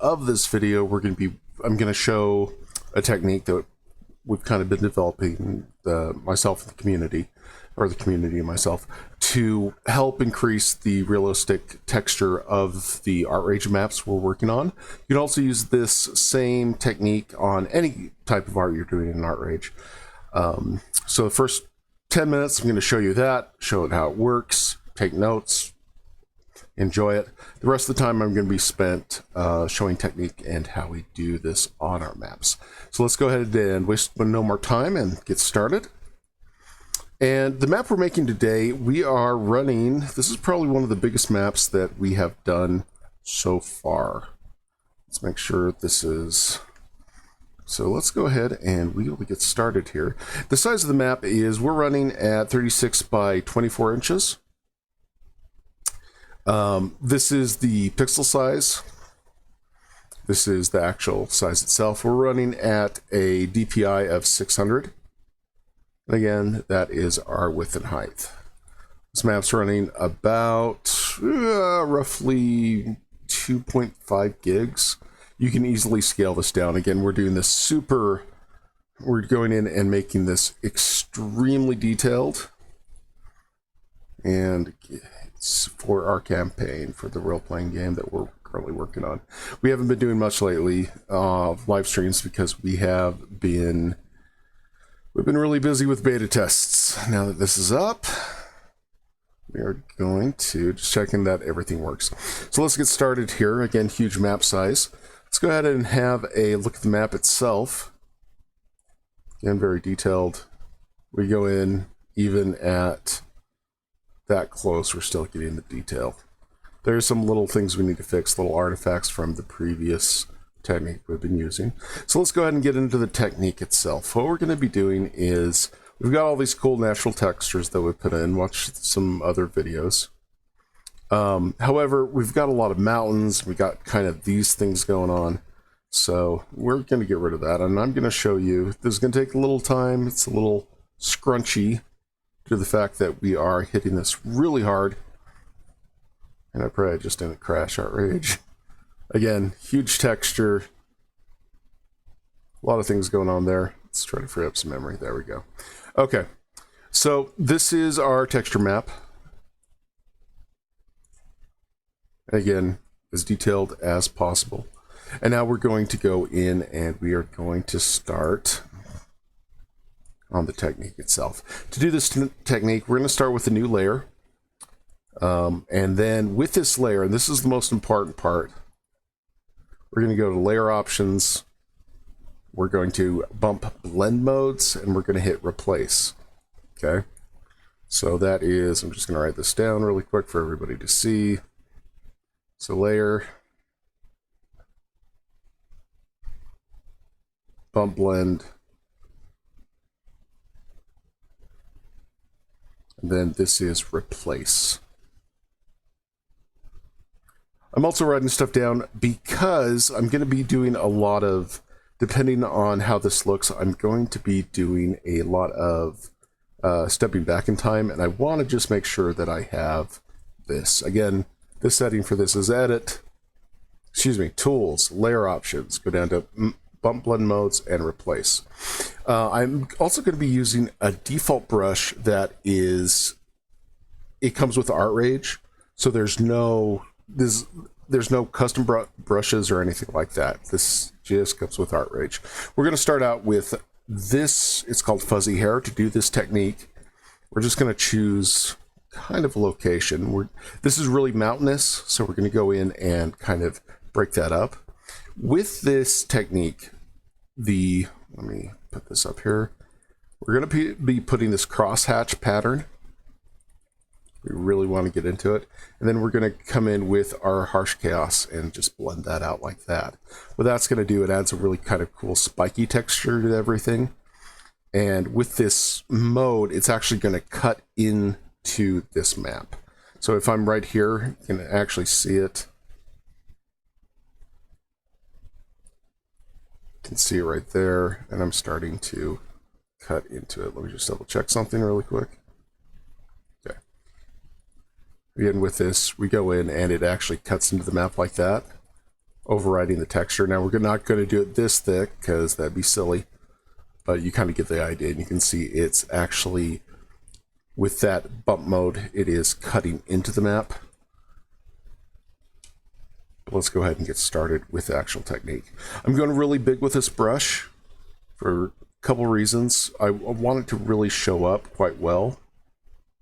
Of this video, I'm going to show a technique that we've kind of been developing, myself and the community, or the community and myself, to help increase the realistic texture of the ArtRage maps we're working on. You can also use this same technique on any type of art you're doing in ArtRage. So the first 10 minutes, I'm going to show you that, show it how it works, take notes, enjoy it. The rest of the time I'm going to be spent showing technique and how we do this on our maps. So let's go ahead and waste no more time and get started. And the map we're making today, we are running, this is probably one of the biggest maps that we have done so far. Let's make sure this is, so let's go ahead and we will get started here. The size of the map is, we're running at 36 by 24 inches. This is the pixel size. This is the actual size itself. We're running at a DPI of 600. And again, that is our width and height. This map's running about roughly 2.5 gigs. You can easily scale this down. Again, we're doing this we're going in and making this extremely detailed. And it's for our campaign, for the role-playing game that we're currently working on. We haven't been doing much lately, live streams, because we've been really busy with beta tests. Now that this is up, we are going to just checking that everything works. So let's get started here. Again, huge map size. Let's go ahead and have a look at the map itself. Again, very detailed. We go in even at that close, we're still getting the detail. There's some little things we need to fix, little artifacts from the previous technique we've been using. So let's go ahead and get into the technique itself. What we're going to be doing is, we've got all these cool natural textures that we put in. Watch some other videos. However, we've got a lot of mountains. We got kind of these things going on. So we're going to get rid of that. And I'm going to show you, this is going to take a little time. It's a little scrunchy, to the fact that we are hitting this really hard. And I pray I just didn't crash ArtRage. Again, huge texture. A lot of things going on there. Let's try to free up some memory. There we go. Okay, so this is our texture map. Again, as detailed as possible. And now we're going to go in and we are going to start on the technique itself. To do this technique, we're going to start with a new layer. And then with this layer, and this is the most important part, we're going to go to layer options. We're going to bump blend modes, and we're going to hit replace. Okay. So that is, I'm just going to write this down really quick for everybody to see. So layer, bump blend, and then this is replace. I'm also writing stuff down because I'm going to be doing a lot of, depending on how this looks, I'm going to be doing a lot of stepping back in time, and I want to just make sure that I have this. Again, the setting for this is tools, layer options, go down to bump blend modes and replace. I'm also going to be using a default brush that is, it comes with ArtRage, so there's no custom brushes or anything like that. This just comes with ArtRage. We're going to start out with this. It's called fuzzy hair. To do this technique, we're just going to choose kind of a location. This is really mountainous, so we're going to go in and kind of break that up. With this technique, let me put this up here. We're going to be putting this crosshatch pattern. We really want to get into it. And then we're going to come in with our harsh chaos and just blend that out like that. What that's going to do, it adds a really kind of cool spiky texture to everything. And with this mode, it's actually going to cut into this map. So if I'm right here, you can actually see it. You can see it right there. And I'm starting to cut into it. Let me just double check something really quick. Again, with this, we go in and it actually cuts into the map like that. overriding the texture. Now we're not going to do it this thick because that'd be silly, but you kind of get the idea, and you can see it's actually, with that bump mode, it is cutting into the map. But let's go ahead and get started with the actual technique. I'm going really big with this brush for a couple reasons. I want it to really show up quite well.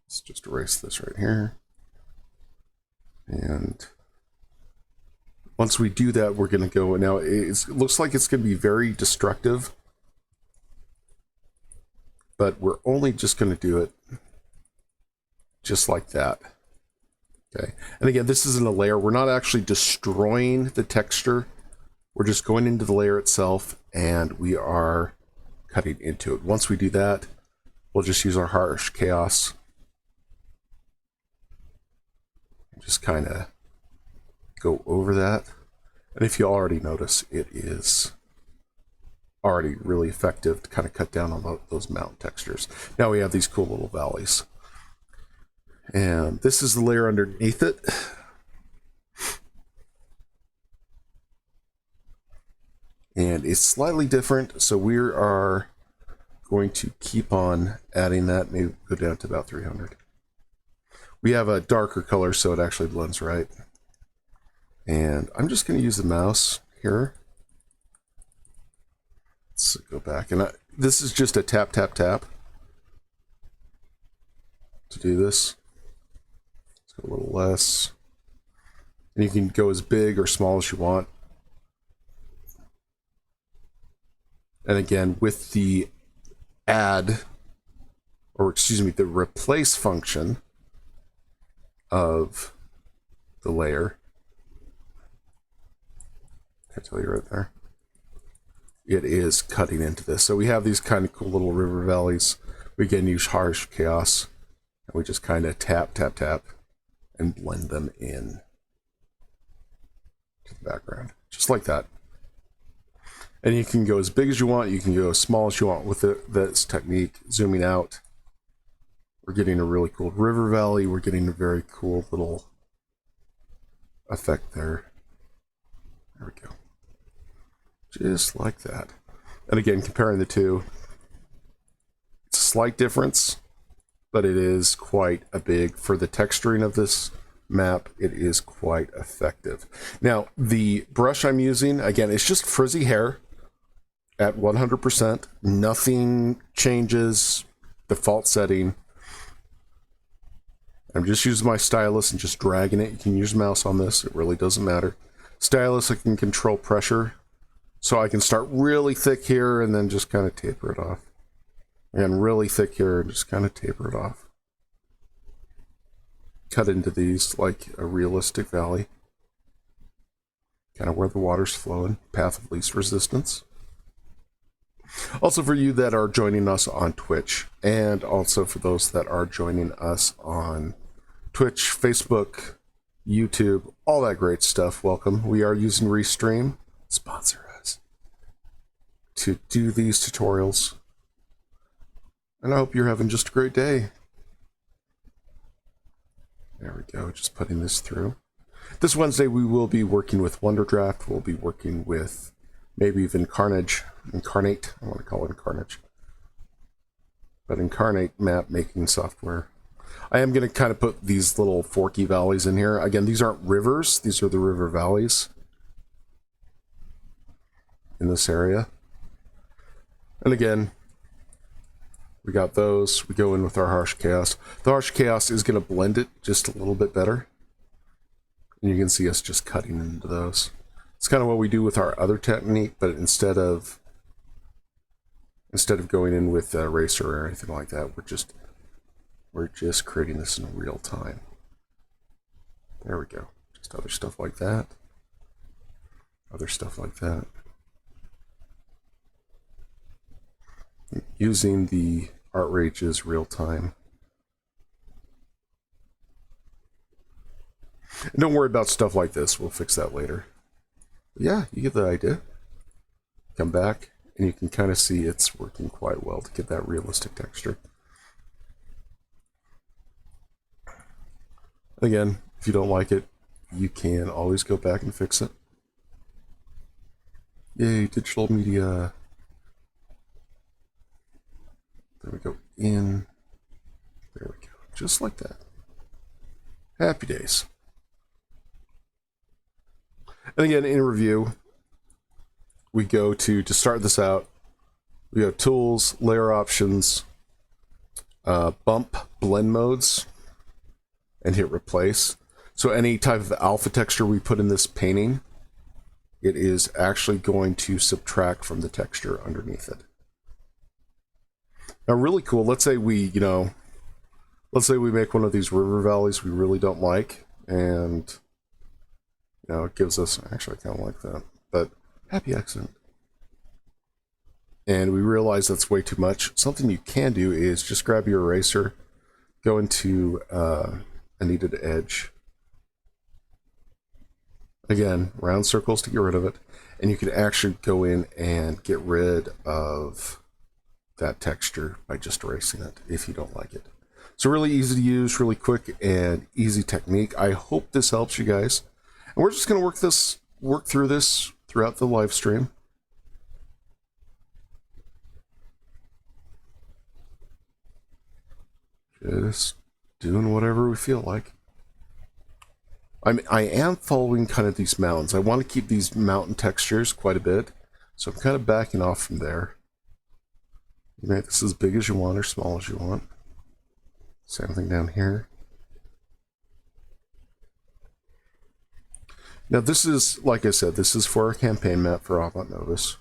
Let's just erase this right here. And once we do that, we're going to go, now it looks like it's going to be very destructive, but we're only just going to do it just like that. Okay, and again, this isn't a layer. We're not actually destroying the texture. We're just going into the layer itself, and we are cutting into it. Once we do that, we'll just use our harsh chaos. Just kind of go over that. And if you already notice, it is already really effective to kind of cut down on those mountain textures. Now we have these cool little valleys. And this is the layer underneath it. And it's slightly different, so we are going to keep on adding that, maybe go down to about 300. We have a darker color, so it actually blends right. And I'm just going to use the mouse here. Let's go back. And this is just a tap, tap, tap to do this. A little less, and you can go as big or small as you want. And again, with the add, or excuse me, the replace function of the layer, I tell you right there, it is cutting into this. So we have these kind of cool little river valleys. We can use harsh chaos, and we just kind of tap, tap, tap, and blend them in to the background, just like that. And you can go as big as you want, you can go as small as you want with this technique. Zooming out, we're getting a really cool river valley, we're getting a very cool little effect there. There we go. Just like that. And again, comparing the two, it's a slight difference, but it is quite a big, for the texturing of this map, it is quite effective. Now, the brush I'm using, again, it's just frizzy hair at 100%. Nothing changes, default setting. I'm just using my stylus and just dragging it. You can use mouse on this, it really doesn't matter. Stylus, I can control pressure, so I can start really thick here and then just kind of taper it off. And really thick here and just kind of taper it off. Cut into these like a realistic valley. Kind of where the water's flowing, path of least resistance. Also for you that are joining us on Twitch, and also for those that are joining us on Twitch, Facebook, YouTube, all that great stuff, welcome. We are using Restream, sponsor us, to do these tutorials. And I hope you're having just a great day. There we go, just putting this through. This Wednesday we will be working with Wonderdraft. We'll be working with maybe even Incarnate. I want to call it Incarnate. But Incarnate map making software. I am going to kind of put these little forky valleys in here. Again, these aren't rivers. These are the river valleys in this area. And again, we got those. We go in with our harsh chaos. The harsh chaos is going to blend it just a little bit better. And you can see us just cutting into those. It's kind of what we do with our other technique, but instead of going in with a eraser or anything like that, we're just creating this in real time. There we go. Just other stuff like that. Other stuff like that. Using the ArtRage's real time. And don't worry about stuff like this. We'll fix that later. But yeah, you get the idea. Come back, and you can kind of see it's working quite well to get that realistic texture. Again, if you don't like it, you can always go back and fix it. Yay, digital media. There we go. In. There we go. Just like that. Happy days. And again, in review, we go to start this out, we go tools, layer options, bump blend modes, and hit replace. So any type of alpha texture we put in this painting, it is actually going to subtract from the texture underneath it. Now, really cool, let's say we, let's say we make one of these river valleys we really don't like, and, it gives us, actually I kind of like that, but happy accident. And we realize that's way too much. Something you can do is just grab your eraser, go into a kneaded edge. Again, round circles to get rid of it. And you can actually go in and get rid of that texture by just erasing it if you don't like it. So really easy to use, really quick and easy technique. I hope this helps you guys. And we're just going to work through this throughout the live stream. Just doing whatever we feel like. I am following kind of these mountains. I want to keep these mountain textures quite a bit, so I'm kind of backing off from there. You make this as big as you want or small as you want. Same thing down here. Now this is, like I said, this is for our campaign map for Avant Novus.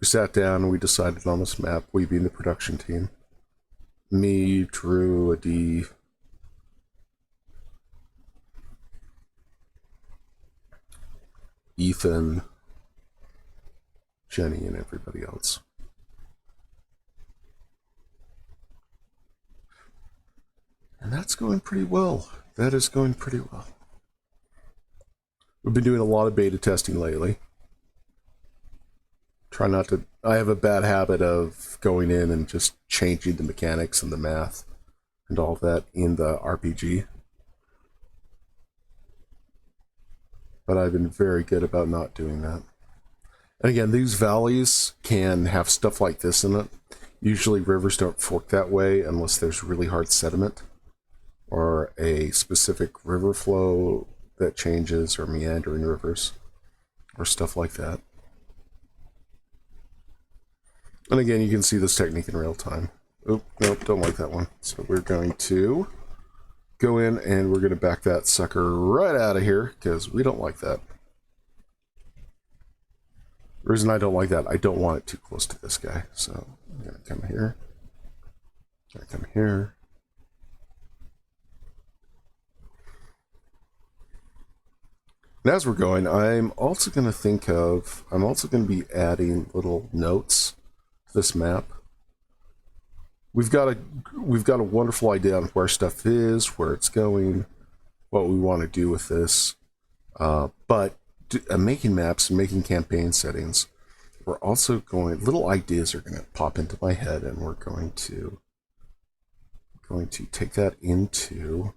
We sat down and we decided on this map, we being the production team. Me, Drew, Adi, Ethan, Jenny, and everybody else. And that's going pretty well. That is going pretty well. We've been doing a lot of beta testing lately. Try not to... I have a bad habit of going in and just changing the mechanics and the math and all that in the RPG. But I've been very good about not doing that. And again, these valleys can have stuff like this in it. Usually rivers don't fork that way unless there's really hard sediment or a specific river flow that changes, or meandering rivers or stuff like that. And again, you can see this technique in real time. Oh, nope, don't like that one. So we're going to go in and we're going to back that sucker right out of here because we don't like that. The reason I don't like that, I don't want it too close to this guy. So I'm going to come here. I'm going to come here. And as we're going, I'm also going to be adding little notes to this map. We've got a wonderful idea on where stuff is, where it's going, what we want to do with this. But making maps and making campaign settings, we're also going, little ideas are going to pop into my head, and we're going to take that into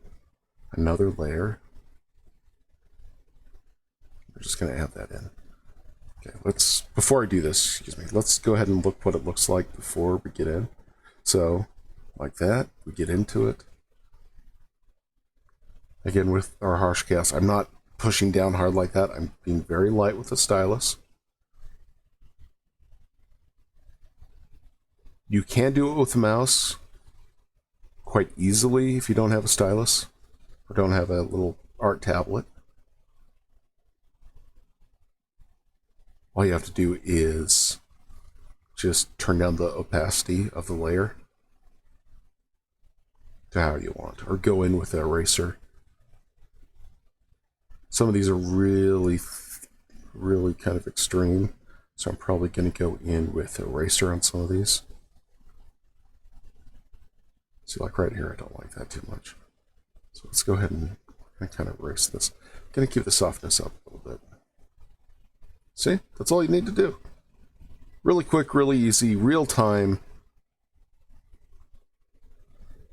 another layer. We're just going to add that in. Okay, before I do this, let's go ahead and look what it looks like before we get in. So, like that, we get into it. Again, with our harsh cast, I'm not pushing down hard like that. I'm being very light with the stylus. You can do it with the mouse quite easily if you don't have a stylus or don't have a little art tablet. All you have to do is just turn down the opacity of the layer to how you want, or go in with an eraser. Some of these are really kind of extreme, so I'm probably going to go in with an eraser on some of these. See, like right here, I don't like that too much. So let's go ahead and kind of erase this. I'm going to keep the softness up a little bit. See, that's all you need to do. Really quick, really easy, real time.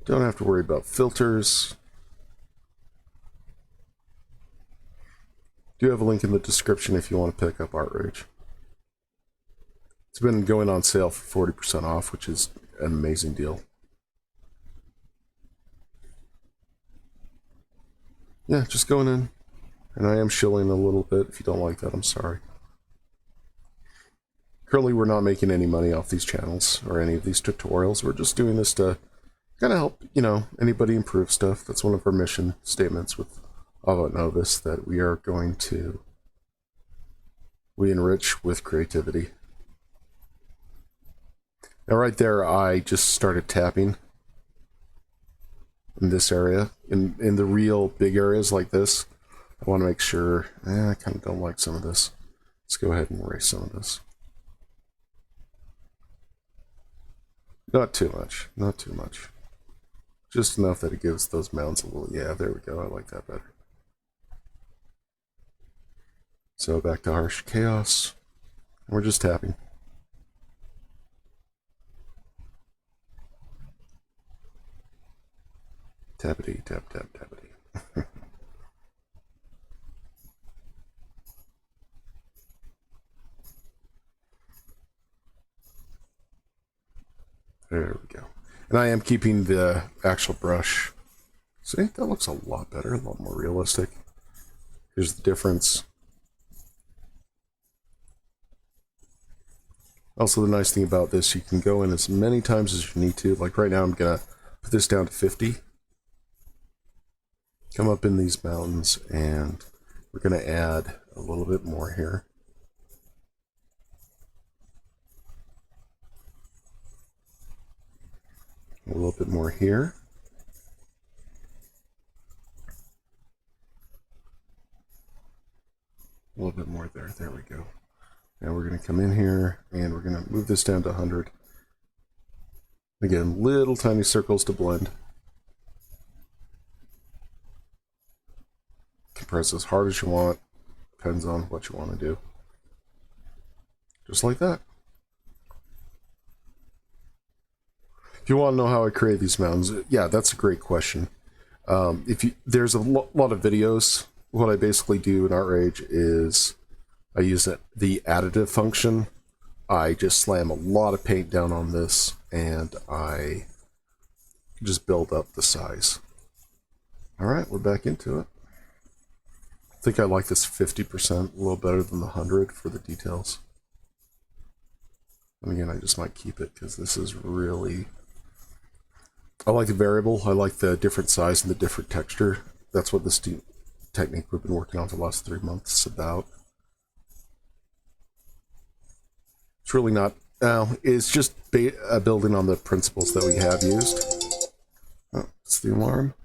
Don't have to worry about filters. Do have a link in the description if you want to pick up ArtRage. It's been going on sale for 40% off, which is an amazing deal. Yeah, just going in. And I am shilling a little bit. If you don't like that, I'm sorry. Currently, we're not making any money off these channels or any of these tutorials. We're just doing this to kind of help, you know, anybody improve stuff. That's one of our mission statements with All About Novice, that we are going to enrich with creativity. Now right there, I just started tapping in this area. In the real big areas like this, I want to make sure, I kind of don't like some of this. Let's go ahead and erase some of this. Not too much, not too much. Just enough that it gives those mounds a little, yeah, there we go, I like that better. So back to Harsh Chaos. We're just tapping. Tappity, tap, tap, tappity. There we go. And I am keeping the actual brush. See, that looks a lot better, a lot more realistic. Here's the difference. Also, the nice thing about this, you can go in as many times as you need to. Like right now, I'm going to put this down to 50. Come up in these mountains, and we're going to add a little bit more here. A little bit more here. A little bit more there. There we go. Now we're going to come in here, and we're going to move this down to 100. Again, little tiny circles to blend. Compress as hard as you want. Depends on what you want to do. Just like that. If you want to know how I create these mountains, yeah, that's a great question. There's a lot of videos. What I basically do in ArtRage is I use the additive function. I just slam a lot of paint down on this, and I just build up the size. All right, we're back into it. I think I like this 50% a little better than the 100 for the details. And again, I just might keep it because this is really... I like the variable. I like the different size and the different texture. That's what this technique we've been working on for the last 3 months is about. It's really not... it's just building on the principles that we have used. Oh, it's the alarm.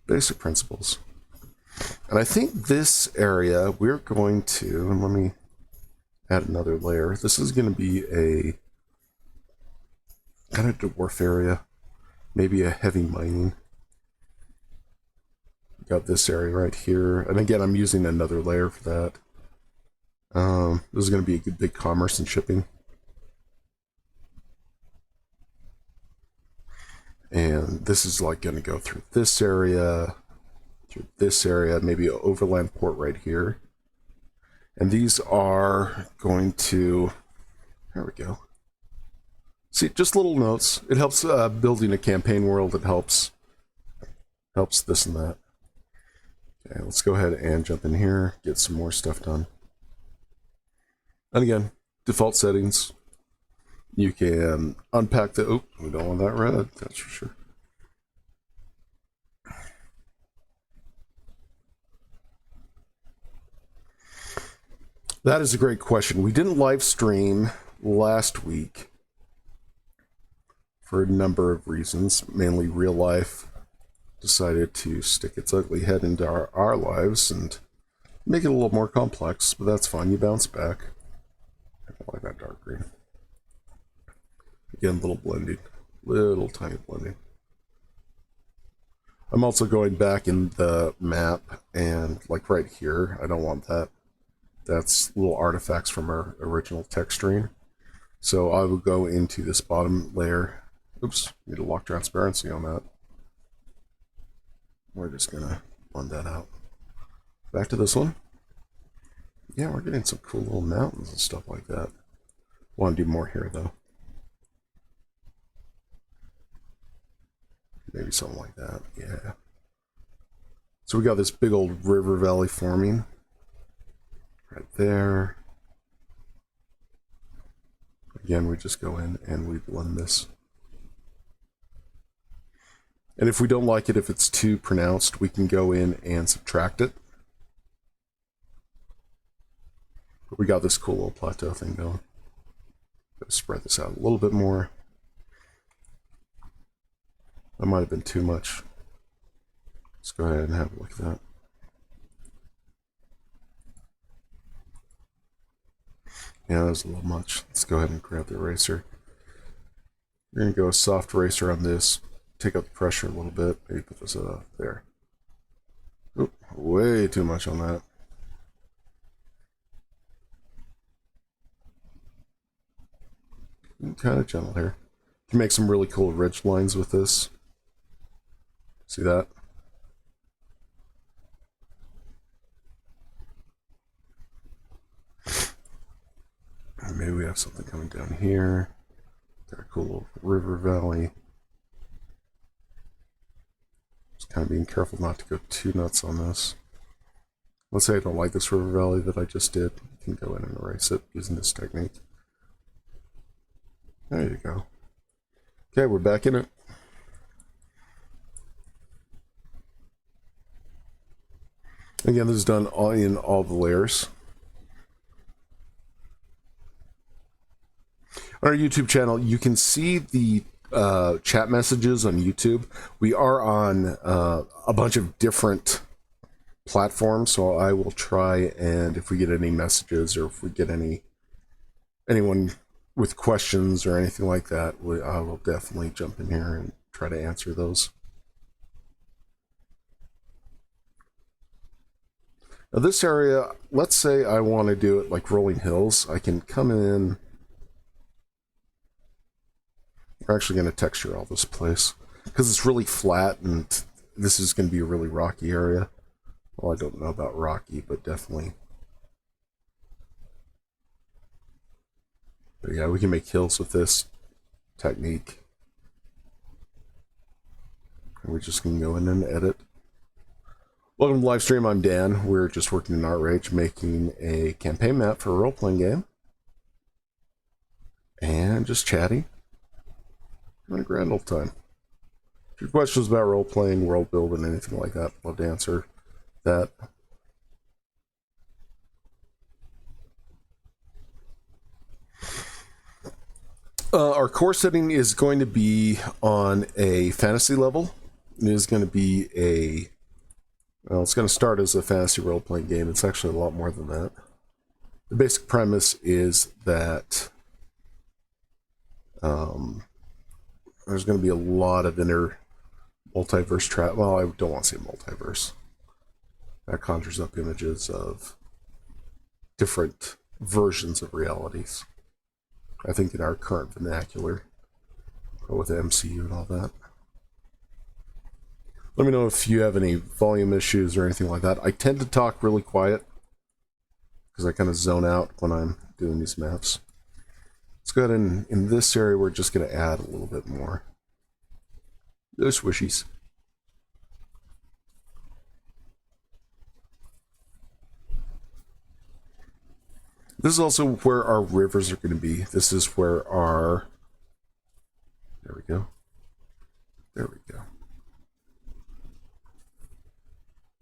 Basic principles. And I think this area we're going to, and let me add another layer. This is going to be a kind of dwarf area, maybe a heavy mining. Got this area right here, and again, I'm using another layer for that. This is going to be a good big commerce and shipping. And this is like going to go through this area, maybe an overland port right here. And these are going to, there we go. See, just little notes. It helps building a campaign world. It helps this and that. Okay, let's go ahead and jump in here, get some more stuff done. And again, default settings. You can unpack the, oh, we don't want that red, that's for sure. That is a great question. We didn't live stream last week for a number of reasons, mainly real life decided to stick its ugly head into our lives and make it a little more complex, but that's fine. You bounce back. I don't like that dark green. Again, little blending, little tiny blending. I'm also going back in the map and like right here, I don't want that. That's little artifacts from our original texturing. So I will go into this bottom layer. Oops, need to lock transparency on that. We're just gonna blend that out. Back to this one. Yeah, we're getting some cool little mountains and stuff like that. Want to do more here, though. Maybe something like that, yeah. So we got this big old river valley forming. Right there. Again, we just go in and we blend this. And if we don't like it, if it's too pronounced, we can go in and subtract it. But we got this cool little plateau thing going. Gotta spread this out a little bit more. That might have been too much. Let's go ahead and have a look at that. Yeah, that was a little much. Let's go ahead and grab the eraser. We're going to go a soft eraser on this. Take up the pressure a little bit. Maybe put this there. Oop, way too much on that. Kind of gentle here. You can make some really cool ridge lines with this. See that? And maybe we have something coming down here. Got a cool little river valley. Just kind of being careful not to go too nuts on this. Let's say I don't like this river valley that I just did. You can go in and erase it using this technique. There you go. Okay, we're back in it. Again, this is done in all the layers. On our YouTube channel, you can see the chat messages on YouTube. We are on a bunch of different platforms, so I will try, and if we get any messages or if we get anyone with questions or anything like that, I will definitely jump in here and try to answer those. Now this area, let's say I want to do it like rolling hills. I can come in. We're actually going to texture all this place because it's really flat and this is going to be a really rocky area. Well, I don't know about rocky, but definitely. But yeah, we can make hills with this technique. And we're just going to go in and edit. Welcome to the live stream. I'm Dan. We're just working in ArtRage, making a campaign map for a role-playing game. And just chatting. Having a grand old time. If your questions about role-playing, world building, anything like that, love to answer that. Our core setting is going to be on a fantasy level. It is going to be a... Well, it's going to start as a fantasy role-playing game. It's actually a lot more than that. The basic premise is that there's going to be a lot of inner multiverse trap. Well, I don't want to say multiverse. That conjures up images of different versions of realities. I think in our current vernacular, with the MCU and all that. Let me know if you have any volume issues or anything like that. I tend to talk really quiet because I kind of zone out when I'm doing these maps. Let's go ahead and in this area, we're just going to add a little bit more. Those swishies. This is also where our rivers are going to be. This is where our... There we go. There we go.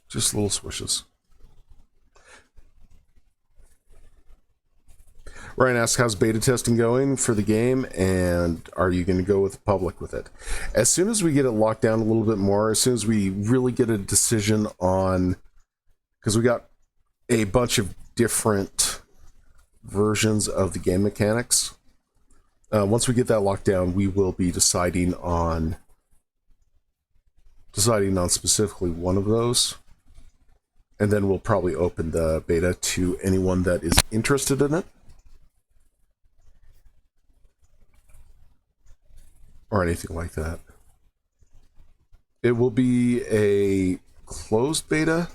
Just little swishes. Ryan asks, how's beta testing going for the game, and are you going to go with the public with it? As soon as we get it locked down a little bit more, as soon as we really get a decision on... Because we got a bunch of different versions of the game mechanics. Once we get that locked down, we will be deciding on specifically one of those. And then we'll probably open the beta to anyone that is interested in it. Or anything like that. It will be a closed beta.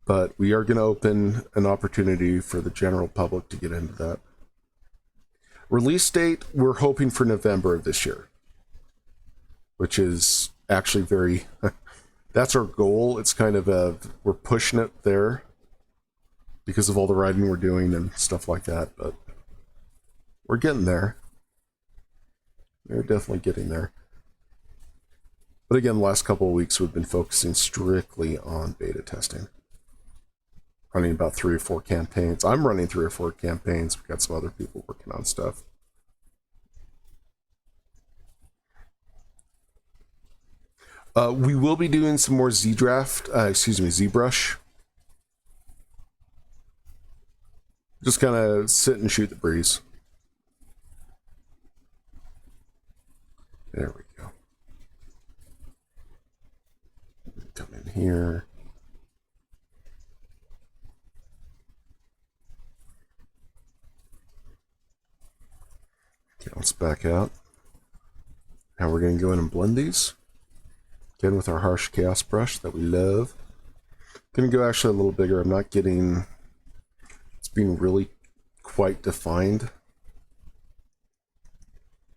But we are going to open an opportunity for the general public to get into that. Release date, we're hoping for November of this year, which is actually very, that's our goal. It's kind of we're pushing it there because of all the writing we're doing and stuff like that, but we're getting there. We're definitely getting there. But again, the last couple of weeks we've been focusing strictly on beta testing. Running about 3 or 4 campaigns. I'm running 3 or 4 campaigns. We've got some other people working on stuff. We will be doing some more ZBrush. Just kind of sit and shoot the breeze. There we go. Come in here. Okay, let's back out. Now we're going to go in and blend these. Again with our harsh chaos brush that we love. Going to go actually a little bigger. I'm not getting... It's being really quite defined.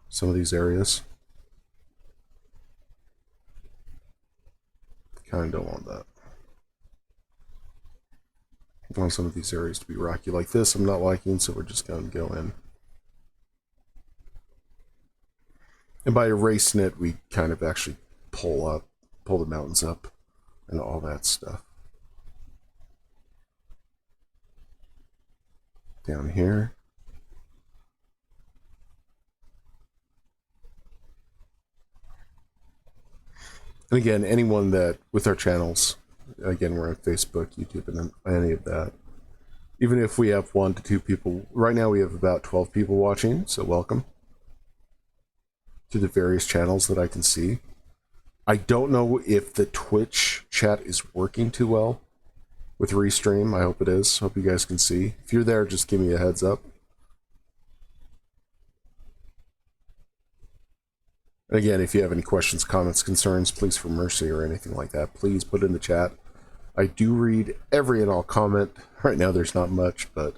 Some of these areas. Kind of don't want that. I want some of these areas to be rocky like this. I'm not liking, so we're just going to go in. And by erasing it, we kind of actually pull the mountains up and all that stuff. Down here. And again, anyone that, with our channels, again, we're on Facebook, YouTube, and any of that. Even if we have 1 to 2 people, right now we have about 12 people watching, so welcome to the various channels that I can see. I don't know if the Twitch chat is working too well with Restream. I hope it is. Hope you guys can see. If you're there, just give me a heads up. And again, if you have any questions, comments, concerns, pleas for mercy or anything like that, please put in the chat. I do read every and all comment. Right now there's not much, but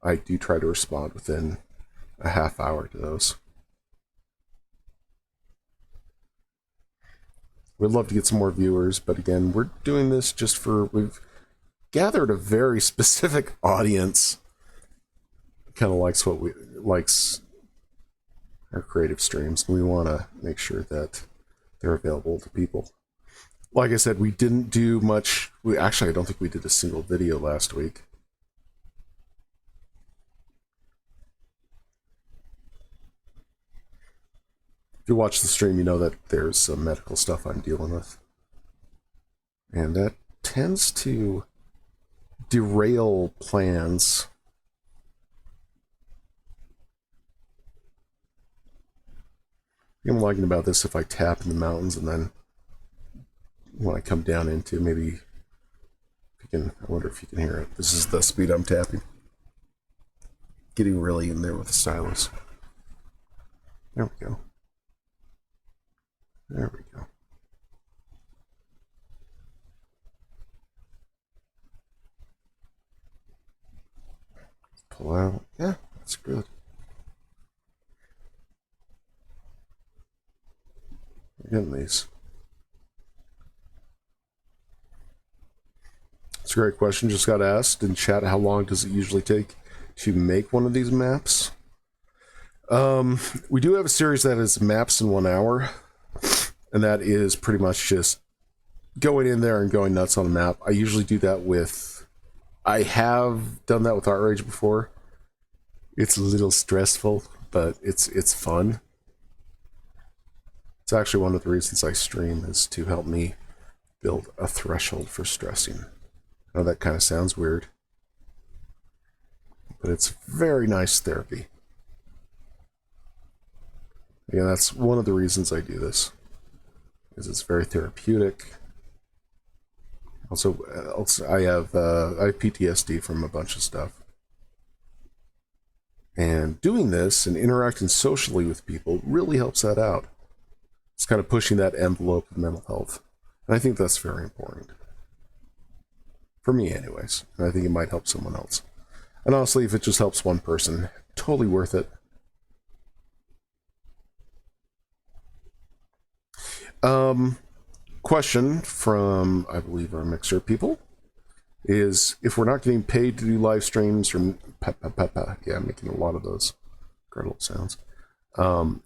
I do try to respond within a half hour to those. We'd love to get some more viewers, but again, we're doing this just for, we've gathered a very specific audience. Kind of likes what we, likes our creative streams. We want to make sure that they're available to people. Like I said, we didn't do much. Actually, I don't think we did a single video last week. If you watch the stream, you know that there's some medical stuff I'm dealing with. And that tends to derail plans. I'm liking about this if I tap in the mountains and then when I come down into, maybe if you can, I wonder if you can hear it. This is the speed I'm tapping. Getting really in there with the stylus. There we go. There we go. Pull out. Yeah, that's good. We're getting these. It's a great question. Just got asked in chat, how long does it usually take to make one of these maps? We do have a series that is maps in 1 hour. And that is pretty much just going in there and going nuts on a map. I usually do that with... I have done that with ArtRage before. It's a little stressful, but it's fun. It's actually one of the reasons I stream, is to help me build a threshold for stressing. I know that kind of sounds weird, but it's very nice therapy. Yeah, that's one of the reasons I do this. Because it's very therapeutic. Also I have PTSD from a bunch of stuff. And doing this and interacting socially with people really helps that out. It's kind of pushing that envelope of mental health. And I think that's very important. For me, anyways. And I think it might help someone else. And honestly, if it just helps one person, totally worth it. Question from, I believe, our Mixer people is, if we're not getting paid to do live streams, or yeah, I'm making a lot of those incredible sounds.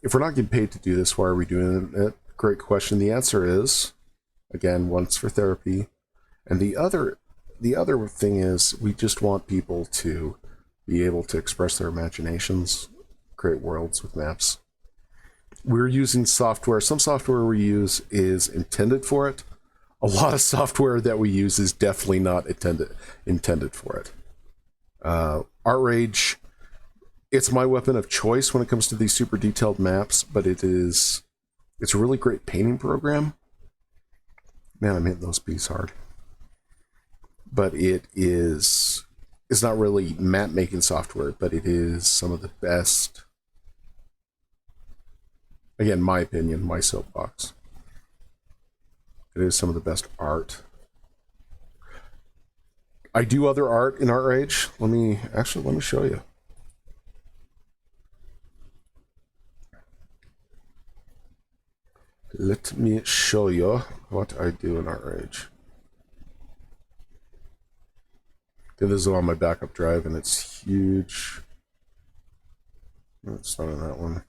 If we're not getting paid to do this, why are we doing it? Great question. The answer is, again, one, it's for therapy, and the other thing is we just want people to be able to express their imaginations, create worlds with maps. We're using software. Some software we use is intended for it. A lot of software that we use is definitely not intended for it. ArtRage, it's my weapon of choice when it comes to these super detailed maps, but it's a really great painting program. Man, I'm hitting those bees hard. But it's not really map making software, but it is some of the best. Again, my opinion, my soapbox. It is some of the best art. I do other art in ArtRage. Let me show you. Let me show you what I do in ArtRage. This is on my backup drive, and it's huge. No, it's not in that one.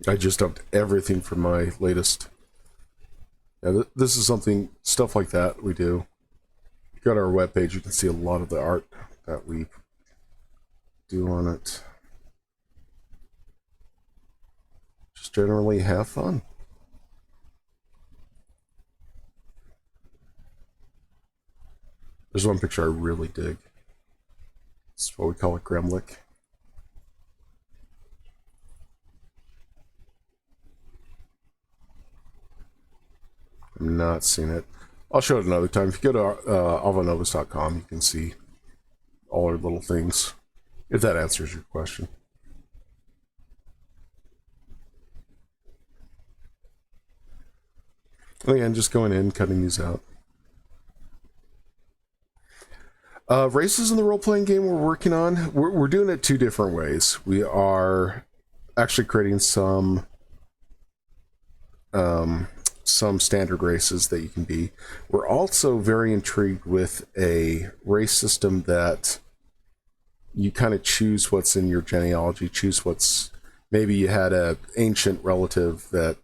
I just dumped everything from my latest. Yeah, this is stuff like that we do. If you go to our webpage, you can see a lot of the art that we do on it. Just generally have fun. There's one picture I really dig. It's what we call a gremlick. I'm not seeing it. I'll show it another time. If you go to alvanovas.com, you can see all our little things, if that answers your question. Again, just going in, cutting these out. Races in the role-playing game we're working on, we're doing it two different ways. We are actually creating some standard races that you can be. We're also very intrigued with a race system that you kind of choose what's in your genealogy, choose what's, maybe you had an ancient relative that,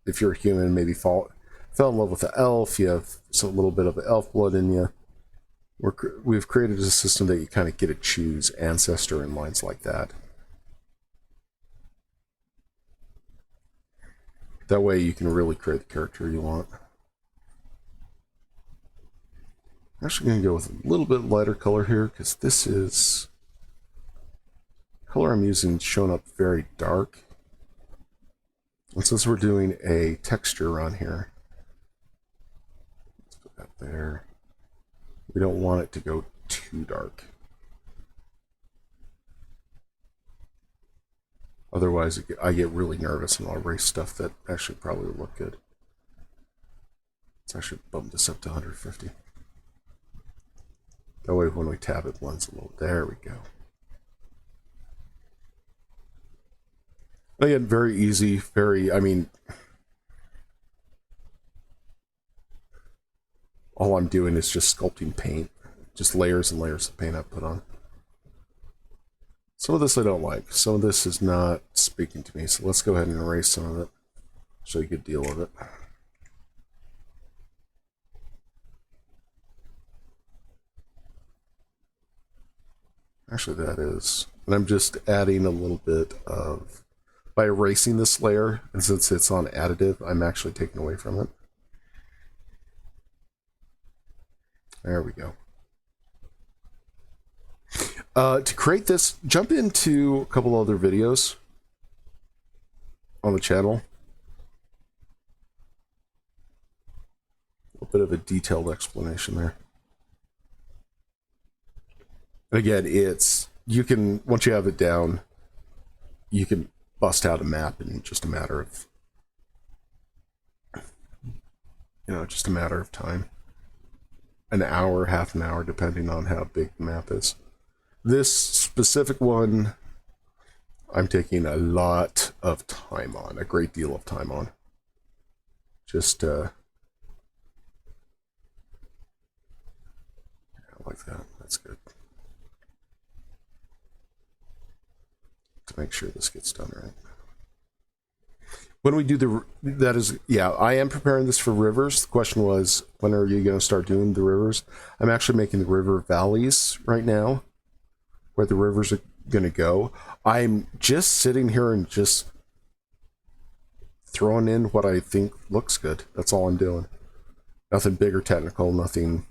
if you're a human, maybe fell in love with an elf, you have a little bit of elf blood in you. We've created a system that you kind of get to choose ancestor and lines like that. That way you can really create the character you want. I'm actually going to go with a little bit lighter color here, because this is color I'm using shown up very dark. And since we're doing a texture on here, let's put that there. We don't want it to go too dark. Otherwise, I get really nervous and I'll erase stuff that actually probably would look good. Let's actually bump this up to 150. That way when we tab it blends a little. There we go. Again, very easy, all I'm doing is just sculpting paint. Just layers and layers of paint I put on. Some of this I don't like. Some of this is not speaking to me. So let's go ahead and erase some of it. Show you a good deal of it. Actually, that is. And I'm just adding a little bit of, by erasing this layer, and since it's on additive, I'm actually taking away from it. There we go. To create this, jump into a couple other videos on the channel. A bit of a detailed explanation there. And again, you can, once you have it down, you can bust out a map in just a matter of, just a matter of time. An hour, half an hour, depending on how big the map is. This specific one, I'm taking a lot of time on, a great deal of time on. Just, like that. That's good. To make sure this gets done right. When we do I am preparing this for rivers. The question was, when are you going to start doing the rivers? I'm actually making the river valleys right now, where the rivers are going to go. I'm just sitting here and just throwing in what I think looks good. That's all I'm doing. Nothing big or technical, nothing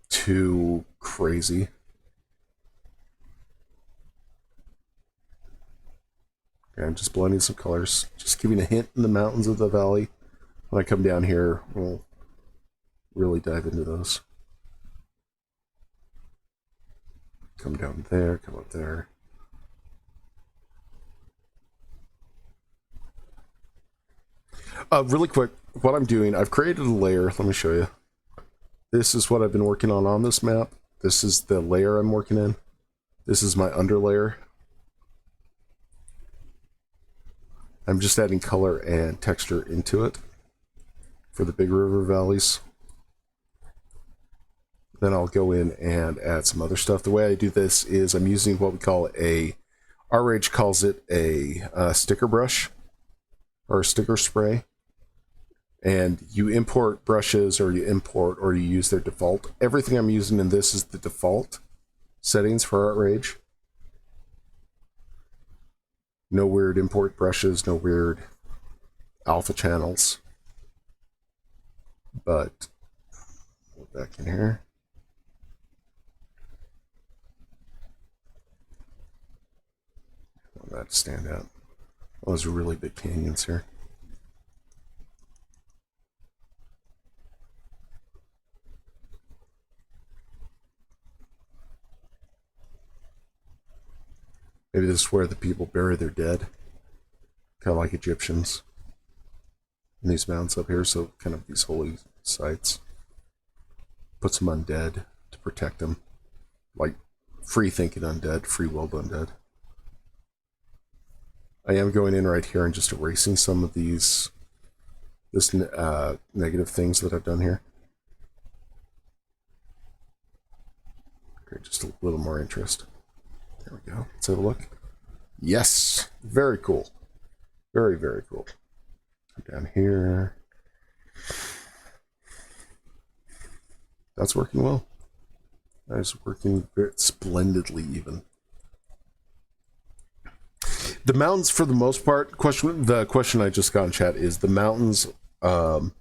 too crazy. Okay, I'm just blending some colors, just giving a hint in the mountains of the valley. When I come down here, we'll really dive into those. Come down there, come up there. Really quick, what I'm doing, I've created a layer. Let me show you. This is what I've been working on this map. This is the layer I'm working in. This is my underlayer. I'm just adding color and texture into it for the big river valleys. Then I'll go in and add some other stuff. The way I do this is I'm using what we call ArtRage calls it a sticker brush or a sticker spray. And you import brushes or you use their default. Everything I'm using in this is the default settings for ArtRage. No weird import brushes, no weird alpha channels. But go back in here. I want that to stand out. Those are really big canyons here. Maybe this is where the people bury their dead. Kind of like Egyptians. In these mountains up here, so kind of these holy sites. Put some undead to protect them. Like free-thinking undead, free-willed undead. I am going in right here and just erasing some of these negative things that I've done here. Okay, just a little more interest. There we go. Let's have a look. Yes! Very cool. Very, very cool. Down here. That's working well. That is working very splendidly even. The mountains, for the most part, the question I just got in chat is the mountains, the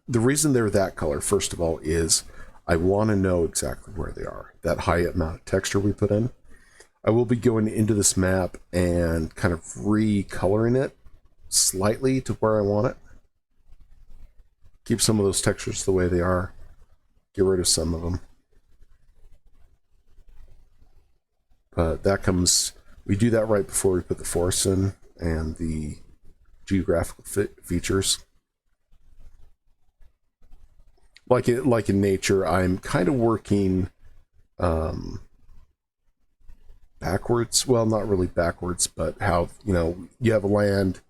reason they're that color, first of all, is I want to know exactly where they are. That high amount of texture we put in. I will be going into this map and kind of recoloring it slightly to where I want it. Keep some of those textures the way they are. Get rid of some of them. But that comes, we do that right before we put the forests in and the geographical features. Like in nature, I'm kind of working backwards. Well, not really backwards, but how, you have a land,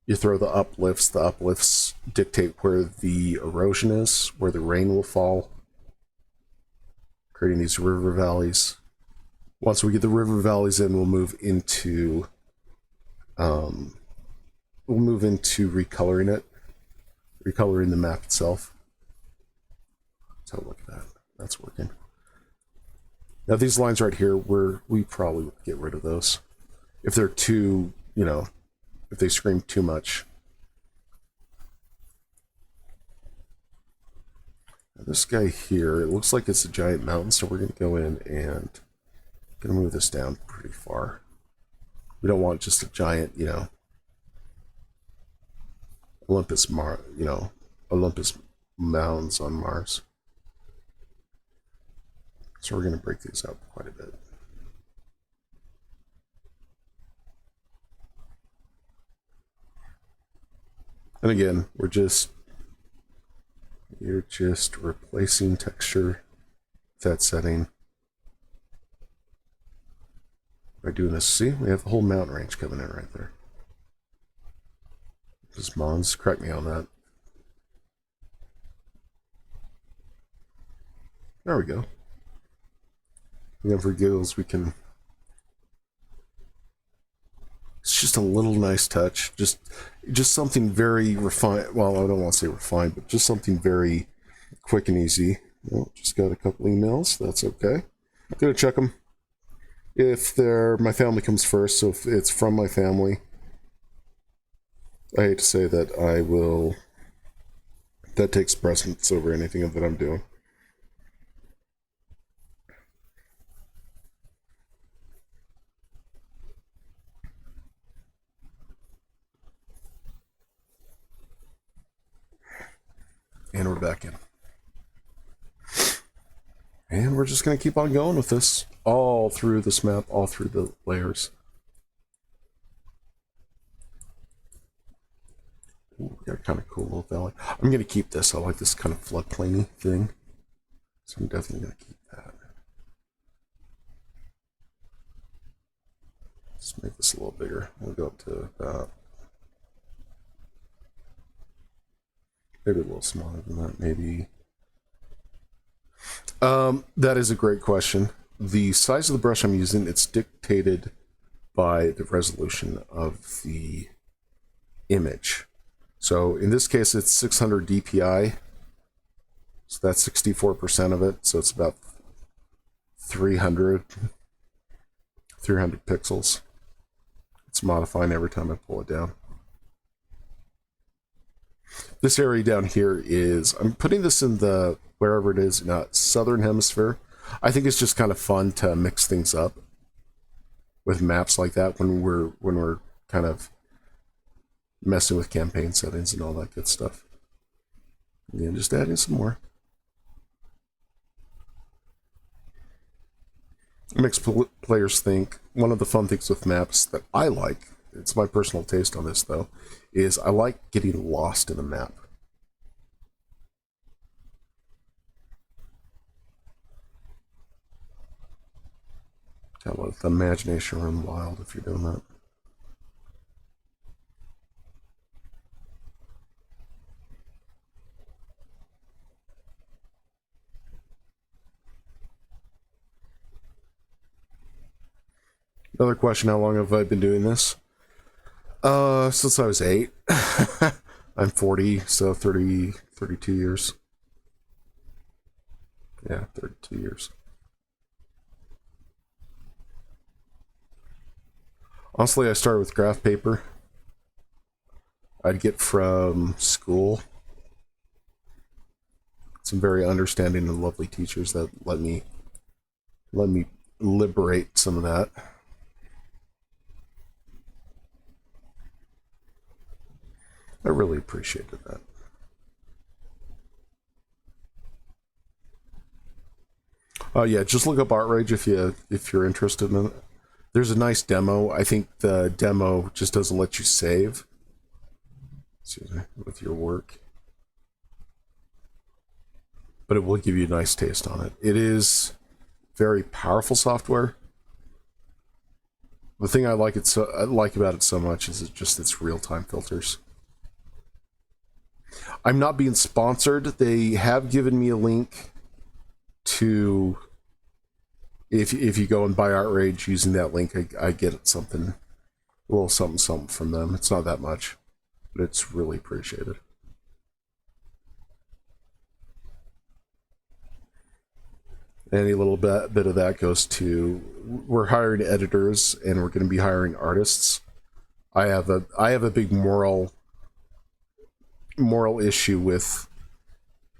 you throw the uplifts dictate where the erosion is, where the rain will fall, creating these river valleys. Once we get the river valleys in, we'll move into recoloring it, recoloring the map itself. So look at that. That's working. Now these lines right here, we probably would get rid of those. If they're too, if they scream too much. Now this guy here, it looks like it's a giant mountain, so we're going to go in and going to move this down pretty far. We don't want just a giant, a Olympus mounds on Mars. So we're going to break these out quite a bit. And again, you're just replacing texture with that setting. By doing this, see, we have the whole mountain range coming in right there. Just Mons, correct me on that. There we go. And then for giggles, we can... It's just a little nice touch. Just something very refined. Well, I don't want to say refined, but just something very quick and easy. Well, just got a couple emails. That's okay. I'm going to check them. If my family comes first, so if it's from my family, I hate to say that that takes precedence over anything that I'm doing. And we're back in. And we're just going to keep on going with this all through this map, all through the layers. Ooh, we got a kind of cool little valley. I'm going to keep this. I like this kind of floodplainy thing. So I'm definitely going to keep that. Let's make this a little bigger. We'll go up to about... maybe a little smaller than that, maybe. That is a great question. The size of the brush I'm using, it's dictated by the resolution of the image. So in this case, it's 600 DPI. So that's 64% of it. So it's about 300 pixels. It's modifying every time I pull it down. This area down here is, I'm putting this in the, wherever it is, in the southern hemisphere. I think it's just kind of fun to mix things up with maps like that when we're kind of messing with campaign settings and all that good stuff. Again, just adding some more. Makes players think. One of the fun things with maps that I like, it's my personal taste on this though, is I like getting lost in a map. Gotta let the imagination run wild if you're doing that. Another question, how long have I been doing this? Since I was 8. I'm 40, so 32 years. Yeah, 32 years. Honestly, I started with graph paper. I'd get from school. Some very understanding and lovely teachers that let me liberate some of that. I really appreciated that. Oh yeah, just look up ArtRage if you're interested in it. There's a nice demo. I think the demo just doesn't let you save, excuse me, with your work, but it will give you a nice taste on it. It is very powerful software. The thing I like about it so much is its real-time filters. I'm not being sponsored. They have given me a link to, if you go and buy ArtRage using that link, I get something, a little something from them. It's not that much, but it's really appreciated. Any little bit of that goes to, we're hiring editors and we're going to be hiring artists. I have a big moral issue with,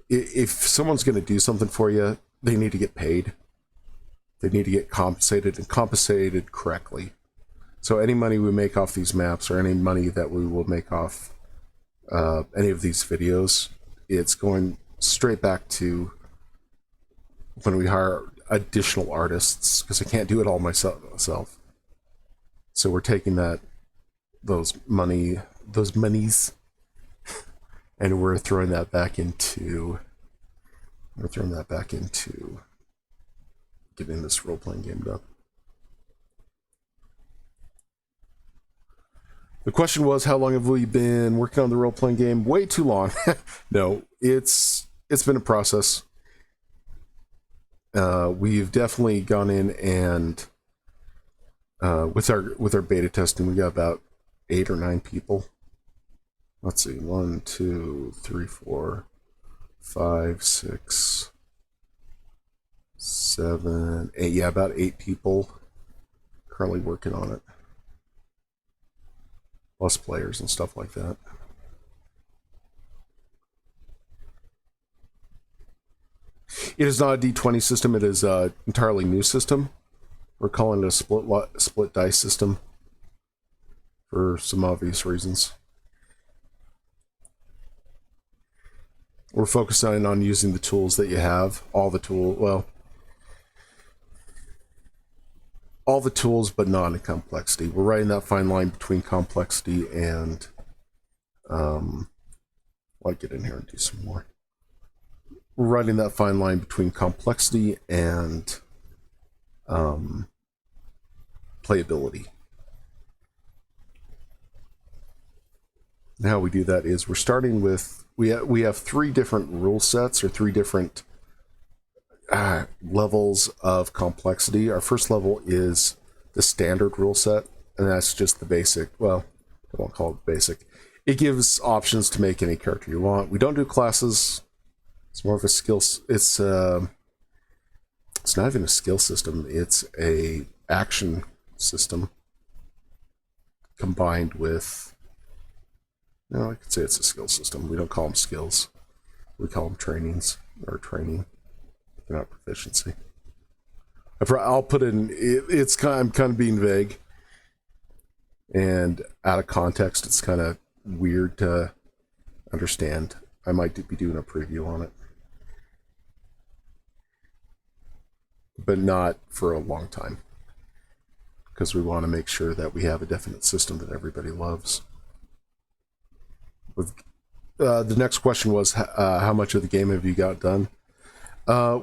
if someone's going to do something for you, they need to get paid. They need to get compensated, and compensated correctly. So any money we make off these maps, or any money that we will make off any of these videos, it's going straight back to when we hire additional artists, because I can't do it all myself. So we're taking those monies, and we're throwing that back into getting this role-playing game done. The question was, how long have we been working on the role-playing game? Way too long. No, it's been a process. We've definitely gone in and with our beta testing, we got about 8 or 9 people. Let's see, 1, 2, 3, 4, 5, 6, 7, 8. Yeah, about 8 people currently working on it, plus players and stuff like that. It is not a D20 system. It is an entirely new system. We're calling it a split dice system for some obvious reasons. We're focusing on using the tools that you have. All the tools, but not in complexity. We're writing that fine line between complexity and I'll get in here and do some more. We're writing that fine line between complexity and playability. And how we do that is we're starting with, we have 3 different rule sets, or 3 different levels of complexity. Our first level is the standard rule set, and that's just the basic, well, I won't call it basic. It gives options to make any character you want. We don't do classes. It's more of a skill, it's not even a skill system, it's a action system combined with, no, I could say it's a skill system. We don't call them skills. We call them trainings, or training. They're not proficiency. I'll put in, I'm kind of being vague. And out of context, it's kind of weird to understand. I might be doing a preview on it. But not for a long time. Because we want to make sure that we have a definite system that everybody loves. The next question was, how much of the game have you got done?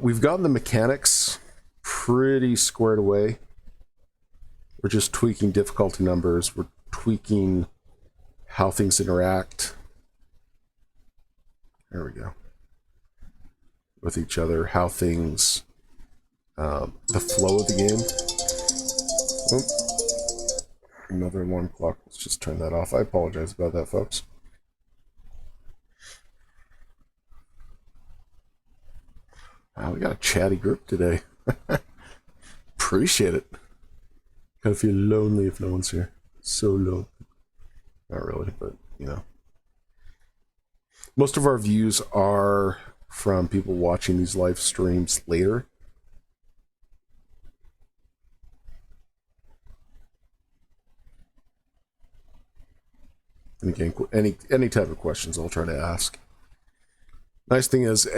We've gotten the mechanics pretty squared away. We're just tweaking difficulty numbers. We're tweaking how things interact. There we go. With each other, how things, the flow of the game. Oh, another alarm clock. Let's just turn that off. I apologize about that, folks. Wow, we got a chatty group today. Appreciate it. Kind of feel lonely if no one's here. So lonely. Not really, but you know. Most of our views are from people watching these live streams later. And again, any type of questions I'll try to ask. Nice thing is,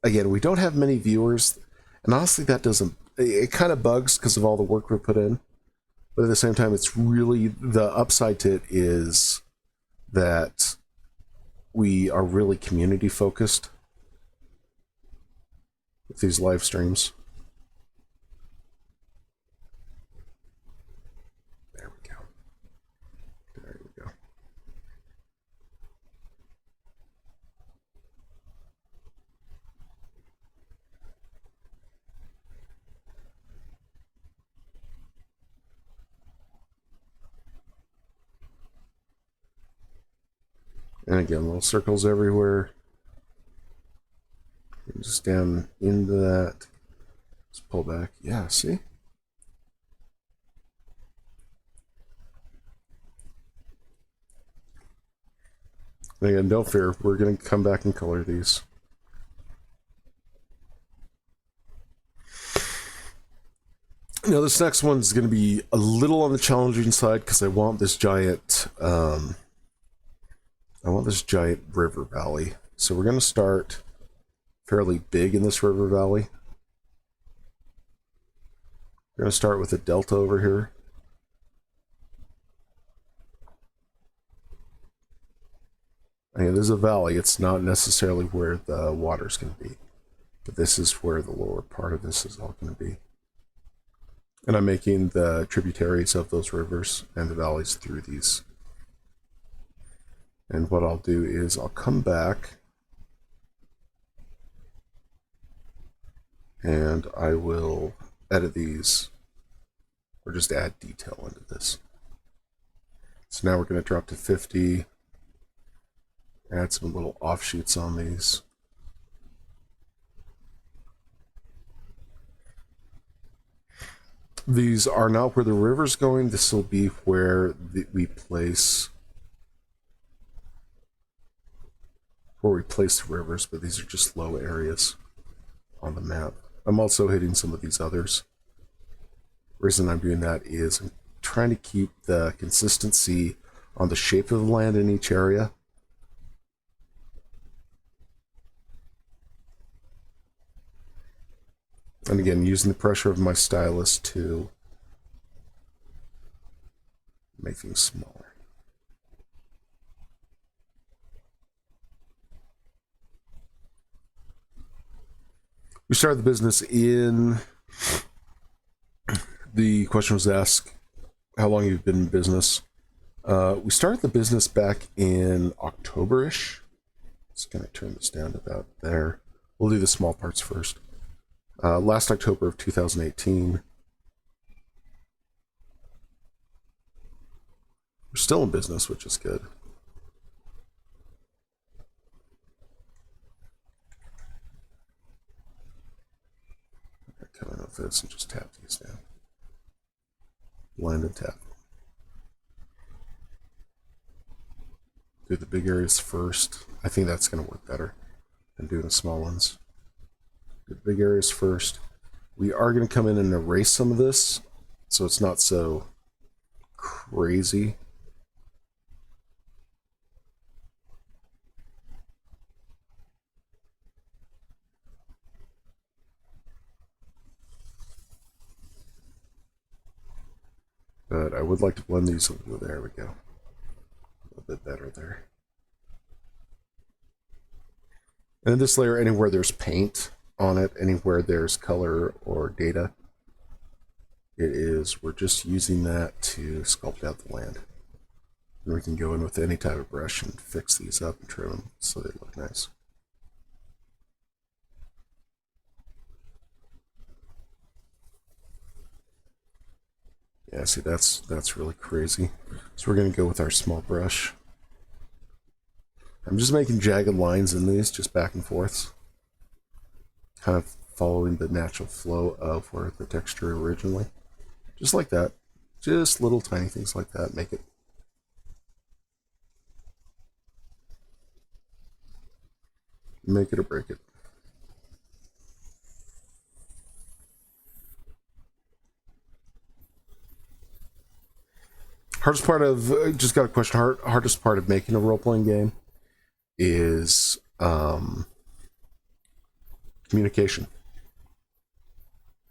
again, we don't have many viewers, and honestly that doesn't, it kind of bugs because of all the work we put in, but at the same time, it's really, the upside to it is that we are really community focused with these live streams. There we go. There we go. And again, little circles everywhere. Just down into that. Let's pull back. Yeah, see? And again, don't fear. We're going to come back and color these. Now, this next one's going to be a little on the challenging side because I want this giant I want this giant river valley. So we're going to start fairly big in this river valley. We're going to start with a delta over here. And there's a valley. It's not necessarily where the water's going to be. But this is where the lower part of this is all going to be. And I'm making the tributaries of those rivers and the valleys through these. And what I'll do is I'll come back and I will edit these or just add detail into this. So now we're going to drop to 50, add some little offshoots on these. These are not where the river's going. This will be where we place the rivers, but these are just low areas on the map. I'm also hitting some of these others. The reason I'm doing that is I'm trying to keep the consistency on the shape of the land in each area. And again, using the pressure of my stylus to make things smaller. We started the business in, the question was asked, how long you've been in business. We started the business back in October-ish. Just gonna turn this down to about there. We'll do the small parts first. Last October of 2018. We're still in business, which is good. Come in with this and just tap these down. Blend and tap. Do the big areas first. I think that's going to work better than doing the small ones. Do the big areas first. We are going to come in and erase some of this, so it's not so crazy. But I would like to blend these a little. There we go. A little bit better there. And in this layer, anywhere there's paint on it, anywhere there's color or data, we're just using that to sculpt out the land. And we can go in with any type of brush and fix these up and trim them so they look nice. Yeah, see, that's really crazy. So we're going to go with our small brush. I'm just making jagged lines in these, just back and forth. Kind of following the natural flow of where the texture originally. Just like that. Just little tiny things like that make it. Make it or break it. Hardest part of, just got a question, hardest part of making a role-playing game is communication.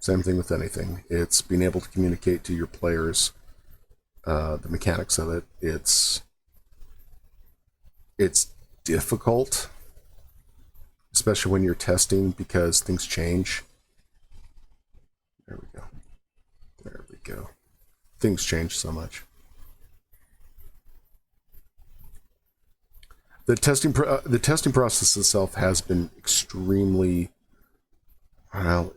Same thing with anything. It's being able to communicate to your players the mechanics of it. It's difficult, especially when you're testing, because things change. There we go. There we go. Things change so much. The testing process itself has been extremely, I don't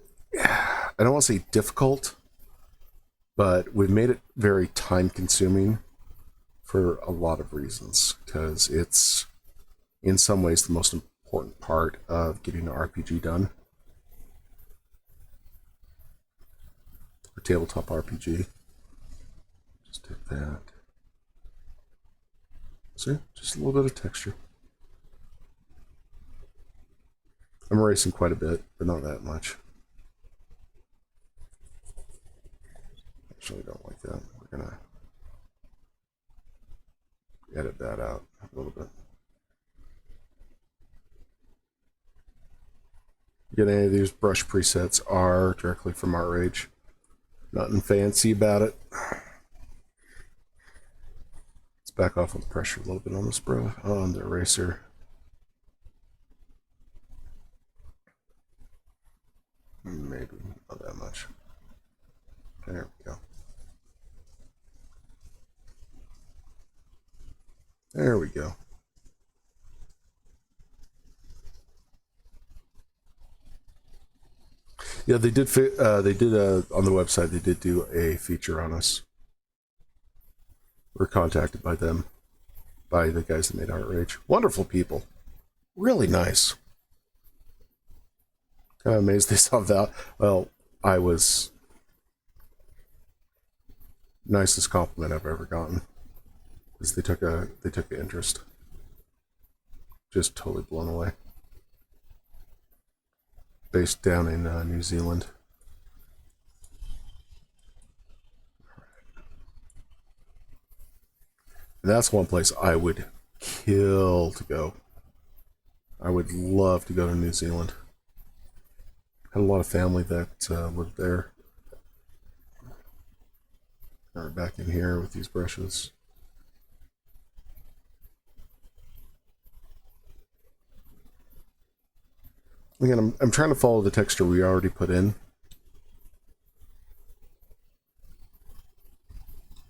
want to say difficult, but we've made it very time consuming for a lot of reasons, because it's in some ways the most important part of getting an RPG done. A tabletop RPG. Just take that. See, just a little bit of texture. I'm erasing quite a bit, but not that much. Actually, don't like that. We're gonna edit that out a little bit. Get any of these brush presets are directly from ArtRage. Nothing fancy about it. Let's back off with pressure a little bit on this on the eraser. Maybe not that much. There we go. There we go. Yeah, they did. On the website. They did do a feature on us. We're contacted by them, by the guys that made ArtRage. Wonderful people, really nice. Kind of amazed they saw that. Well, I was nicest compliment I've ever gotten. Is they took an interest. Just totally blown away. Based down in New Zealand. And that's one place I would kill to go. I would love to go to New Zealand. Had a lot of family that lived there. All right, back in here with these brushes. Again, I'm trying to follow the texture we already put in.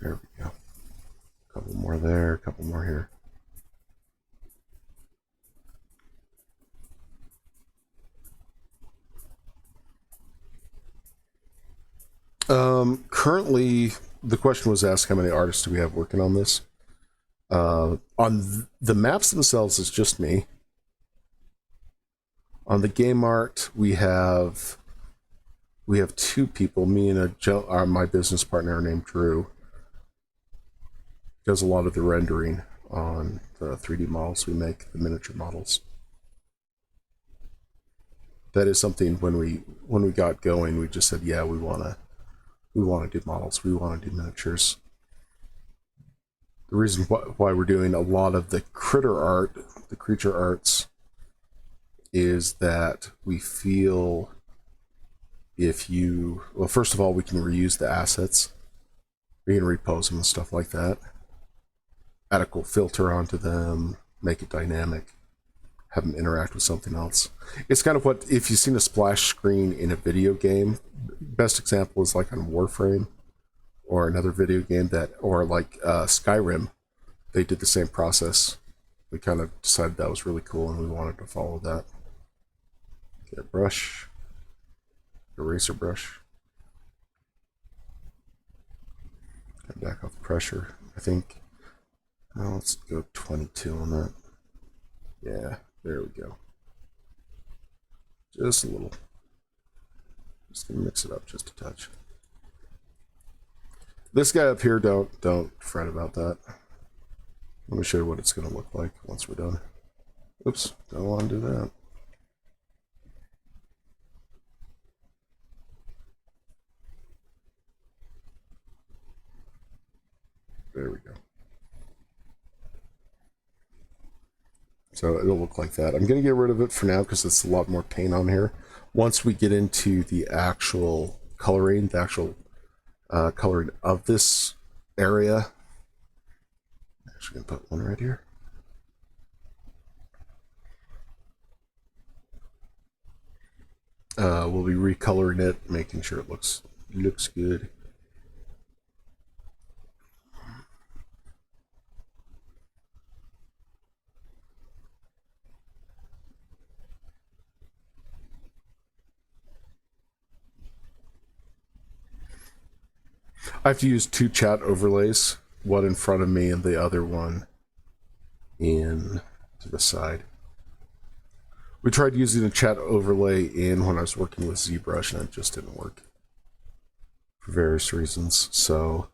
There we go. A couple more there, a couple more here. Currently, the question was asked, how many artists do we have working on this? On the maps themselves, it's just me. On the game art, we have two people. Me and my business partner named Drew does a lot of the rendering on the 3D models we make, the miniature models. That is something when we got going, we just said, yeah, we want to do models, we want to do miniatures. The reason why we're doing a lot of the critter art, the creature arts, is that we feel well, first of all, we can reuse the assets. We can repose them and stuff like that. Add a cool filter onto them, make it dynamic, have them interact with something else. It's kind of what, if you've seen a splash screen in a video game, best example is like on Warframe or another video game or like Skyrim, they did the same process. We kind of decided that was really cool and we wanted to follow that. Get a brush, eraser brush. Come back off pressure. I think, let's go 22 on that. Yeah, there we go. Just a little. Just gonna mix it up just a touch. This guy up here, don't fret about that. Let me show you what it's gonna look like once we're done. Oops, don't want to do that. There we go. So it'll look like that. I'm going to get rid of it for now because it's a lot more paint on here. Once we get into the actual coloring, coloring of this area, I'm actually going to put one right here. We'll be recoloring it, making sure it looks good. I have to use two chat overlays, one in front of me and the other one in to the side. We tried using a chat overlay in when I was working with ZBrush and it just didn't work for various reasons, so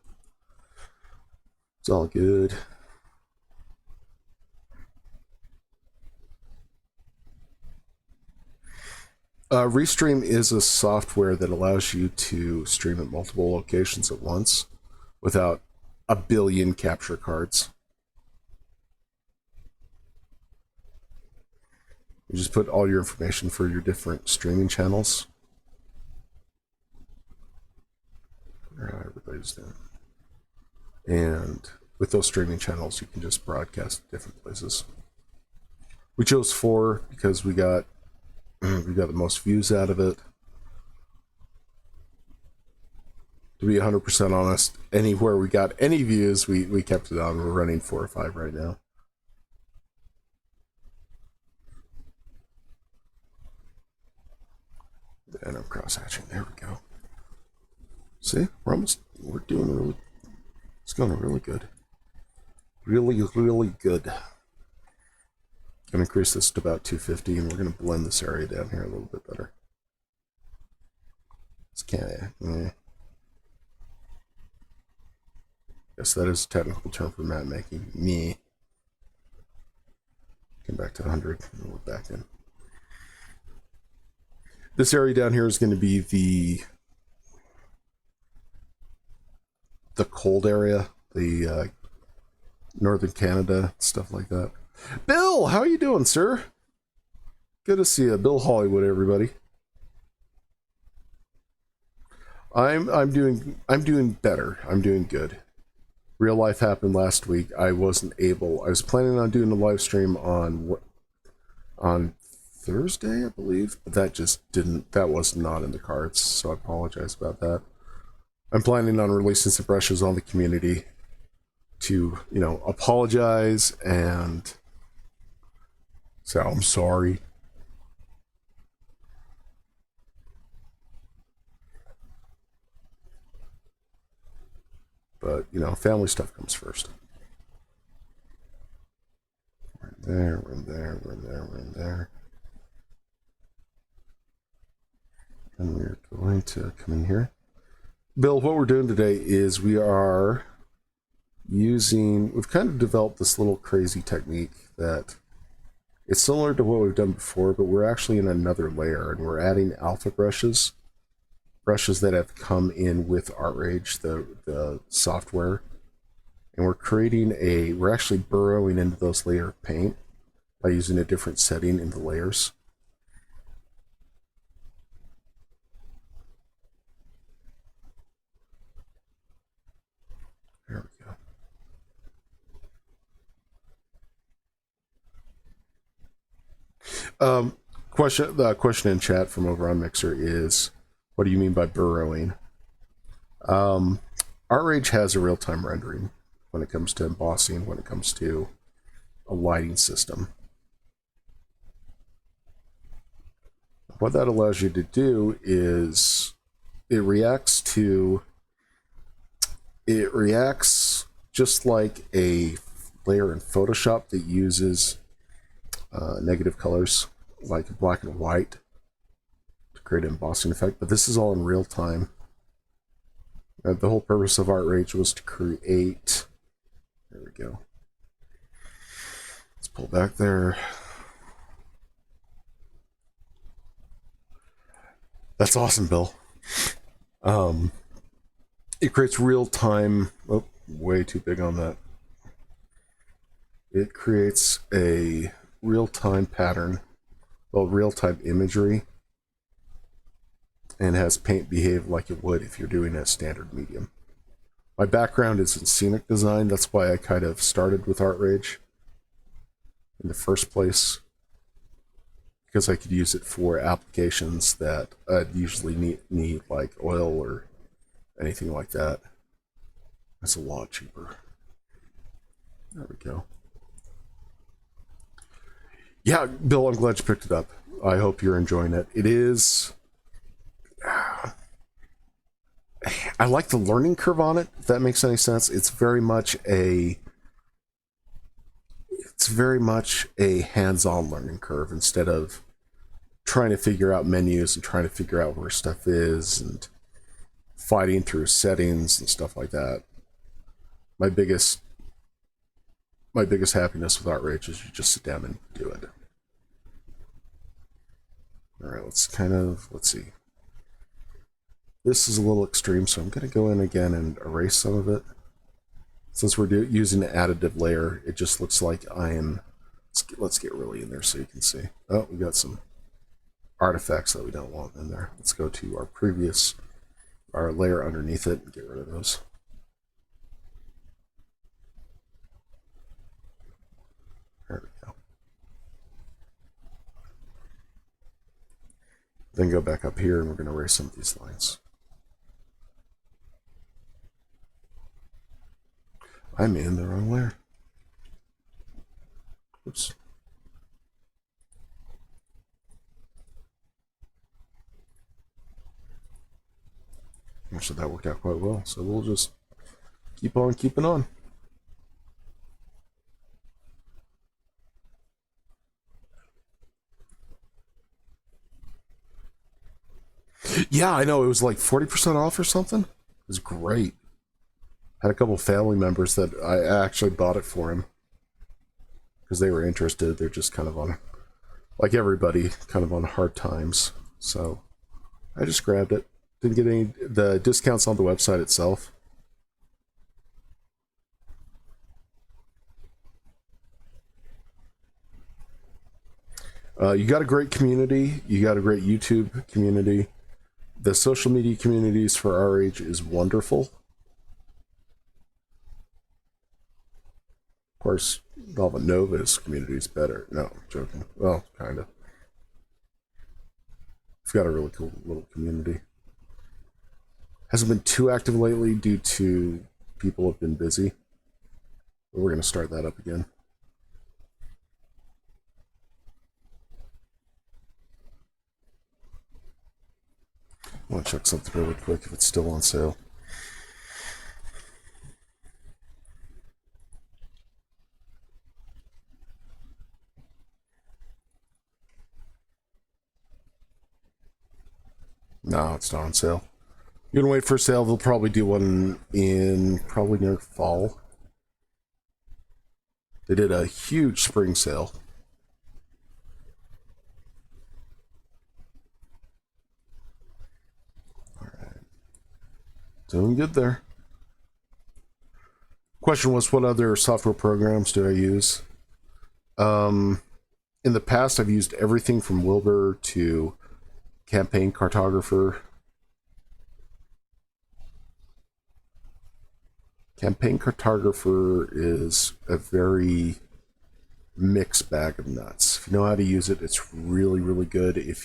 it's all good. Restream is a software that allows you to stream at multiple locations at once without a billion capture cards. You just put all your information for your different streaming channels. How everybody's doing. And with those streaming channels, you can just broadcast different places. We chose 4 because we got the most views out of it. To be 100% honest, anywhere we got any views, we kept it on. We're running 4 or 5 right now. And I'm cross-hatching. There we go. See, we're doing really, it's going really good. Really, really good. Gonna increase this to about 250, and we're gonna blend this area down here a little bit better. It's kind of, Yes, that is a technical term for map making. Me. Come back to 100, and we're back in. This area down here is going to be the cold area, the northern Canada, stuff like that. Bill, how are you doing, sir? Good to see you. Bill Hollywood, everybody. I'm doing better. I'm doing good. Real life happened last week. I was planning on doing a live stream on Thursday, I believe, but that was not in the cards, so I apologize about that. I'm planning on releasing some brushes on the community to, apologize and say I'm sorry. But, family stuff comes first. We're in there, we're in there, we're in there, we're in there. And we're going to come in here. Bill, what we're doing today is we've kind of developed this little crazy technique that it's similar to what we've done before, but we're actually in another layer, and we're adding alpha brushes that have come in with ArtRage, the software, and we're actually burrowing into those layers of paint by using a different setting in the layers. There we go. The question in chat from over on Mixer is, what do you mean by burrowing? ArtRage has a real-time rendering when it comes to embossing, when it comes to a lighting system. What that allows you to do is it reacts just like a layer in Photoshop that uses negative colors like black and white to create an embossing effect, but this is all in real time. The whole purpose of ArtRage was to create, there we go. Let's pull back there. That's awesome, Bill. It creates real time, oh, way too big on that. It creates a real-time pattern, well, real-time imagery, and has paint behave like it would if you're doing a standard medium. My background is in scenic design. That's why I kind of started with ArtRage in the first place, because I could use it for applications that I'd usually need like oil or anything like that. That's a lot cheaper. There we go. Yeah, Bill, I'm glad you picked it up. I hope you're enjoying it. It is... I like the learning curve on it, if that makes any sense. It's very much a hands-on learning curve instead of trying to figure out menus and trying to figure out where stuff is and fighting through settings and stuff like that. My biggest happiness with ArtRage is you just sit down and do it. All right, let's see. This is a little extreme, so I'm going to go in again and erase some of it. Since we're using an additive layer, it just looks like I am Let's get really in there so you can see. Oh, we got some artifacts that we don't want in there. Let's go to our layer underneath it and get rid of those. There we go. Then go back up here and we're going to erase some of these lines. I'm in the wrong layer. Oops. Actually, that worked out quite well. So we'll just keep on keeping on. Yeah, I know. It was like 40% off or something. It was great. Had a couple family members that I actually bought it for him because they were interested. They're just kind of on, like everybody, kind of on hard times. So I just grabbed it. Didn't get any the discounts on the website itself. You got a great community. You got a great YouTube community. The social media communities for ArtRage is wonderful. Of course, all the Nova's community is better. No, I'm joking. Well, kind of. We've got a really cool little community. Hasn't been too active lately due to people have been busy. But we're going to start that up again. I want to check something really quick if it's still on sale. No, it's not on sale. You're gonna wait for a sale. They'll probably do one in probably near fall. They did a huge spring sale. All right, doing good there. Question was, what other software programs do I use? In the past, I've used everything from Wilbur to Campaign Cartographer. Campaign Cartographer is a very mixed bag of nuts. If you know how to use it, it's really, really good. It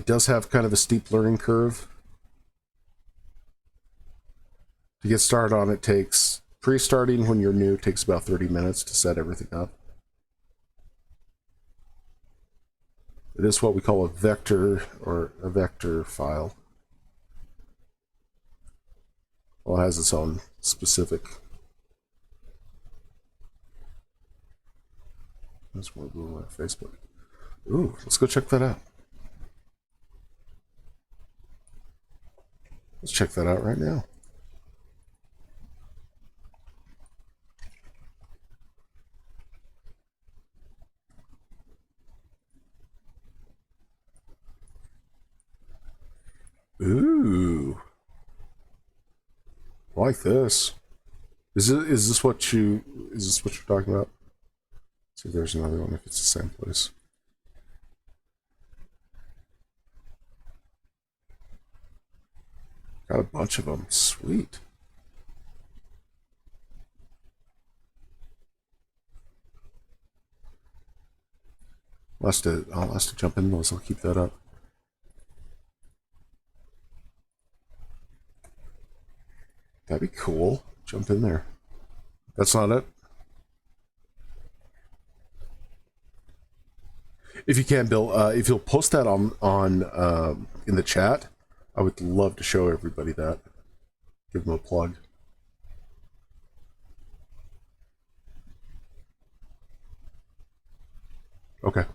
does have kind of a steep learning curve. To get started on it takes, pre-starting when you're new, takes about 30 minutes to set everything up. It is what we call a vector or a vector file. Well, it has its own specific. There's more Google and Facebook. Ooh, let's go check that out. Let's check that out right now. Ooh, like this. Is this what you're talking about? Let's see if there's another one if it's the same place. Got a bunch of them. Sweet. I'll have to jump in those. I'll keep that up. That'd be cool. Jump in there. That's not it. If you can, Bill, if you'll post that on in the chat, I would love to show everybody that. Give them a plug. Okay.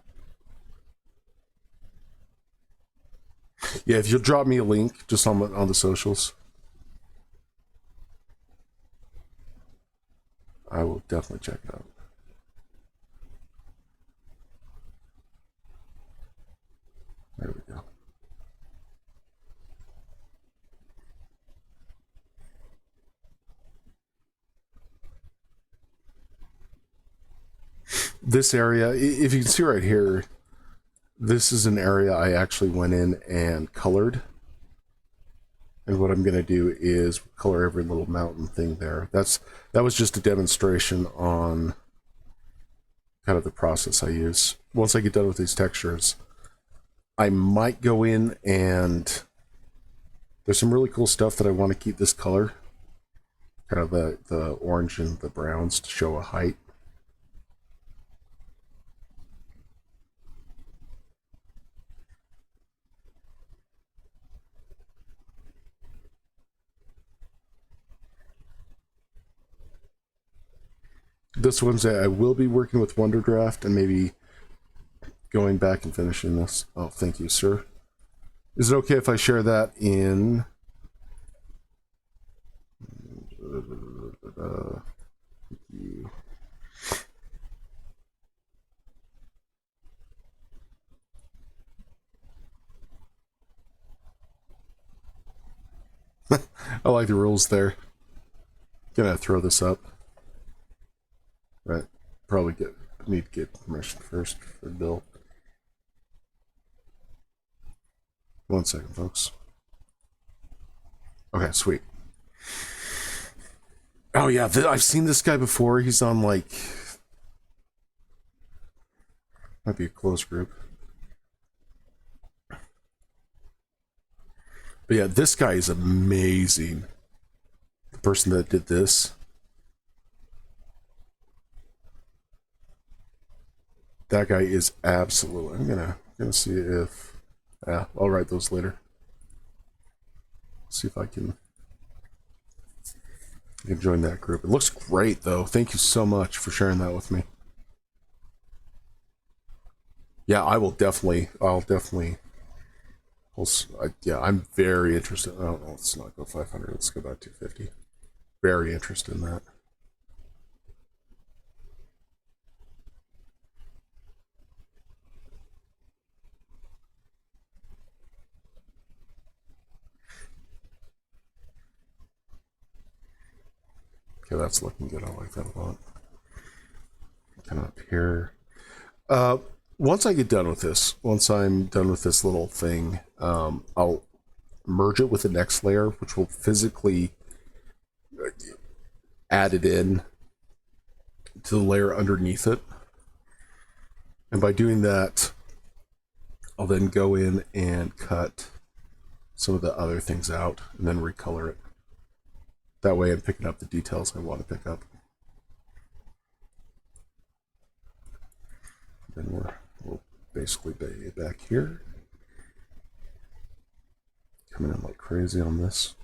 Yeah, if you'll drop me a link just on the socials, I will definitely check it out. There we go. this area, if you can see right here, this is an area I actually went in and colored. And what I'm going to do is color every little mountain thing there. That was just a demonstration on kind of the process I use. Once I get done with these textures, I might go in and there's some really cool stuff that I want to keep this color. Kind of the orange and the browns to show a height. This one's I will be working with Wonderdraft and maybe going back and finishing this. Oh, thank you, sir. Is it okay if I share that in... I like the rules there. Gonna throw this up. Right. Probably need to get permission first for Bill. 1 second, folks. Okay, sweet. Oh yeah, I've seen this guy before. He's on like... might be a close group. But yeah, this guy is amazing. The person that did this. That guy is absolutely... I'm gonna see if... yeah, I'll write those later. See if I can join that group. It looks great, though. Thank you so much for sharing that with me. Yeah, I'll definitely... yeah, I'm very interested. Oh, no, let's not go 500. Let's go about 250. Very interested in that. Okay, that's looking good. I like that a lot. Kind of up here. Once I get done with this, once I'm done with this little thing, I'll merge it with the next layer, which will physically add it in to the layer underneath it. And by doing that, I'll then go in and cut some of the other things out and then recolor it. That way I'm picking up the details I want to pick up. Then we'll basically be back here. Coming in like crazy on this.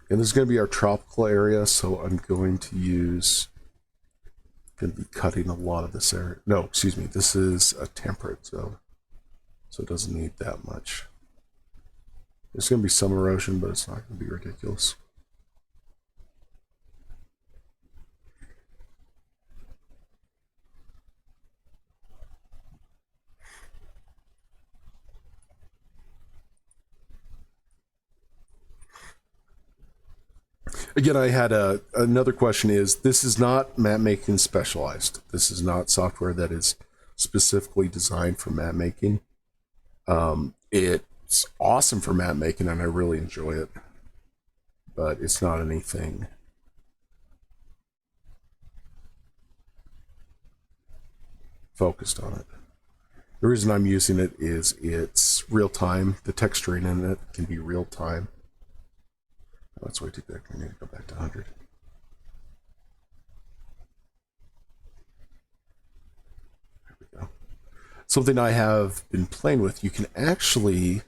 And this is going to be our tropical area, so I'm going to be cutting a lot of this area. No, excuse me, this is a temperate zone, so it doesn't need that much. There's going to be some erosion, but it's not going to be ridiculous. Again, I had another question is, this is not map making specialized. This is not software that is specifically designed for map making. It's awesome for map making and I really enjoy it, but it's not anything focused on it. The reason I'm using it is it's real time. The texturing in it can be real time. That's way too big. I need to go back to 100. There we go. Something I have been playing with, you can actually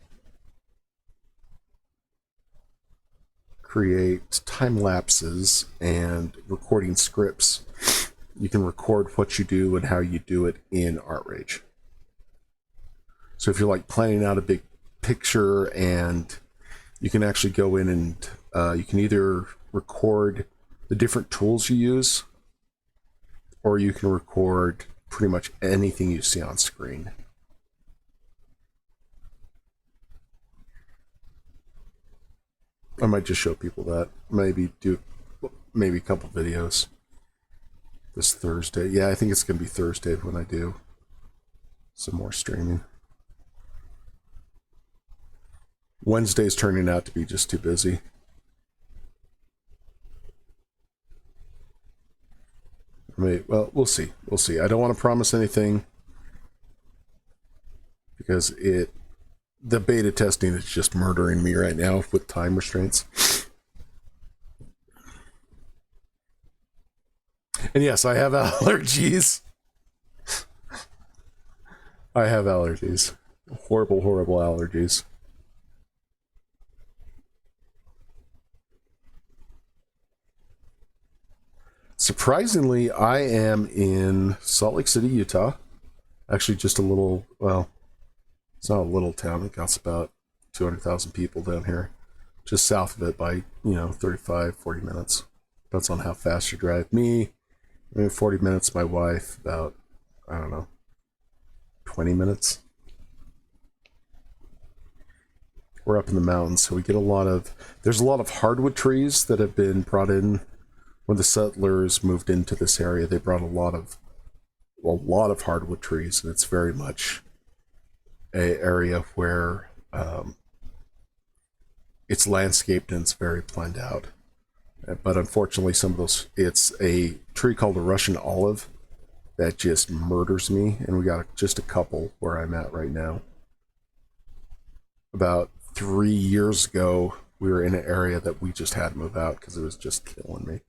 create time lapses and recording scripts. You can record what you do and how you do it in ArtRage. So if you're like planning out a big picture, and you can actually go in and you can either record the different tools you use, or you can record pretty much anything you see on screen. I might just show people that. Maybe do maybe a couple videos this Thursday. Yeah, I think it's going to be Thursday when I do some more streaming. Wednesday's turning out to be just too busy. Well, we'll see. We'll see. I don't want to promise anything because the beta testing is just murdering me right now with time restraints. And yes, I have allergies. I have allergies. Horrible, horrible allergies. Surprisingly, I am in Salt Lake City, Utah. Actually, just a little, well, it's not a little town. It got about 200,000 people down here. Just south of it by, 35, 40 minutes. Depends on how fast you drive. Me, 40 minutes. My wife, about, 20 minutes. We're up in the mountains, so we get there's a lot of hardwood trees that have been brought in. When the settlers moved into this area, they brought a lot of hardwood trees, and it's very much an area where it's landscaped and it's very planned out. But unfortunately, it's a tree called a Russian olive that just murders me, and we got just a couple where I'm at right now. About 3 years ago, we were in an area that we just had to move out because it was just killing me.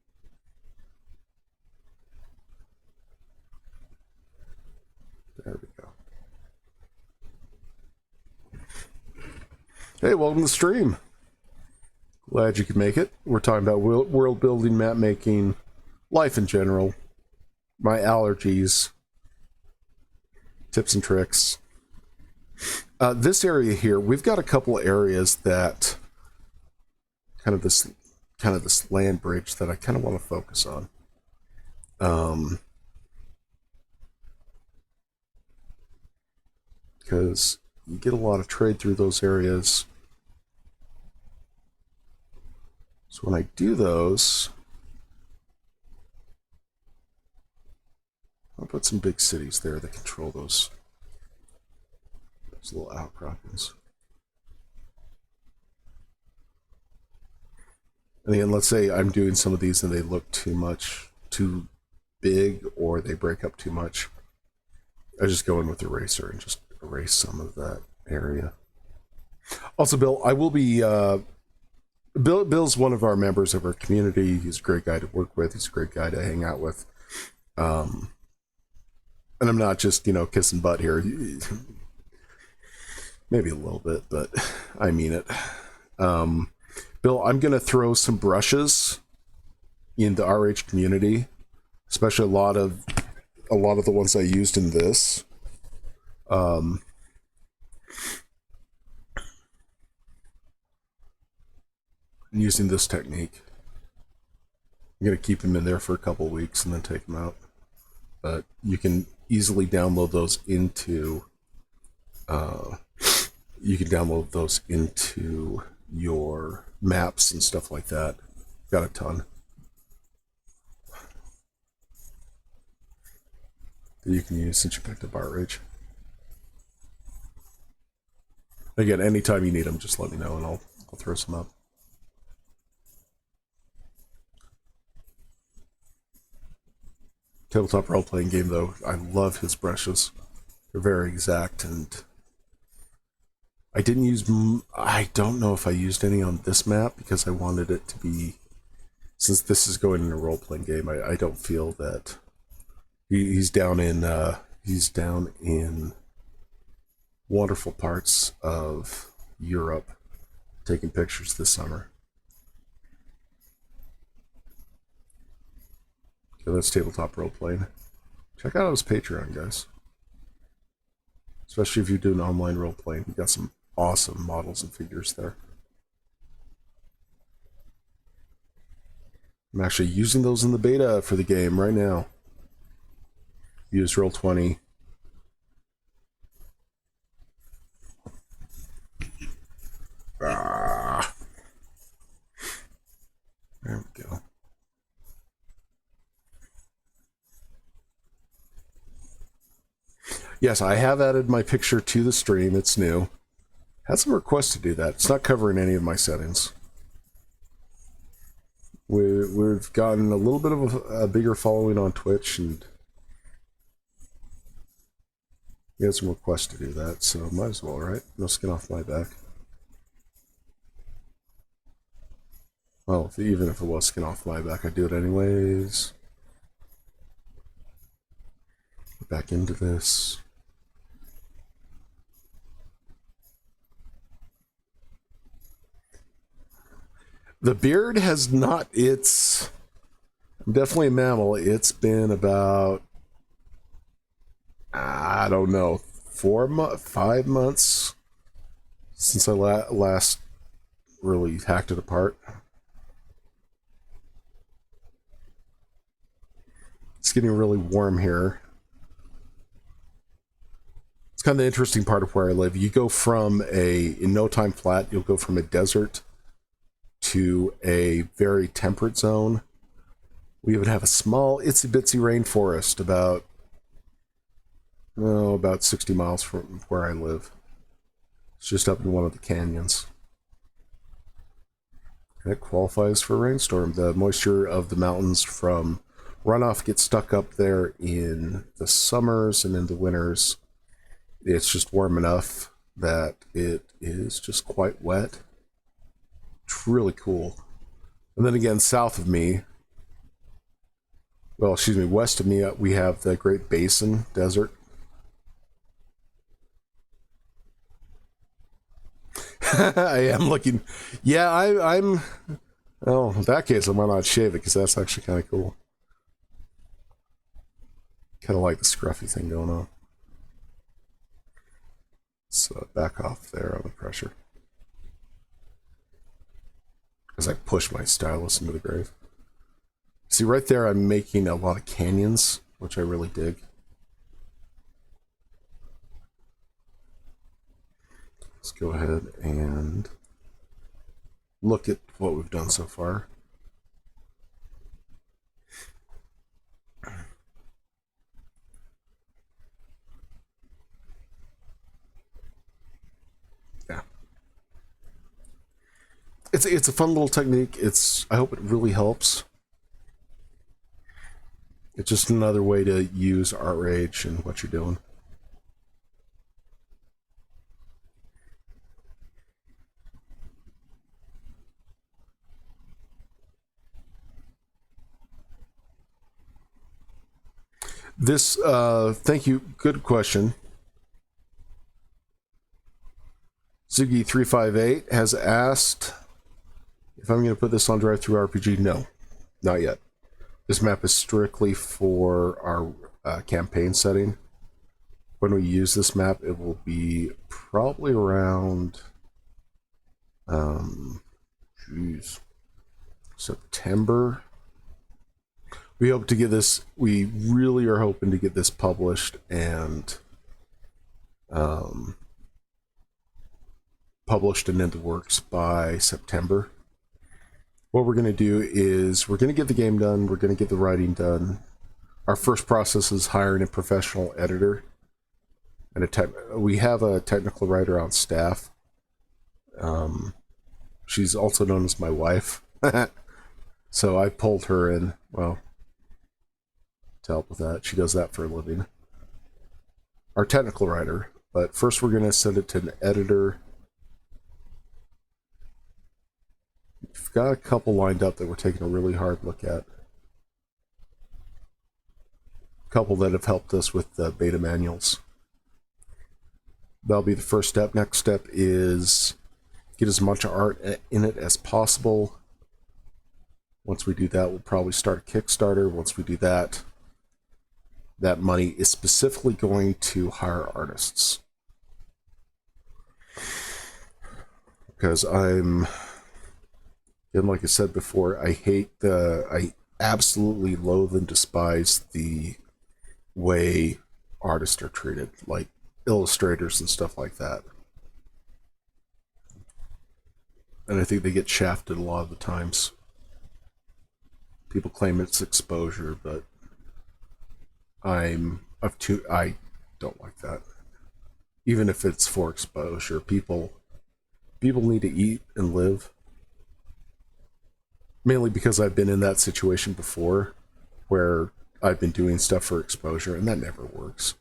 There we go. Hey, welcome to the stream. Glad you could make it. We're talking about world building, map making, life in general, my allergies, tips and tricks. This area here, we've got a couple areas that kind of this land bridge that I kind of want to focus on. Because you get a lot of trade through those areas. So when I do those, I'll put some big cities there that control those little outcroppings. And again, let's say I'm doing some of these and they look too big, or they break up too much. I just go in with the eraser and just erase some of that area. Also, Bill, I will be Bill's one of our members of our community. He's a great guy to work with. He's a great guy to hang out with. And I'm not just, kissing butt here. Maybe a little bit, but I mean it. Bill, I'm going to throw some brushes in the ArtRage community, especially a lot of the ones I used in this. I'm using this technique. I'm going to keep them in there for a couple weeks and then take them out. But you can easily download those into your maps and stuff like that. Got a ton that you can use since you picked up ArtRage. Again, anytime you need them, just let me know and I'll throw some up. Tabletop role-playing game, though, I love his brushes. They're very exact, and I don't know if I used any on this map because I wanted it to be, since this is going in a role-playing game, I don't feel that he's down in wonderful parts of Europe taking pictures this summer. Okay, that's tabletop role-playing. Check out his Patreon, guys. Especially if you're doing online role-playing. You got some awesome models and figures there. I'm actually using those in the beta for the game right now. Use Roll20. There we go. Yes, I have added my picture to the stream. It's new. Had some requests to do that. It's not covering any of my settings. We've gotten a little bit of a bigger following on Twitch, and we had some requests to do that, so might as well, right? No skin off my back. Well, even if it was skin off my back, I'd do it anyways. Back into this. The beard has not, it's definitely a mammal. It's been about, I don't know, 5 months since I last really hacked it apart. It's getting really warm here. It's kind of the interesting part of where I live. You go from in no time flat, you'll go from a desert to a very temperate zone. We would have a small itsy bitsy rainforest about 60 miles from where I live. It's just up in one of the canyons. It qualifies for a rainstorm. The moisture of the mountains from runoff gets stuck up there in the summers, and in the winters it's just warm enough that it is just quite wet. It's really cool. And then again, south of me, well, excuse me, west of me, we have the Great Basin Desert. I am looking. Yeah, I'm. Oh, in that case, I might not shave it because that's actually kind of cool. Kind of like the scruffy thing going on. So back off there on the pressure as I push my stylus into the grave. See, right there, I'm making a lot of canyons, which I really dig. Let's go ahead and look at what we've done so far. Yeah. It's a fun little technique. I hope it really helps. It's just another way to use ArtRage and what you're doing. This, thank you, good question. Zugi358 has asked if I'm going to put this on Drive-Thru RPG. No, not yet. This map is strictly for our campaign setting. When we use this map, it will be probably around September. We hope to get this, we really are hoping to get this published and in the works by September. What we're going to do is we're going to get the game done, we're going to get the writing done. Our first process is hiring a professional editor, and we have a technical writer on staff. She's also known as my wife. So I pulled her in, well, to help with that. She does that for a living. Our technical writer. But first we're going to send it to an editor. We've got a couple lined up that we're taking a really hard look at. A couple that have helped us with the beta manuals. That'll be the first step. Next step is get as much art in it as possible. Once we do that, we'll probably start a Kickstarter. Once we do that, that money is specifically going to hire artists. Because and like I said before, I absolutely loathe and despise the way artists are treated, like illustrators and stuff like that. And I think they get shafted a lot of the times. People claim it's exposure, but I Don't like that. Even if it's for exposure, people need to eat and live. Mainly because I've been in that situation before where I've been doing stuff for exposure and that never works.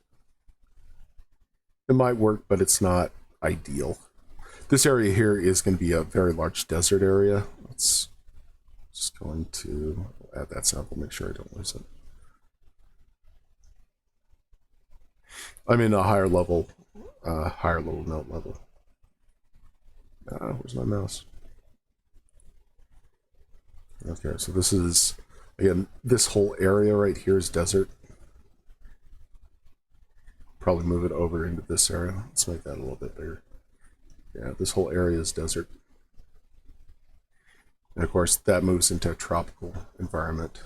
It might work, but it's not ideal. This area here is going to be a very large desert area. Let's just going to add that sample, make sure I don't lose it. I'm in a higher level note level. Where's my mouse? Okay, so this is, again, this whole area right here is desert. Probably move it over into this area. Let's make that a little bit bigger. Yeah, this whole area is desert. And of course, that moves into a tropical environment.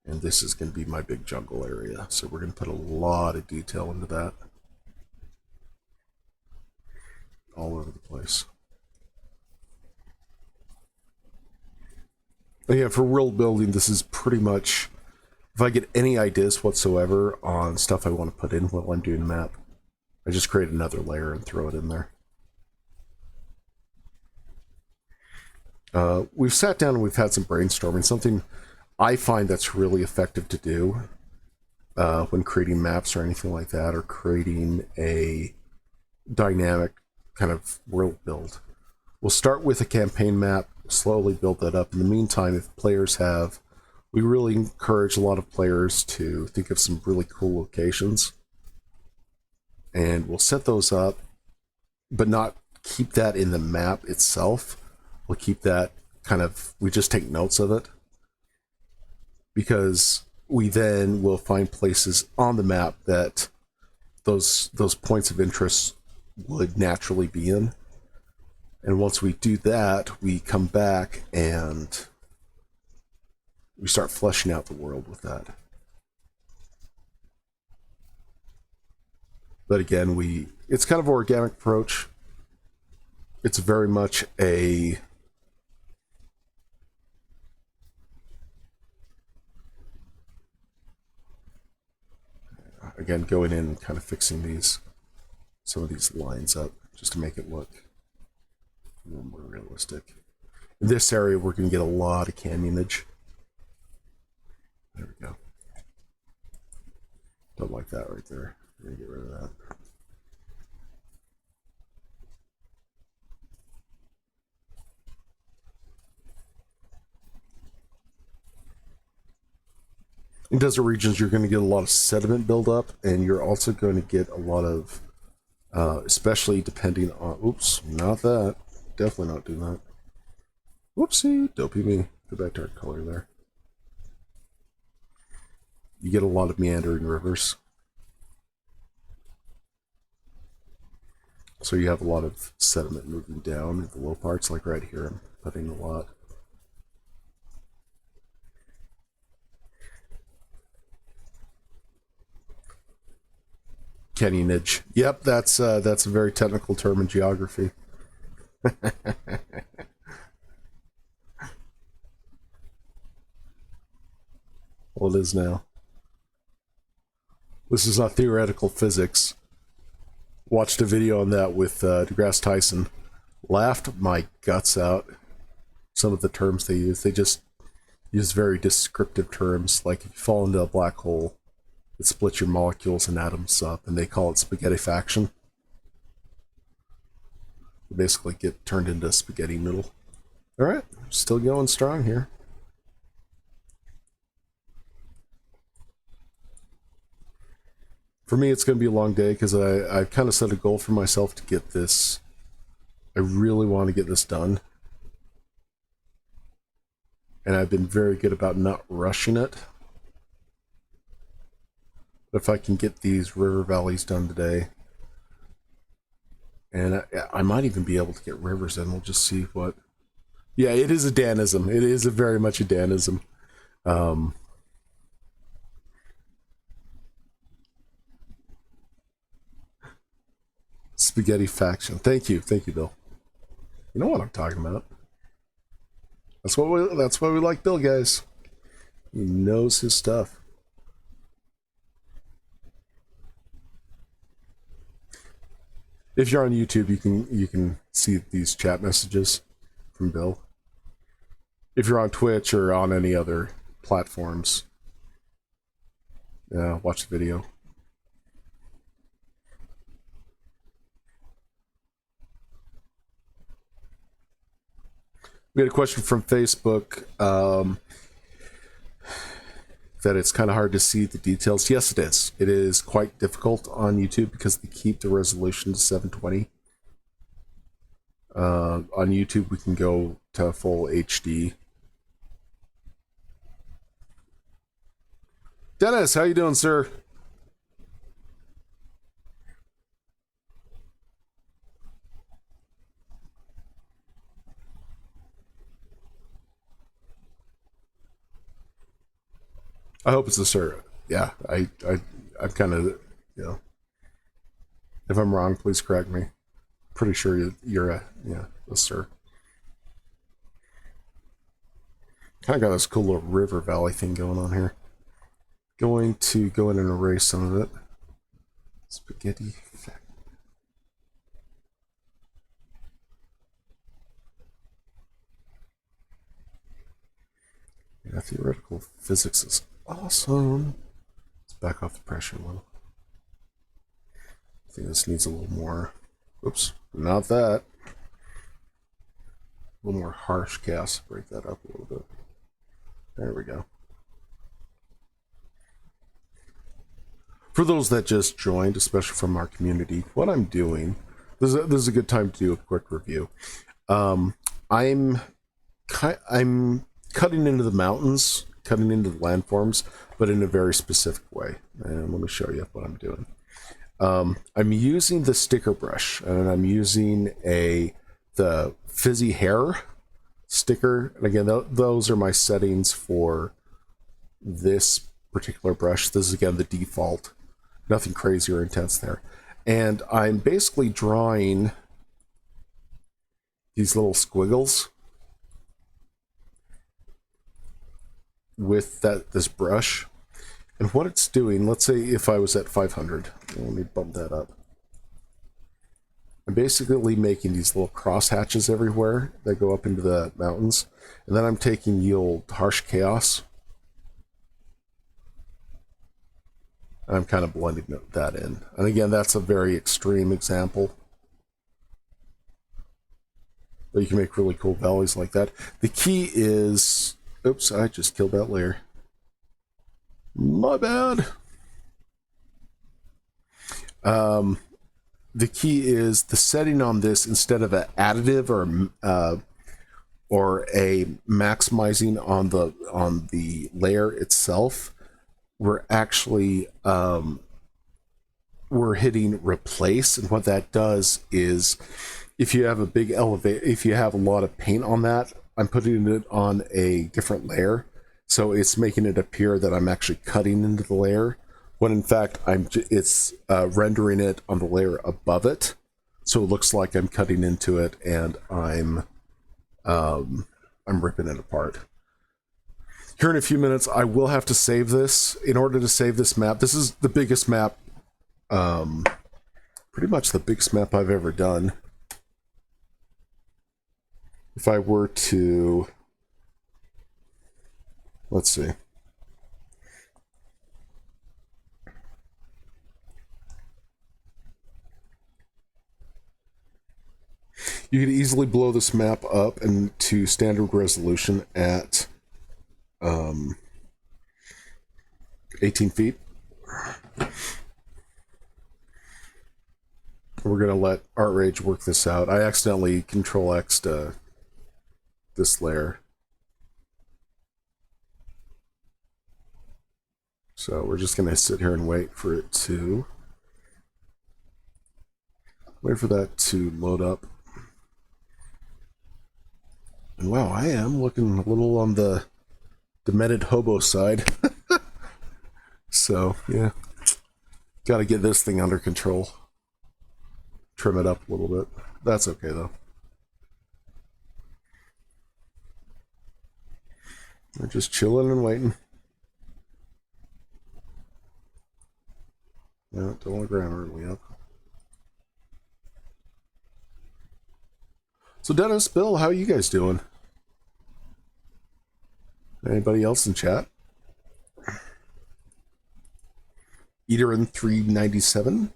And this is going to be my big jungle area. So we're going to put a lot of detail into that. All over the place. And yeah, for world building, this is pretty much, if I get any ideas whatsoever on stuff I want to put in while I'm doing a map, I just create another layer and throw it in there. We've sat down and we've had some brainstorming. Something I find that's really effective to do when creating maps or anything like that, or creating a dynamic kind of world build. We'll start with a campaign map, slowly build that up. In the meantime, if players have, we really encourage a lot of players to think of some really cool locations. And we'll set those up, but not keep that in the map itself. We'll keep that kind of, we just take notes of it. Because we then will find places on the map that those points of interest would naturally be in. And once we do that, we come back and we start fleshing out the world with that. But again, it's kind of an organic approach. It's very much a again, going in and kind of fixing some of these lines up just to make it look a little more realistic. In this area, we're going to get a lot of canyonage. There we go. Don't like that right there. We're going to get rid of that. In desert regions, you're going to get a lot of sediment buildup, and you're also going to get a lot of, especially depending on, oops, not that. Definitely not doing that. Whoopsie, dopey me. Go back to our color there. You get a lot of meandering rivers. So you have a lot of sediment moving down in the low parts, like right here. I'm putting a lot. Canyonage. Yep, that's a very technical term in geography. Well, it is now. This is not theoretical physics. Watched a video on that with deGrasse Tyson. Laughed my guts out. Some of the terms they use. They just use very descriptive terms, like if you fall into a black hole, it splits your molecules and atoms up, and they call it spaghettifaction. You basically get turned into a spaghetti noodle. Alright, still going strong here. For me, it's going to be a long day because I've kind of set a goal for myself to get this. I really want to get this done. And I've been very good about not rushing it. But if I can get these river valleys done today, and I might even be able to get rivers in, we'll just see what. Yeah, it is a Danism. It is very much a Danism. Spaghetti faction. Thank you, Bill. You know what I'm talking about. That's why we like Bill, guys. He knows his stuff. If you're on YouTube, you can see these chat messages from Bill. If you're on Twitch or on any other platforms, watch the video. We had a question from Facebook that it's kind of hard to see the details. Yes, it is. It is quite difficult on YouTube because they keep the resolution to 720. On YouTube, we can go to full HD. Dennis, how you doing, sir? I hope it's a sir. Yeah, I'm kind of, if I'm wrong, please correct me. Pretty sure you're a sir. Kind of got this cool little river valley thing going on here. Going to go in and erase some of it. Spaghetti. Yeah, theoretical physics is awesome. Let's back off the pressure a little. I think this needs a little more. Oops, not that. A little more harsh cast. Break that up a little bit. There we go. For those that just joined, especially from our community, what I'm doing, this is a good time to do a quick review. I'm cutting into the mountains, cutting into the landforms, but in a very specific way. And let me show you what I'm doing. I'm using the sticker brush, and I'm using the fizzy hair sticker. And again, those are my settings for this particular brush. This is again the default. Nothing crazy or intense there. And I'm basically drawing these little squiggles with this brush. And what it's doing, let's say if I was at 500, let me bump that up. I'm basically making these little cross hatches everywhere that go up into the mountains. And then I'm taking the old harsh chaos. And I'm kind of blending that in. And again, that's a very extreme example. But you can make really cool valleys like that. The key is... Oops, I just killed that layer. My bad. The key is the setting on this, instead of an additive or a maximizing on the layer itself, we're actually we're hitting replace. And what that does is, if you have a big if you have a lot of paint on that, I'm putting it on a different layer, so it's making it appear that I'm actually cutting into the layer, when in fact it's rendering it on the layer above it, so it looks like I'm cutting into it and I'm ripping it apart. Here in a few minutes, I will have to save this. In order to save this map, this is the biggest map, pretty much the biggest map I've ever done. If I were to, let's see. You could easily blow this map up into standard resolution at 18 feet. We're going to let ArtRage work this out. I accidentally Control-X'd this layer. So we're just going to sit here and wait for that to load up. And wow, I am looking a little on the demented hobo side. So, yeah. Got to get this thing under control. Trim it up a little bit. That's okay, though. We're just chilling and waiting. Yeah, don't want to grab early up. So Dennis, Bill, how are you guys doing? Anybody else in chat? Eaterin397.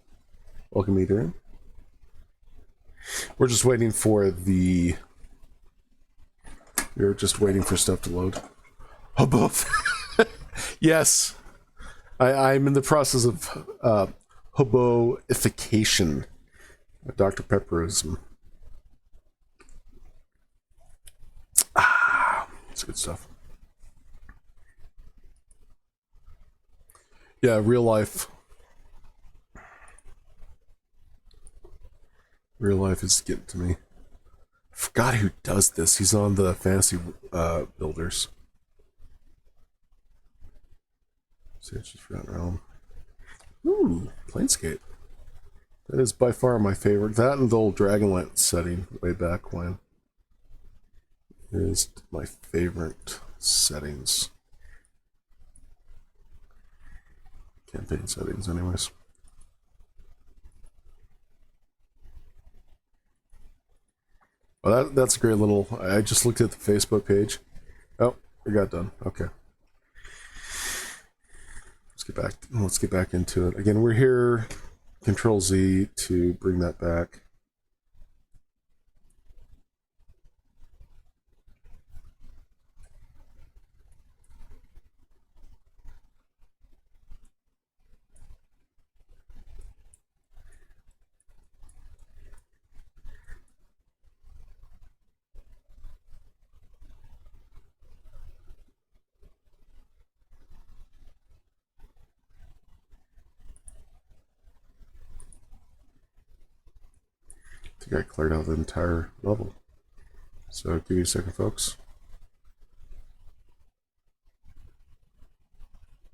Welcome, Eaterin. We're just waiting for the... We're just waiting for stuff to load. Oh, both. Yes. I'm in the process of hoboification. Dr. Pepperism. It's good stuff. Yeah, real life. Real life is getting to me. I forgot who does this. He's on the Fantasy Builders. Sage's Forgotten Realm. Ooh, Planescape. That is by far my favorite. That and the old Dragonlance setting way back when is my favorite settings. Campaign settings, anyways. Well, that's a great little... I just looked at the Facebook page. Oh, we got done. Okay. Let's get back into it. Again, we're here. Control Z to bring that back. I think I cleared out the entire level. So give me a second, folks.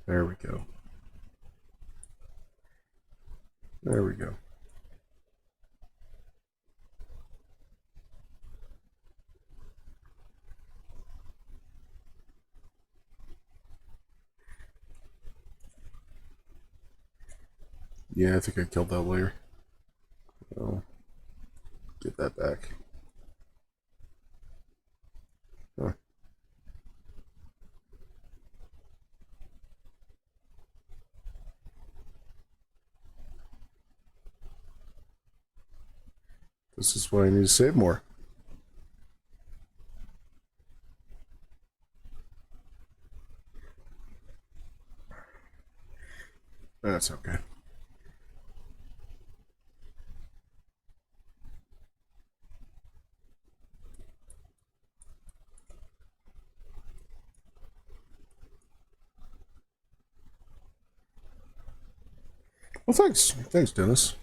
There we go. There we go. Yeah, I think I killed that layer. I'll get that back. Huh. This is why I need to save more. That's okay. Well, thanks. Thanks, Dennis.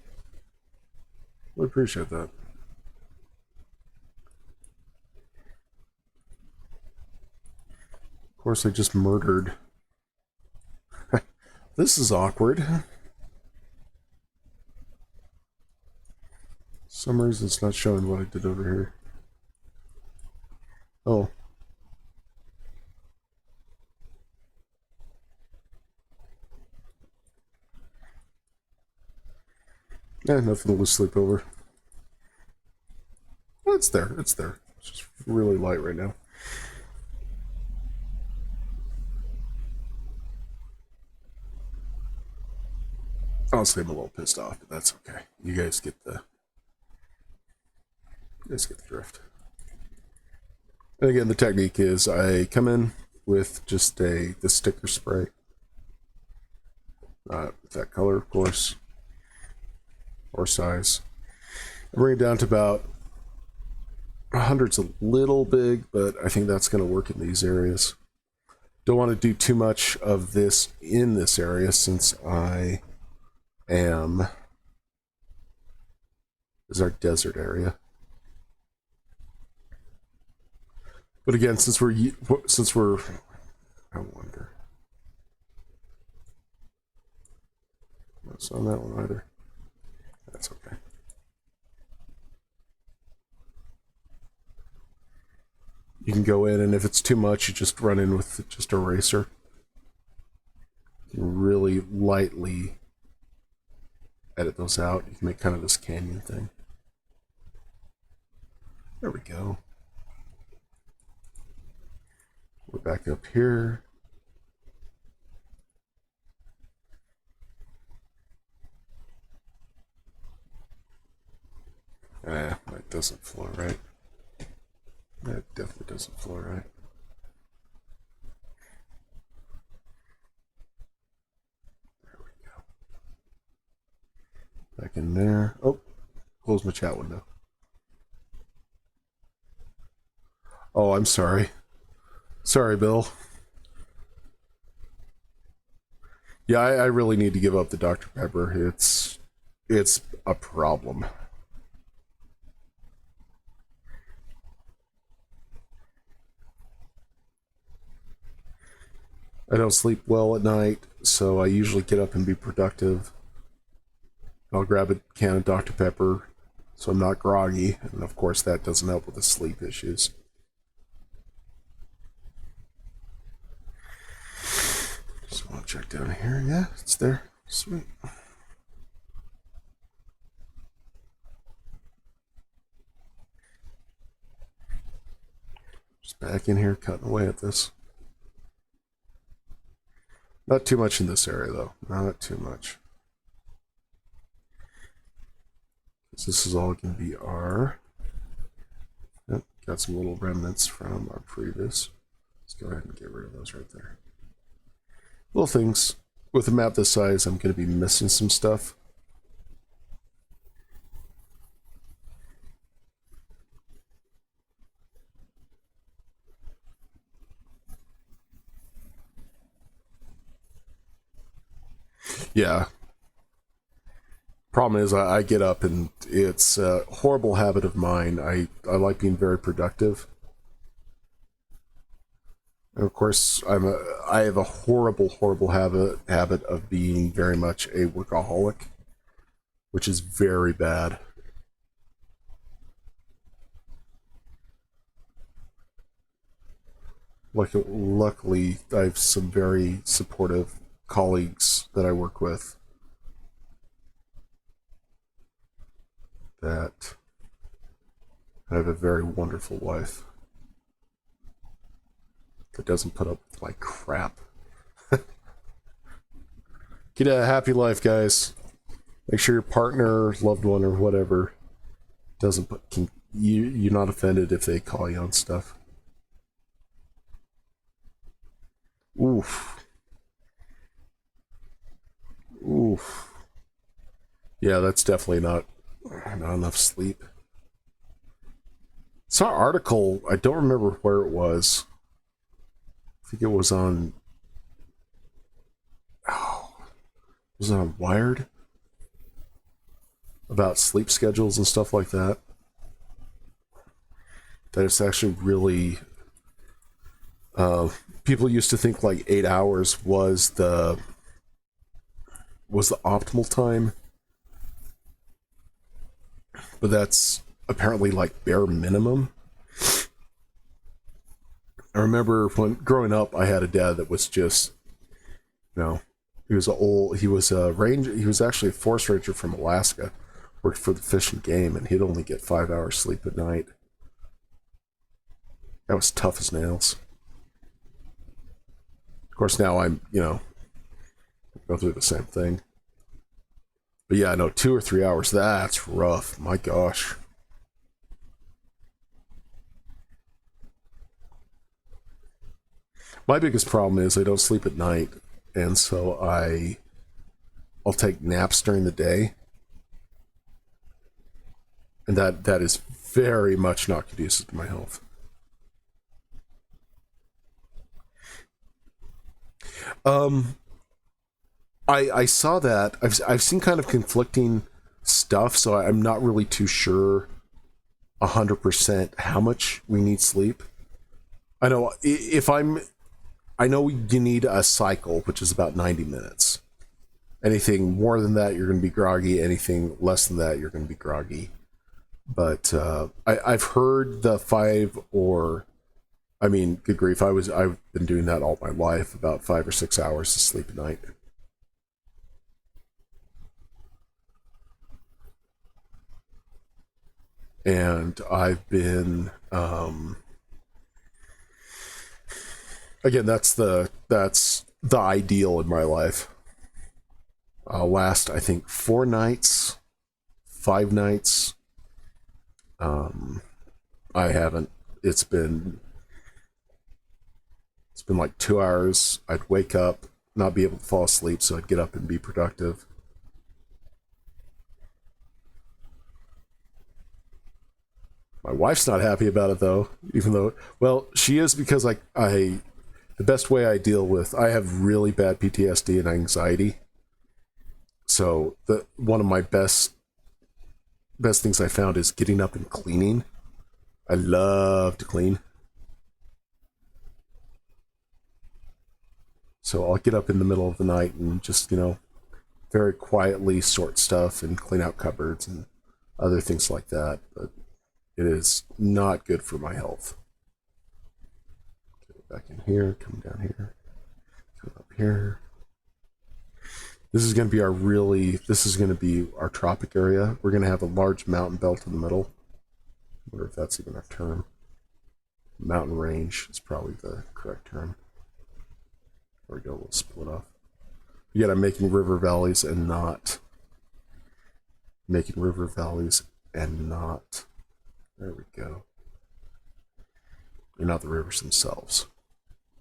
We appreciate that. Of course, I just murdered. This is awkward. For some reason, it's not showing what I did over here. Oh. Yeah, nothing to lose sleep over. It's there. It's there. It's just really light right now. Honestly, I'm a little pissed off, but that's okay. You guys get the drift. And again, the technique is I come in with just the sticker spray. That color, of course, or size. I bring it down to about 100's a little big, but I think that's going to work in these areas. Don't want to do too much of this in this area since I am... This is our desert area. But again, since we're I wonder. That's on that one either. That's okay. You can go in, and if it's too much, you just run in with just a eraser. You can really lightly edit those out. You can make kind of this canyon thing. There we go. We're back up here. That doesn't flow right. That definitely doesn't flow right. There we go. Back in there. Oh, close my chat window. Oh, I'm sorry. Sorry, Bill. Yeah, I really need to give up the Dr. Pepper. It's a problem. I don't sleep well at night, so I usually get up and be productive. I'll grab a can of Dr. Pepper so I'm not groggy, and of course that doesn't help with the sleep issues. So I'll check down here. Yeah, it's there. Sweet. Just back in here cutting away at this. Not too much in this area, though. Not too much. This is all going to be our... Yep, got some little remnants from our previous. Let's go ahead and get rid of those right there. Little things. With a map this size, I'm going to be missing some stuff. Yeah. Problem is, I get up and it's a horrible habit of mine. I like being very productive. And of course, I have a horrible habit of being very much a workaholic, which is very bad. Luckily, I have some very supportive colleagues that I work with that I have a very wonderful wife that doesn't put up with my crap. Get a happy life, guys. Make sure your partner, loved one, or whatever doesn't put... You're not offended if they call you on stuff. Oof. Oof. Yeah, that's definitely not enough sleep. Saw an article, I don't remember where it was. I think it was on... Oh, was it on Wired? About sleep schedules and stuff like that. That it's actually really... people used to think like 8 hours was the optimal time, but that's apparently like bare minimum. I remember when growing up, I had a dad that was just, he was a ranger. He was actually a forest ranger from Alaska, worked for the Fish and Game, and he'd only get 5 hours sleep at night. That was tough as nails. Of course, now I'm, go through the same thing. But yeah, no, 2 or 3 hours, that's rough. My gosh. My biggest problem is I don't sleep at night, and so I'll take naps during the day. And that is very much not conducive to my health. I saw that. I've seen kind of conflicting stuff, so I'm not really too sure 100% how much we need sleep. I know I know you need a cycle, which is about 90 minutes. Anything more than that, you're going to be groggy. Anything less than that, you're going to be groggy. But I've heard the 5 or... I mean, good grief, I've been doing that all my life, about 5 or 6 hours to sleep at night. And I've been, again, that's the ideal in my life. Last, I think, 4 nights, 5 nights. I haven't. It's been like 2 hours. I'd wake up, not be able to fall asleep, so I'd get up and be productive. My wife's not happy about it though, even though, well, she is, because the best way I deal with, I have really bad PTSD and anxiety. So one of my best things I found is getting up and cleaning. I love to clean. So I'll get up in the middle of the night and just, very quietly sort stuff and clean out cupboards and other things like that. But it is not good for my health. Get back in here, come down here, come up here. This is going to be our tropic area. We're going to have a large mountain belt in the middle. I wonder if that's even a term. Mountain range is probably the correct term. There we go, we'll split off. Yet I'm making river valleys and not. There we go. And not the rivers themselves.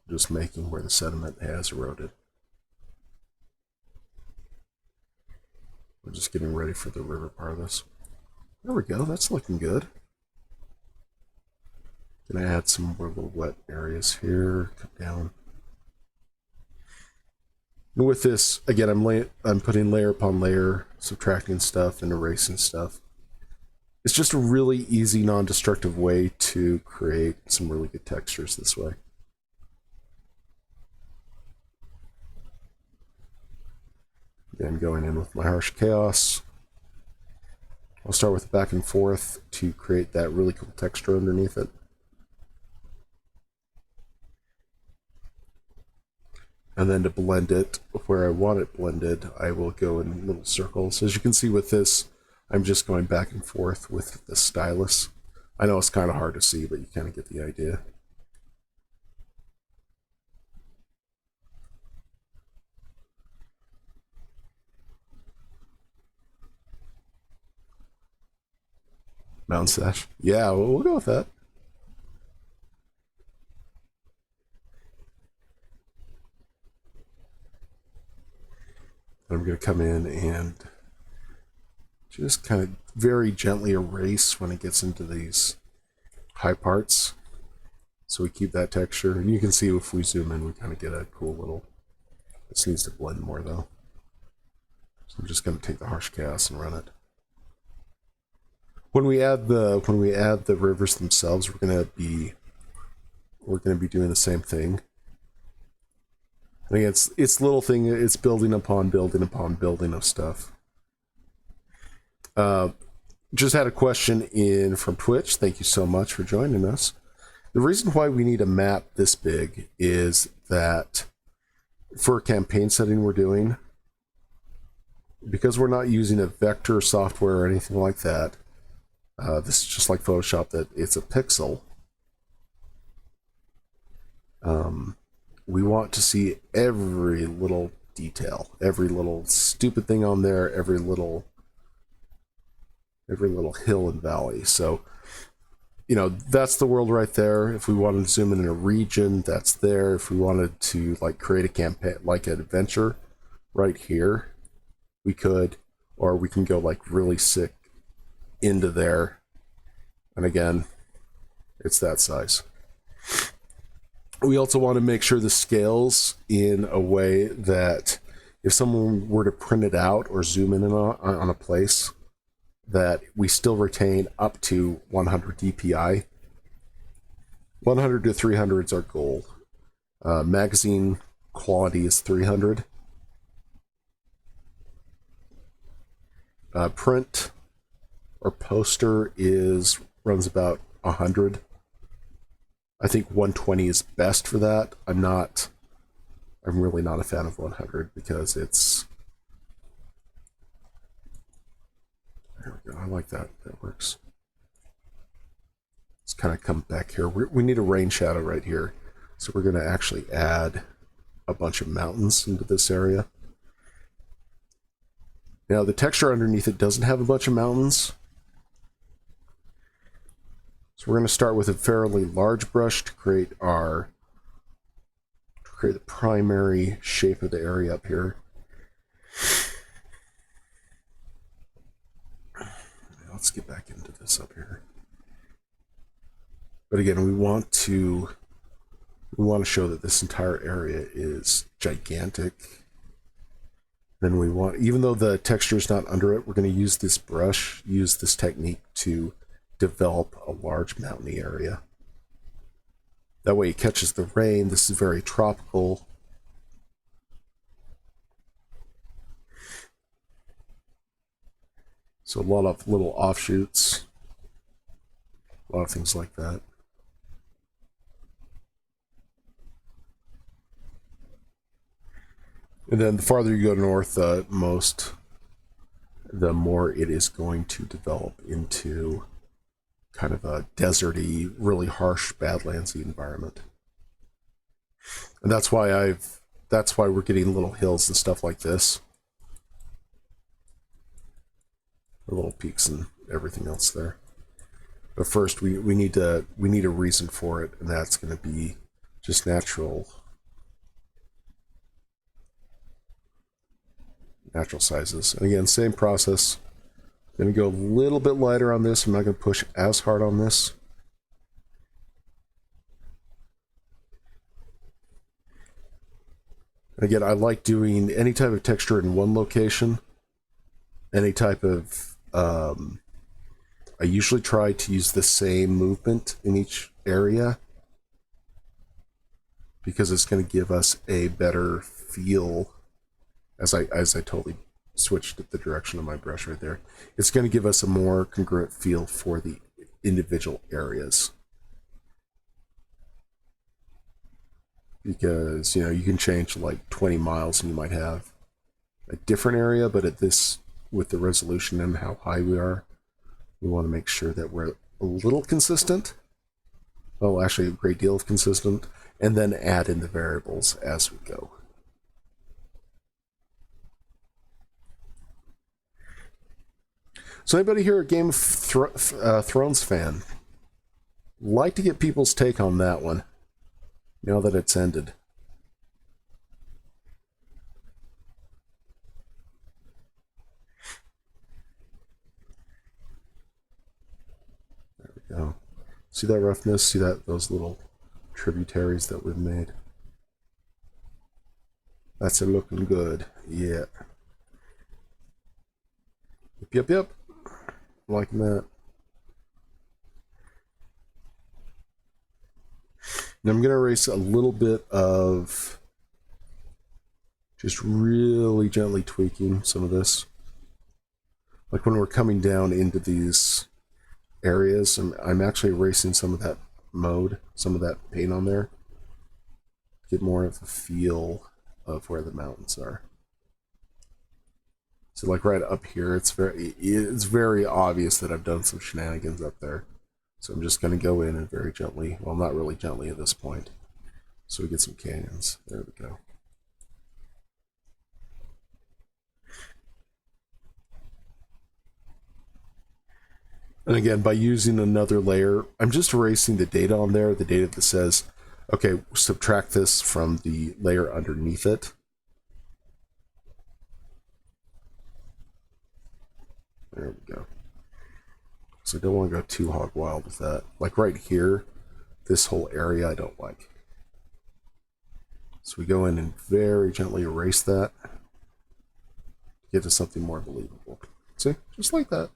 Just making where the sediment has eroded. We're just getting ready for the river part of this. There we go, that's looking good. Gonna add some more little wet areas here, come down. And with this, again, I'm putting layer upon layer, subtracting stuff and erasing stuff. It's just a really easy, non-destructive way to create some really good textures this way. Again, going in with my harsh chaos. I'll start with back and forth to create that really cool texture underneath it. And then to blend it where I want it blended, I will go in little circles. As you can see with this, I'm just going back and forth with the stylus. I know it's kind of hard to see, but you kind of get the idea. Mountain sash. Yeah, we'll go with that. I'm going to come in and just kind of very gently erase when it gets into these high parts. So we keep that texture. And you can see if we zoom in, we kind of get a cool little... This needs to blend more though. So I'm just going to take the harsh chaos and run it. When we add the rivers themselves, we're going to be doing the same thing. I think it's little thing. It's building upon building of stuff. Just had a question in from Twitch. Thank you so much for joining us. The reason why we need a map this big is that for a campaign setting we're doing, because we're not using a vector software or anything like that. This is just like Photoshop, that it's a pixel. We want to see every little detail, every little stupid thing on there, every little hill and valley. So, that's the world right there. If we wanted to zoom in a region, that's there. If we wanted to create a campaign, like an adventure right here, we could, or we can go really sick into there. And again, it's that size. We also want to make sure the scales in a way that if someone were to print it out or zoom in on a place, that we still retain up to 100 DPI. 100 to 300 is our goal. Magazine quality is 300. Print or poster runs about 100. I think 120 is best for that. I'm really not a fan of 100 because it's... There we go. I like that. That works. Let's kind of come back here. We need a rain shadow right here. So we're going to actually add a bunch of mountains into this area. Now the texture underneath it doesn't have a bunch of mountains. So we're going to start with a fairly large brush to create the primary shape of the area up here. Let's get back into this up here. But again, we want to show that this entire area is gigantic. Then we want, even though the texture is not under it, we're going to use this brush, use this technique to develop a large mountainy area. That way it catches the rain. This is very tropical. So a lot of little offshoots, a lot of things like that. And then the farther you go north, the more it is going to develop into kind of a deserty, really harsh, badlandsy environment. And that's why we're getting little hills and stuff like this. Little peaks and everything else there. But first we need a reason for it, and that's going to be just natural sizes. And again, same process. I'm going to go a little bit lighter on this. I'm not going to push as hard on this. And again, I like doing any type of texture in one location. Any type of I usually try to use the same movement in each area because it's going to give us a better feel. As I totally switched the direction of my brush right there, it's going to give us a more congruent feel for the individual areas. Because, you know, you can change like 20 miles and you might have a different area, but at this, with the resolution and how high we are, we want to make sure that we're a little consistent. Well, actually a great deal of consistent, and then add in the variables as we go. So anybody here a Game of Thrones fan? Like to get people's take on that one, now that it's ended. There we go. See that roughness? See those little tributaries that we've made? That's it looking good. Yeah. Yep. Liking that. And I'm going to erase a little bit of just really gently tweaking some of this. Like when we're coming down into these areas, I'm actually erasing some of that mode, some of that paint on there. Get more of a feel of where the mountains are. So like right up here, it's very obvious that I've done some shenanigans up there. So I'm just going to go in and very gently, well, not really gently at this point, so we get some canyons. There we go. And again, by using another layer, I'm just erasing the data on there, the data that says, okay, subtract this from the layer underneath it. There we go. So I don't want to go too hog wild with that. Like right here, this whole area I don't like. So we go in and very gently erase that to get to something more believable. See? Just like that.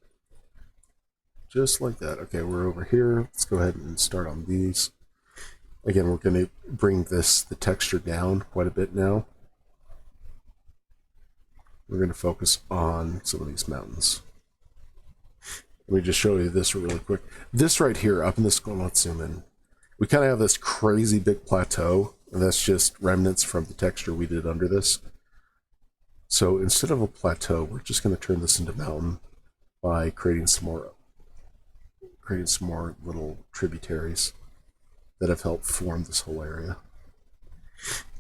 Just like that. Okay, we're over here. Let's go ahead and start on these. Again, we're going to bring the texture down quite a bit now. We're going to focus on some of these mountains. Let me just show you this really quick. This right here, up in this corner, let's zoom in. We kind of have this crazy big plateau, and that's just remnants from the texture we did under this. So instead of a plateau, we're just going to turn this into mountain by creating some more creating some more little tributaries that have helped form this whole area.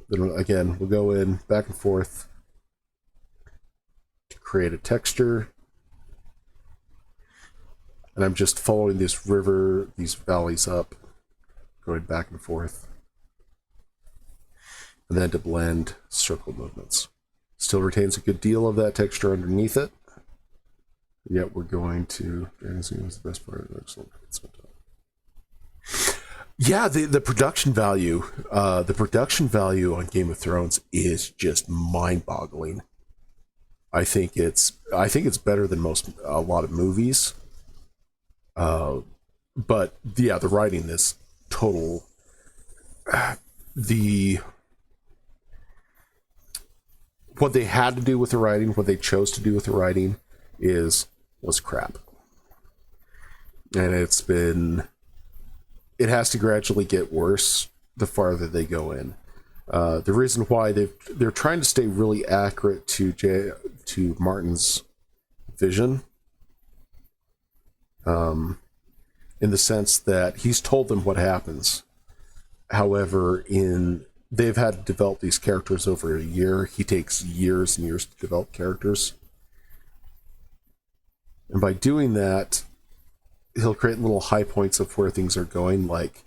Then again, we'll go in back and forth to create a texture. And I'm just following this river, these valleys up, going back and forth. And then to blend circle movements. Still retains a good deal of that texture underneath it. Yet we're going to... was the best part of it. Yeah, the production value. The production value on Game of Thrones is just mind-boggling. I think it's better than a lot of movies. But yeah, the writing is total. What they had to do with the writing, what they chose to do with the writing, was crap, and it has to gradually get worse the farther they go in. The reason why they're trying to stay really accurate to Martin's vision, in the sense that he's told them what happens. However, they've had to develop these characters over a year. He takes years and years to develop characters. And by doing that, he'll create little high points of where things are going. Like,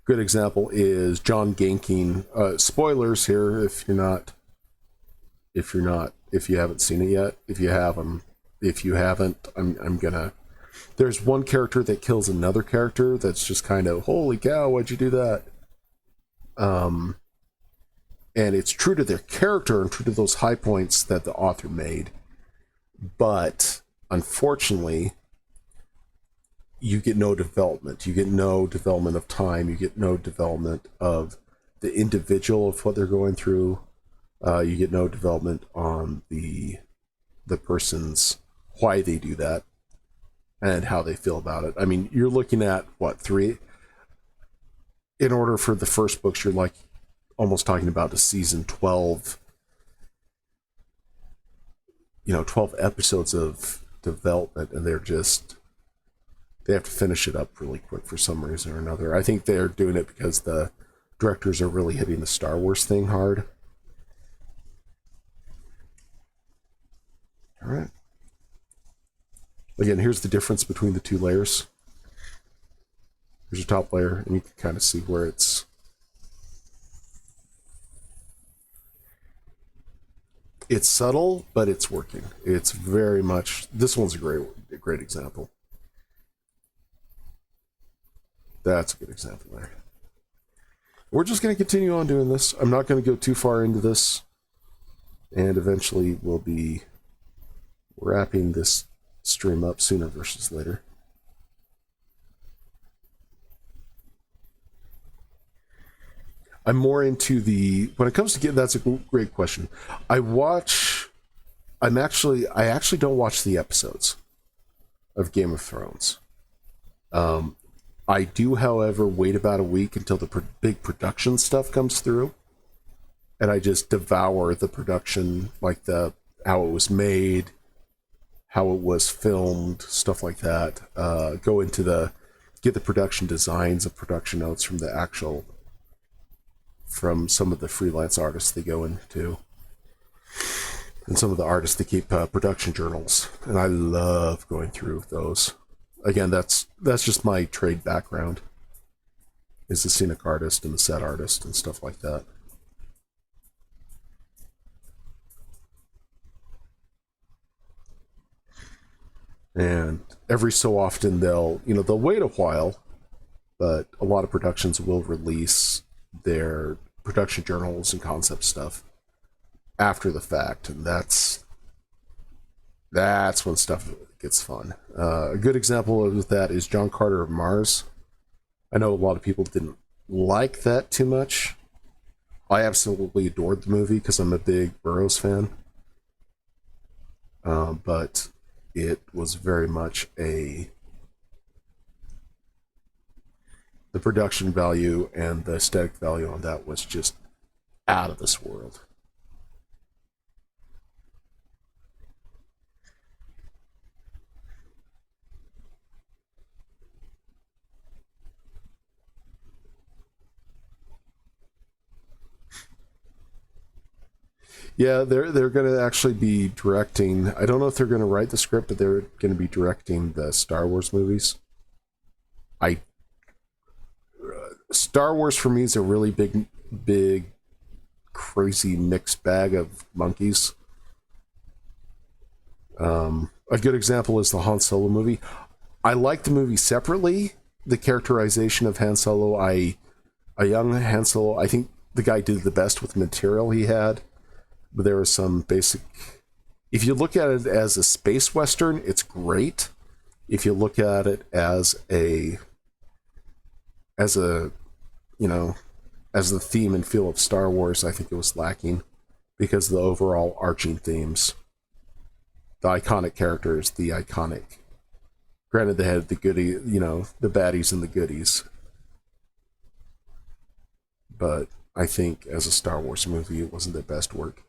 good example is John ganking. Spoilers here if you haven't seen it yet. If you haven't, I'm gonna. There's one character that kills another character that's just kind of, holy cow, why'd you do that? And it's true to their character and true to those high points that the author made. But unfortunately, you get no development. You get no development of time. You get no development of the individual of what they're going through. You get no development on the person's why they do that and how they feel about it. I mean, you're looking at what, 3? In order for the first books, you're like almost talking about a season 12. 12 episodes of development, and they have to finish it up really quick for some reason or another. I think they're doing it because the directors are really hitting the Star Wars thing hard. All right. Again, here's the difference between the two layers. Here's your top layer, and you can kind of see where it's... It's subtle, but it's working. It's very much... This one's a great example. That's a good example there. We're just going to continue on doing this. I'm not going to go too far into this. And eventually we'll be wrapping this stream up sooner versus later. I'm more into when it comes to that's a great question. I actually don't watch the episodes of Game of Thrones. I do, however, wait about a week until the big production stuff comes through, and I just devour the production, like how it was made, how it was filmed, stuff like that. Go into get the production designs and production notes from some of the freelance artists they go into, and some of the artists that keep production journals, and I love going through those. Again, that's just my trade background, is the scenic artist and the set artist and stuff like that. And every so often they'll wait a while, but a lot of productions will release their production journals and concept stuff after the fact, and that's when stuff gets fun. A good example of that is John Carter of Mars. I know a lot of people didn't like that too much. I absolutely adored the movie because I'm a big Burroughs fan. But it was very much the production value and the aesthetic value on that was just out of this world. Yeah, they're going to actually be directing. I don't know if they're going to write the script, but they're going to be directing the Star Wars movies. I Star Wars for me is a really big, crazy mixed bag of monkeys. A good example is the Han Solo movie. I like the movie separately. The characterization of Han Solo, a young Han Solo, I think the guy did the best with the material he had. But there was some basic. If you look at it as a space western, it's great. If you look at it as a you know, as the theme and feel of Star Wars, I think it was lacking because of the overall arching themes, the iconic characters, the iconic. Granted, they had the goodie, the baddies and the goodies, but I think as a Star Wars movie, it wasn't their best work.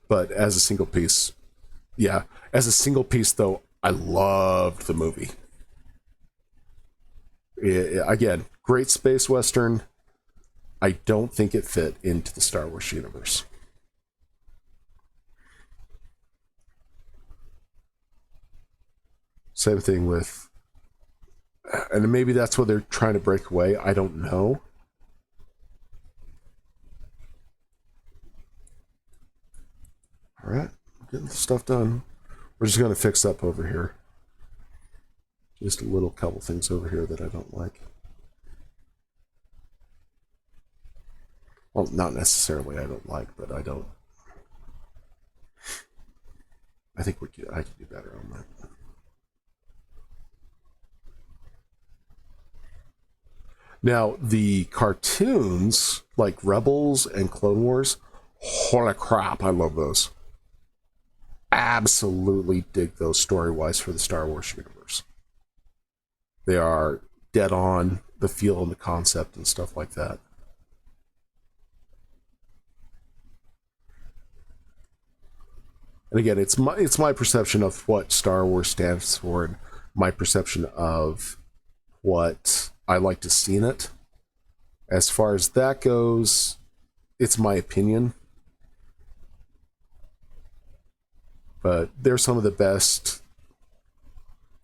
But as a single piece, yeah, as a single piece though, I loved the movie. Again, great space western. I don't think it fit into the Star Wars universe. Same thing with, and maybe that's what they're trying to break away. I don't know. All right, getting the stuff done. We're just going to fix up over here. Just a little couple things over here that I don't like. Well, not necessarily I don't like, but I don't. I think I could do better on that. Now, the cartoons, like Rebels and Clone Wars, holy crap, I love those. Absolutely dig those story-wise for the Star Wars universe. They are dead on the feel and the concept and stuff like that. And again, it's my perception of what Star Wars stands for and my perception of what I like to see in it. As far as that goes, it's my opinion. But they're some of the best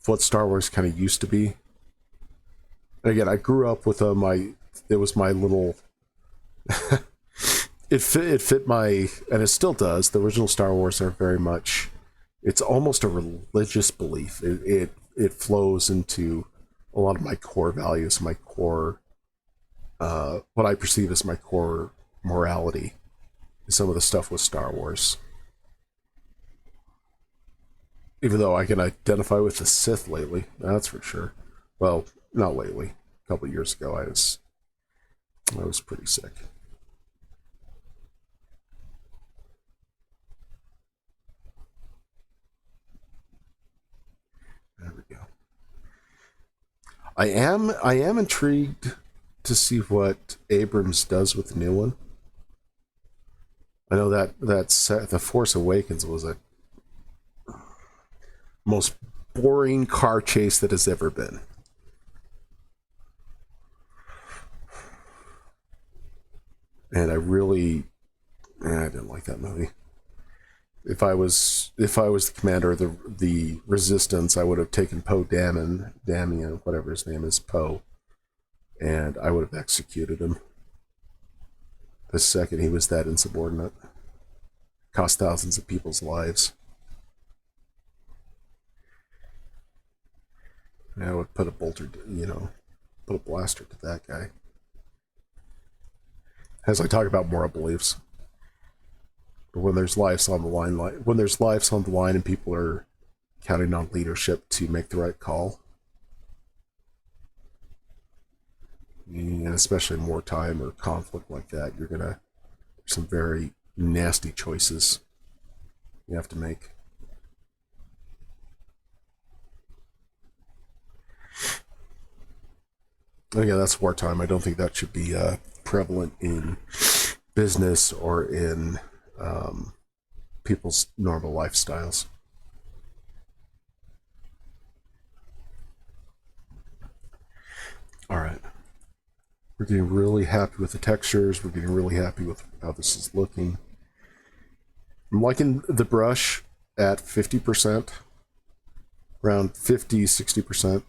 of what Star Wars kind of used to be. And again, I grew up with it was my little it fit my, and it still does. The original Star Wars are very much, it's almost a religious belief. It flows into a lot of my core values, my core, what I perceive as my core morality. Some of the stuff with Star Wars. Even though I can identify with the Sith lately, that's for sure. Well, not lately. A couple of years ago, I was pretty sick. There we go. I am intrigued to see what Abrams does with the new one. I know that The Force Awakens was a most boring car chase that has ever been. And I didn't like that movie. If I was the commander of the Resistance, I would have taken Poe Dameron, whatever his name is, Poe, and I would have executed him the second he was that insubordinate. Cost thousands of people's lives. And I would put a bolter, put a blaster to that guy. As I talk about moral beliefs. But when there's lives on the line, and people are counting on leadership to make the right call, and especially in wartime or conflict like that, some very nasty choices you have to make. Again, that's wartime. I don't think that should be prevalent in business or in people's normal lifestyles. All right. We're getting really happy with the textures. We're getting really happy with how this is looking. I'm liking the brush at 50%, around 50, 60%.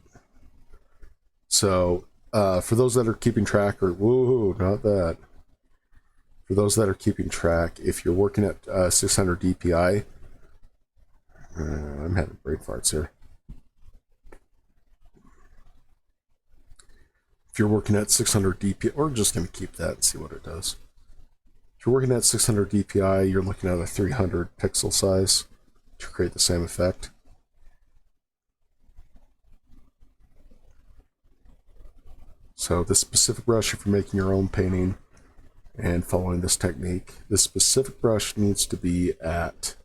So for those that are keeping track, or whoa, not that. For those that are keeping track, if you're working at 600 DPI, I'm having brain farts here. If you're working at 600 DPI, we're just going to keep that and see what it does. If you're working at 600 DPI, you're looking at a 300 pixel size to create the same effect. So this specific brush, if you're making your own painting and following this technique, this specific brush needs to be at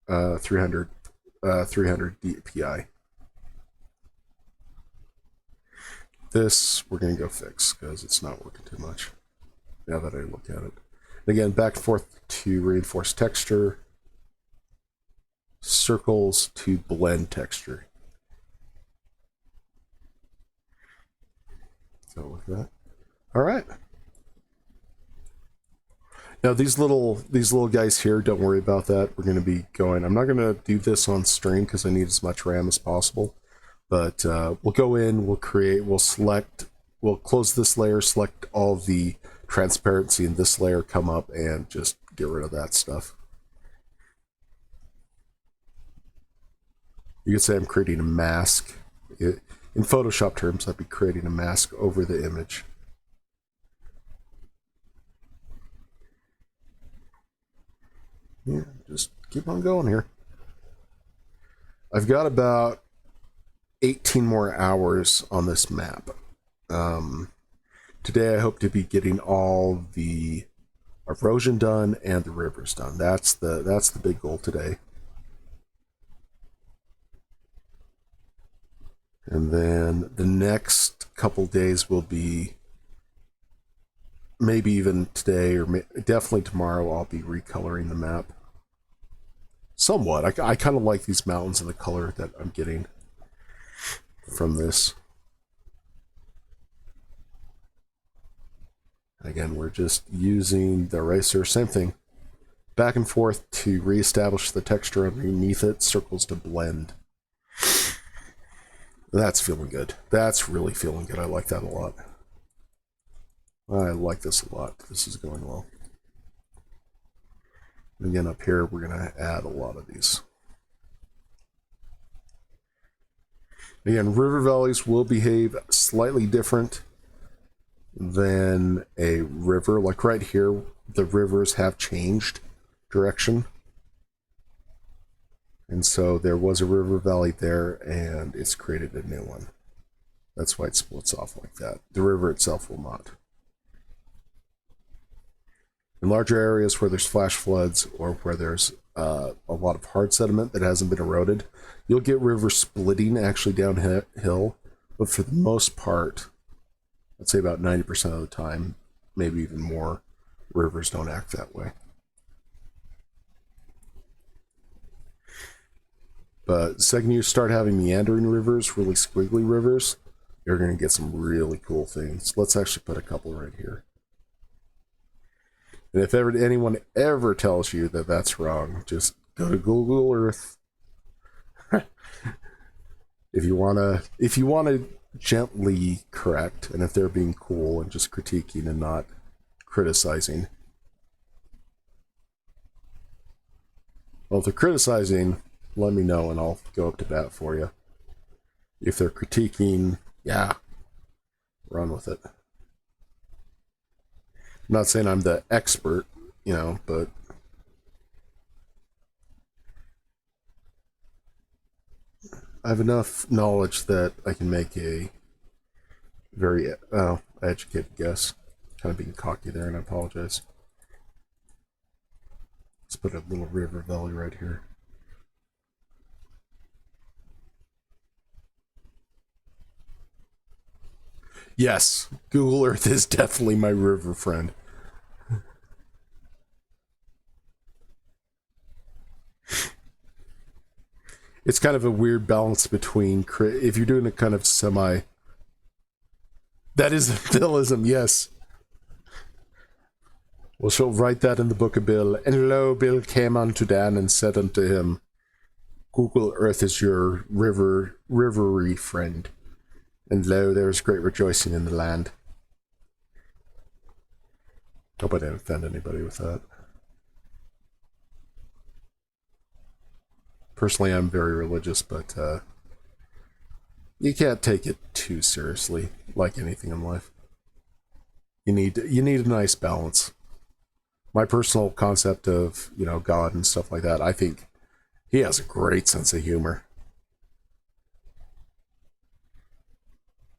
300 DPI. This we're going to go fix because it's not working too much now that I look at it. And again, back and forth to reinforce texture, circles to blend texture. So with that, all right. Now these little guys here, don't worry about that. We're going to be going. I'm not going to do this on stream because I need as much RAM as possible. But we'll go in, we'll create, we'll select, we'll close this layer, select all the transparency in this layer, come up and just get rid of that stuff. You could say I'm creating a mask. In Photoshop terms, I'd be creating a mask over the image. Yeah, just keep on going here. I've got about 18 more hours on this map. Today I hope to be getting all the erosion done and the rivers done. That's the big goal today. And then the next couple days will be, maybe even today or definitely tomorrow, I'll be recoloring the map. Somewhat. I kind of like these mountains and the color that I'm getting from this. Again, we're just using the eraser, same thing, back and forth to reestablish the texture underneath it, circles to blend. That's feeling good. That's really feeling good. I like that a lot. I like this a lot. This is going well. And again, up here, we're going to add a lot of these. Again, river valleys will behave slightly different than a river. Like right here, the rivers have changed direction. And so there was a river valley there, and it's created a new one. That's why it splits off like that. The river itself will not. In larger areas where there's flash floods or where there's a lot of hard sediment that hasn't been eroded, you'll get rivers splitting actually downhill, but for the most part, I'd say about 90% of the time, maybe even more, rivers don't act that way. But the second you start having meandering rivers, really squiggly rivers, you're going to get some really cool things. Let's actually put a couple right here. And if anyone ever tells you that that's wrong, just go to Google Earth. If you wanna gently correct, and if they're being cool and just critiquing and not criticizing. Well, if they're criticizing, let me know and I'll go up to bat for you. If they're critiquing, yeah, run with it. I'm not saying I'm the expert, you know, but I have enough knowledge that I can make a very educated guess. Kind of being cocky there, and I apologize. Let's put a little river valley right here. Yes, Google Earth is definitely my river friend. It's kind of a weird balance between, if you're doing a kind of semi... That is Phillism, yes. We shall write that in the book of Bill. And lo, Bill came unto Dan and said unto him, Google Earth is your rivery friend. And lo, there is great rejoicing in the land. Hope I didn't offend anybody with that. Personally, I'm very religious, but you can't take it too seriously, like anything in life. You need a nice balance. My personal concept of, you know, God and stuff like that, I think he has a great sense of humor.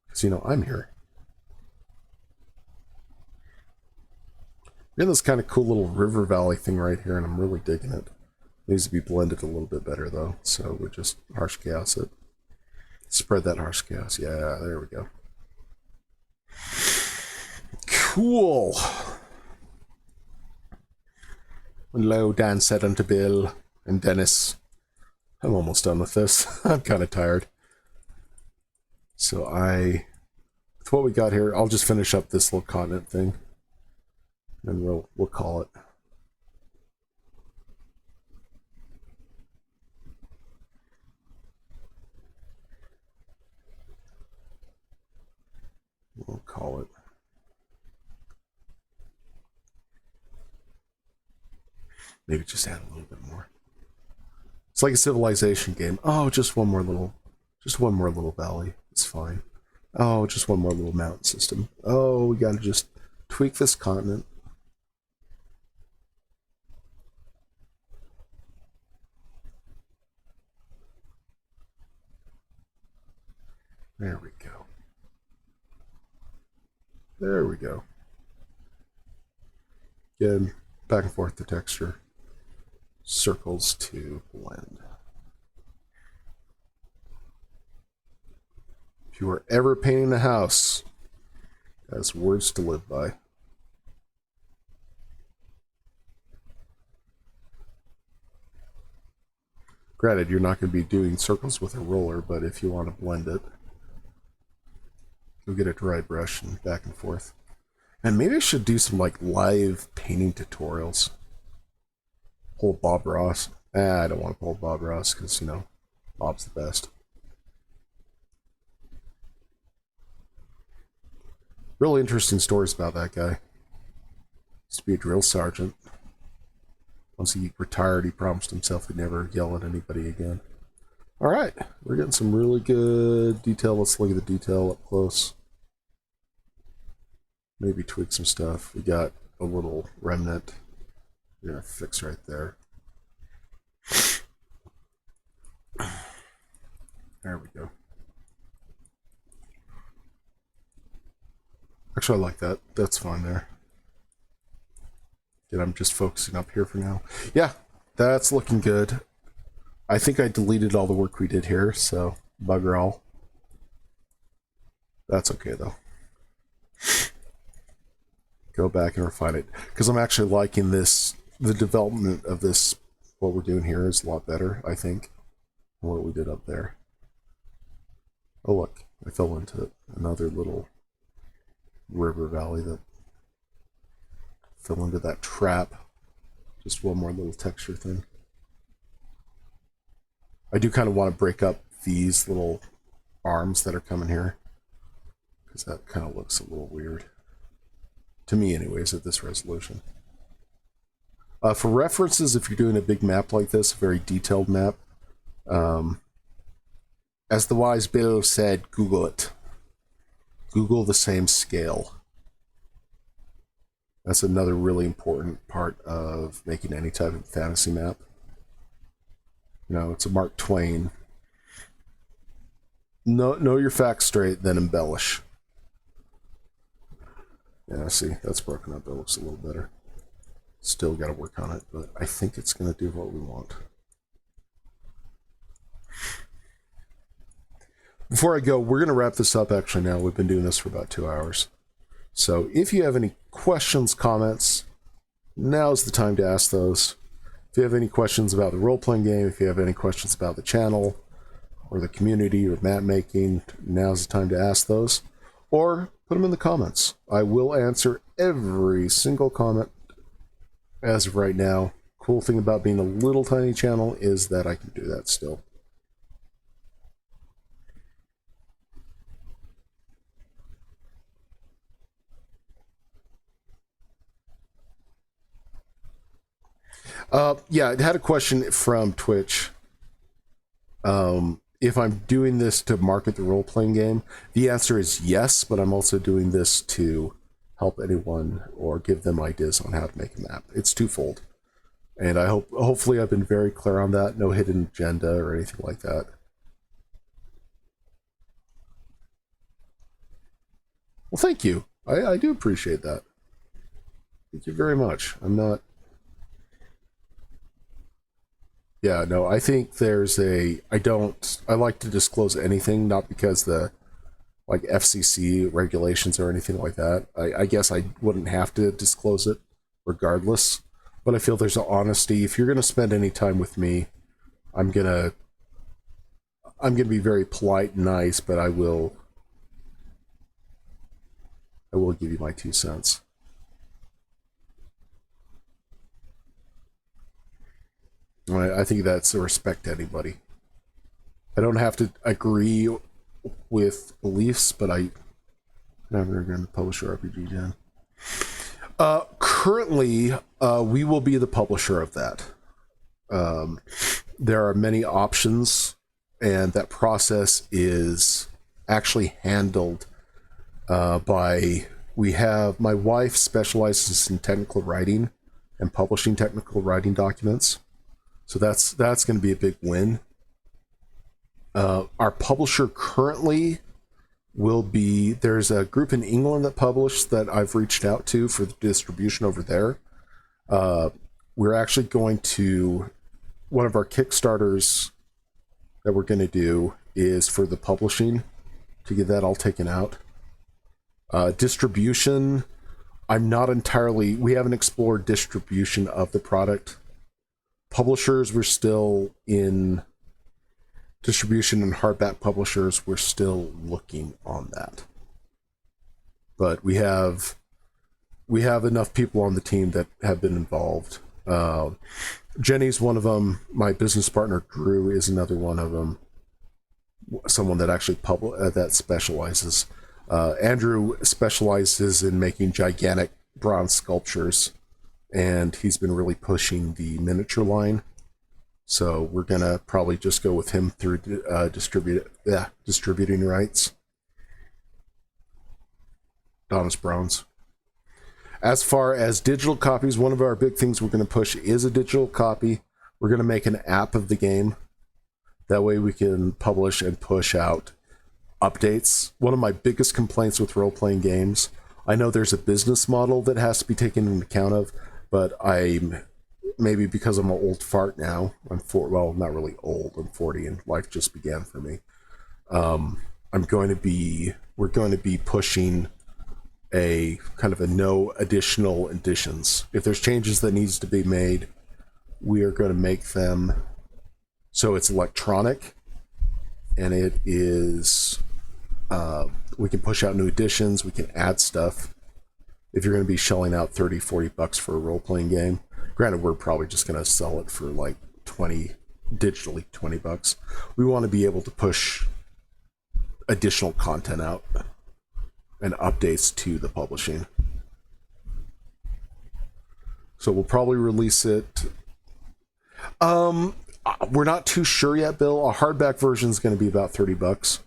Because, you know, I'm here. We have this kind of cool little river valley thing right here, and I'm really digging it. Needs to be blended a little bit better, though, so we just harsh gas it. Spread that harsh gas. Yeah, there we go. Cool. And lo, Dan said unto Bill and Dennis, I'm almost done with this. I'm kind of tired. So with what we got here, I'll just finish up this little continent thing. And we'll call it. We'll call it. Maybe just add a little bit more. It's like a civilization game. Oh, just one more little valley. It's fine. Oh, just one more little mountain system. Oh, we gotta just tweak this continent. There we go. There we go. Again, back and forth the texture. Circles to blend. If you are ever painting a house, that's words to live by. Granted, you're not going to be doing circles with a roller, but if you want to blend it, you'll get a dry brush and back and forth. And maybe I should do some like live painting tutorials. Pull Bob Ross. I don't want to pull Bob Ross because, you know, Bob's the best. Really interesting stories about that guy. Used to be a drill sergeant. Once he retired, he promised himself he'd never yell at anybody again. Alright, we're getting some really good detail. Let's look at the detail up close. Maybe tweak some stuff. We got a little remnant. We're going to fix right there. There we go. Actually, I like that. That's fine there. And I'm just focusing up here for now. Yeah, that's looking good. I think I deleted all the work we did here, so bugger all. That's okay, though. Go back and refine it. Because I'm actually liking this. The development of this, what we're doing here, is a lot better, I think, than what we did up there. Oh, look. I fell into another little river valley that fell into that trap. Just one more little texture thing. I do kind of want to break up these little arms that are coming here, because that kind of looks a little weird. To me, anyways, at this resolution. For references, if you're doing a big map like this, a very detailed map, as the wise Bill said, Google it. Google the same scale. That's another really important part of making any type of fantasy map. You know, it's a Mark Twain. Know your facts straight, then embellish. Yeah, see, that's broken up. That looks a little better. Still got to work on it, but I think it's going to do what we want. Before I go, we're going to wrap this up actually now. We've been doing this for about 2 hours. So if you have any questions, comments, now's the time to ask those. If you have any questions about the role-playing game, if you have any questions about the channel or the community or map making, now's the time to ask those. Or put them in the comments. I will answer every single comment as of right now. Cool thing about being a little tiny channel is that I can do that still. Yeah, I had a question from Twitch. If I'm doing this to market the role-playing game, the answer is yes, but I'm also doing this to help anyone or give them ideas on how to make a map. It's twofold. And I hopefully I've been very clear on that. No hidden agenda or anything like that. Well, thank you. I do appreciate that. Thank you very much. I'm not... Yeah, no, I think there's a... I like to disclose anything, not because the like FCC regulations or anything like that. I guess I wouldn't have to disclose it regardless. But I feel there's an honesty. If you're going to spend any time with me, I'm gonna be very polite and nice, but I will give you my 2 cents. I think that's a respect to anybody. I don't have to agree with beliefs, but I'm never going to publish your RPG, Jen. Currently, we will be the publisher of that. There are many options, and that process is actually handled by... My wife specializes in technical writing and publishing technical writing documents. So that's going to be a big win. Our publisher currently will be... There's a group in England that published that I've reached out to for the distribution over there. We're actually going to... One of our Kickstarters that we're going to do is for the publishing, to get that all taken out. Distribution, I'm not entirely... We haven't explored distribution of the product. Publishers, we're still in... Distribution and hardback publishers, we're still looking on that. But we have enough people on the team that have been involved. Jenny's one of them. My business partner Drew is another one of them. Someone that actually that specializes. Andrew specializes in making gigantic bronze sculptures, and he's been really pushing the miniature line. So we're gonna probably just go with him through distributing rights. Thomas Browns. As far as digital copies, one of our big things we're going to push is a digital copy. We're going to make an app of the game. That way we can publish and push out updates. One of my biggest complaints with role-playing games, I know there's a business model that has to be taken into account of, but maybe because I'm an old fart now, well, not really old, I'm 40 and life just began for me. We're going to be pushing a kind of a no additional additions. If there's changes that needs to be made, we are going to make them so it's electronic, and it is, we can push out new additions, we can add stuff. If you're going to be shelling out $30-40 for a role-playing game, granted, we're probably just going to sell it for like digitally $20. We want to be able to push additional content out and updates to the publishing. So we'll probably release it. We're not too sure yet, Bill. A hardback version is going to be about $30.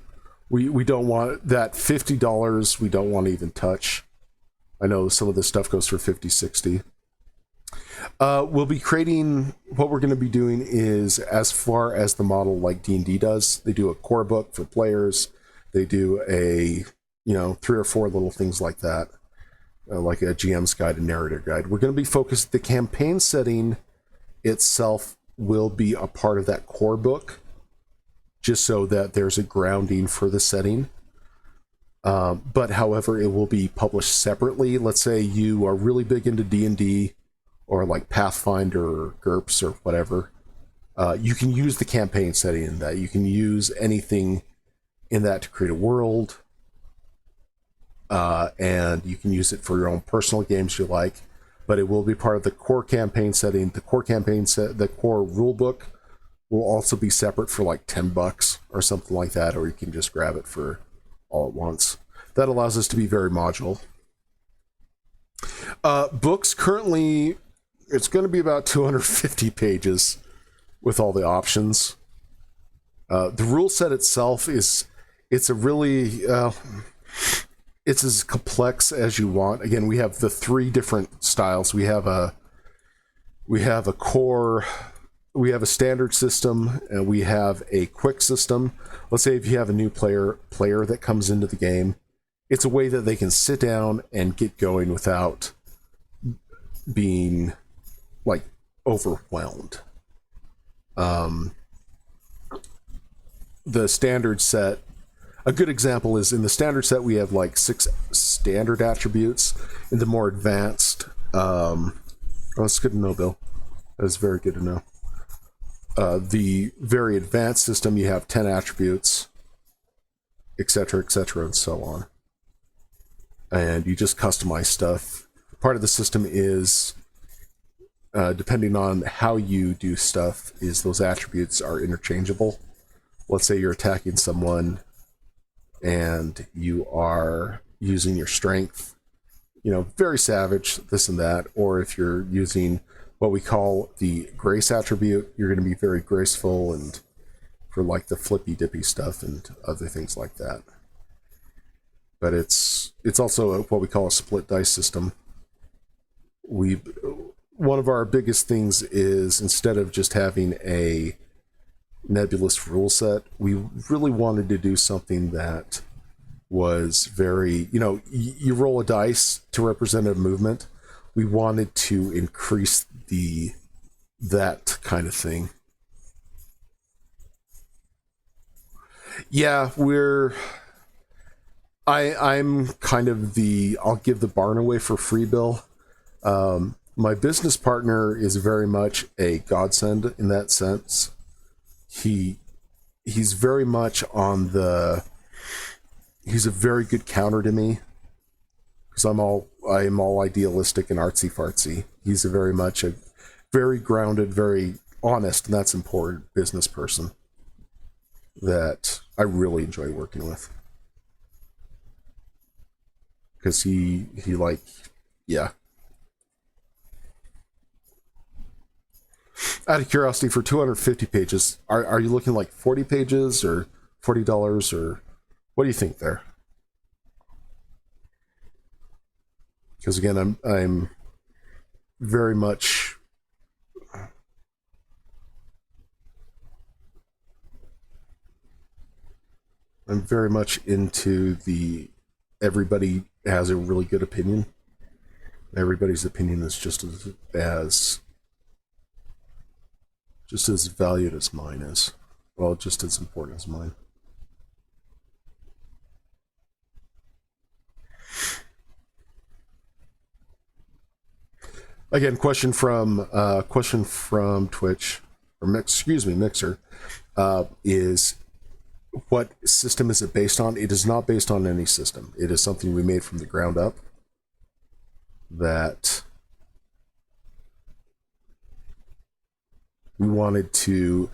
We don't want that $50. We don't want to even touch. I know some of this stuff goes for $50-60. We'll be creating... What we're going to be doing is, as far as the model like D&D does, they do a core book for players. They do a, 3 or 4 little things like that, like a GM's guide, a narrator guide. We're going to be focused... The campaign setting itself will be a part of that core book, just so that there's a grounding for the setting. But however, it will be published separately. Let's say you are really big into D&D or like Pathfinder or GURPS or whatever. You can use the campaign setting in that. You can use anything in that to create a world. And you can use it for your own personal games you like. but it will be part of the core campaign setting. The core campaign the core rule book will also be separate for like $10 or something like that, or you can just grab it for all at once. That allows us to be very modular. Books currently, it's going to be about 250 pages with all the options. The rule set itself it's a really, it's as complex as you want. Again, we have the 3 different styles. We have a core, we have a standard system, and we have a quick system. Let's say if you have a new player that comes into the game, it's a way that they can sit down and get going without being like overwhelmed. The standard set, a good example is in the standard set we have like 6 standard attributes. In the more advanced, that's good to know, Bill. That's very good to know. The very advanced system, you have 10 attributes, etc., and so on. And you just customize stuff. Part of the system is, depending on how you do stuff, is those attributes are interchangeable. Let's say you're attacking someone and you are using your strength, very savage, this and that, or if you're using what we call the grace attribute, you're going to be very graceful and for like the flippy dippy stuff and other things like that. But it's also what we call a split dice system. One of our biggest things is, instead of just having a nebulous rule set, we really wanted to do something that was very, you roll a dice to represent a movement. We wanted to increase that kind of thing. Yeah, I'm kind of I'll give the barn away for free, Bill. My business partner is very much a godsend in that sense. He's very much on he's a very good counter to me, because I am all idealistic and artsy fartsy. He's a very grounded, very honest, and that's important, business person that I really enjoy working with. Because he yeah. Out of curiosity, for 250 pages, are you looking like 40 pages or $40, or what do you think there? Because again, I'm very much into everybody has a really good opinion. Everybody's opinion is just as valued as mine is. Well, just as important as mine. Again, question from Twitch, or Mixer, is what system is it based on? It is not based on any system. It is something we made from the ground up. That we want it to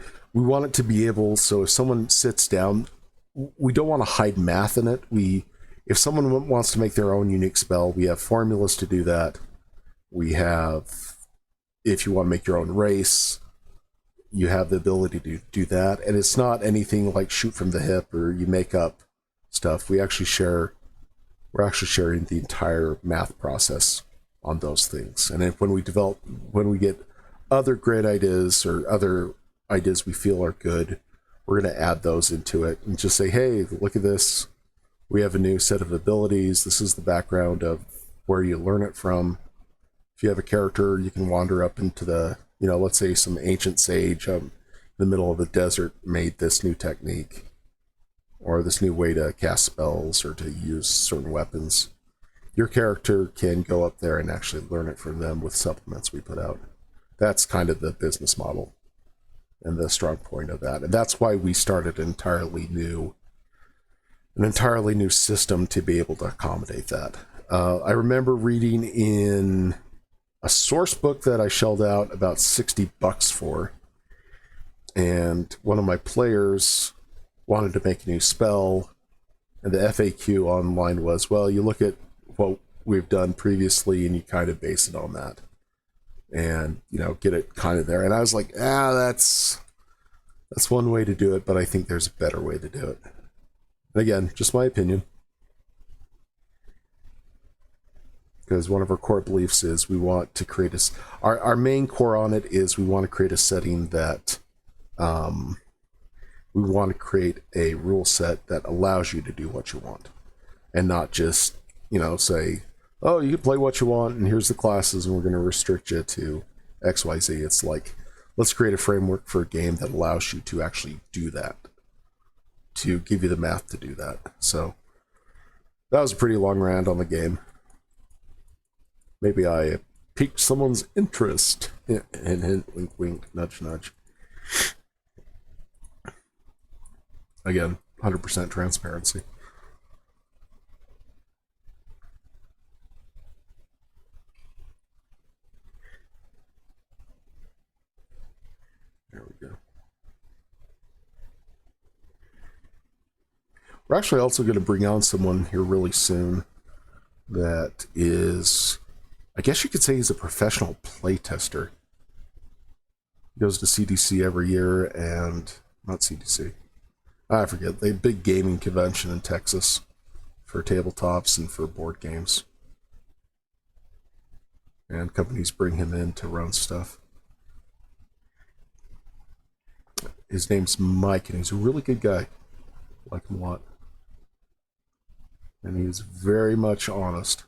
be able, so if someone sits down, we don't want to hide math in it. If someone wants to make their own unique spell, we have formulas to do that. We have, if you want to make your own race, you have the ability to do that. And it's not anything like shoot from the hip or you make up stuff. We're actually sharing the entire math process on those things. And then when we get other great ideas or other ideas we feel are good, we're going to add those into it and just say, hey, look at this. We have a new set of abilities. This is the background of where you learn it from. If you have a character, you can wander up into the, let's say some ancient sage in the middle of the desert made this new technique or this new way to cast spells or to use certain weapons. Your character can go up there and actually learn it from them with supplements we put out. That's kind of the business model and the strong point of that. And that's why we started an entirely new system to be able to accommodate that. I remember reading in a source book that I shelled out about $60 for, and one of my players wanted to make a new spell, and the FAQ online was, well, you look at what we've done previously and you kind of base it on that, and get it kind of there. And I was like, that's one way to do it, but I think there's a better way to do it. And again, just my opinion. Because one of our core beliefs is we want to create our main core on it is we want to create a setting that we want to create a rule set that allows you to do what you want, and not just say, oh, you can play what you want and here's the classes and we're going to restrict you to XYZ. It's like, let's create a framework for a game that allows you to actually do that, to give you the math to do that. So that was a pretty long rant on the game. Maybe I piqued someone's interest. Hint, hint, wink, wink, nudge, nudge. Again, 100% transparency. There we go. We're actually also going to bring on someone here really soon that is, I guess you could say, he's a professional playtester. He goes to CDC every year, and not CDC. I forget. They big gaming convention in Texas for tabletops and for board games. And companies bring him in to run stuff. His name's Mike, and he's a really good guy. I like him a lot. And he's very much honest.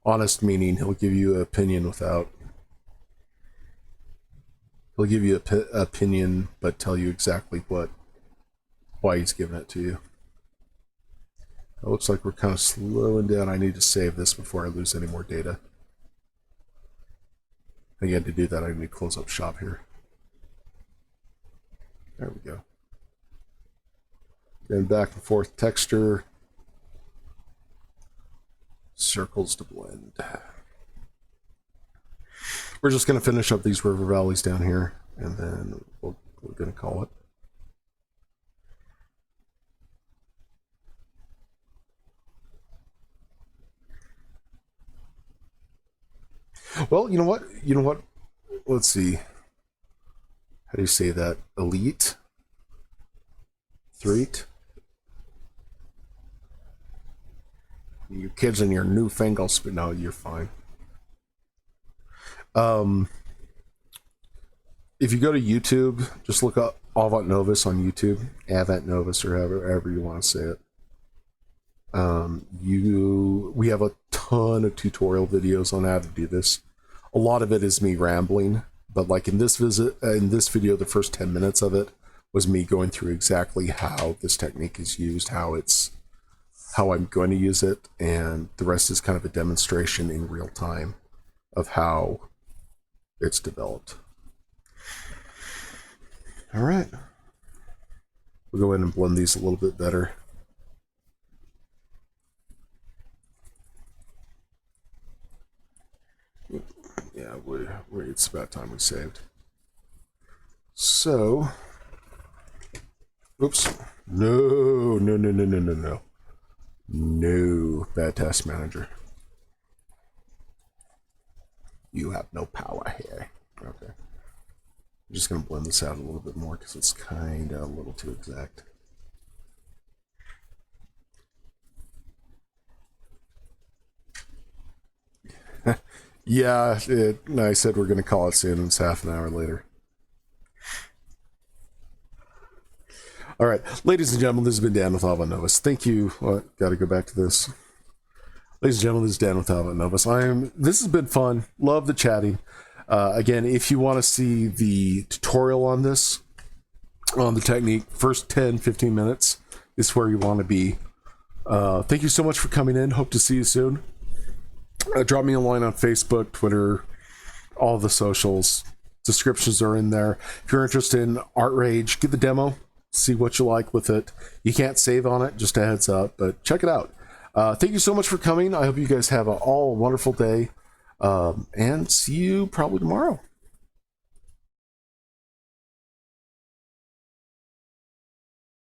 Honest meaning he'll give you an opinion without... He'll give you an opinion, but tell you exactly why he's giving it to you. It looks like we're kind of slowing down. I need to save this before I lose any more data. Again, to do that, I need to close up shop here. There we go. Then back and forth texture. Circles to blend. We're just going to finish up these river valleys down here, and then we're going to call it. Well, you know what? Let's see. How do you say that? Elite? Threat? Your kids and your newfangled spit. No, you're fine. If you go to YouTube, just look up Avant Novus on YouTube. Avant Novus, or however you want to say it. We have a ton of tutorial videos on how to do this. A lot of it is me rambling, but like in this video, the first 10 minutes of it was me going through exactly how this technique is used, how I'm going to use it, and the rest is kind of a demonstration in real time of how it's developed. All right. We'll go in and blend these a little bit better. Yeah, it's about time we saved. So, oops. No. No, bad task manager. You have no power here. Okay. I'm just going to blend this out a little bit more because it's kind of a little too exact. Yeah, I said we're going to call it soon, and it's half an hour later. All right, ladies and gentlemen, this has been Dan with Avant Novus. Thank you. Got to go back to this. Ladies and gentlemen, this is Dan with Avant Novus. This has been fun. Love the chatting. Again, if you want to see the tutorial on this, on the technique, first 10-15 minutes is where you want to be. Thank you so much for coming in. Hope to see you soon. Drop me a line on Facebook, Twitter, all the socials. Descriptions are in there. If you're interested in ArtRage, get the demo. See what you like with it. You can't save on it, just a heads up, but check it out. Thank you so much for coming. I hope you guys have a wonderful day. And see you probably tomorrow.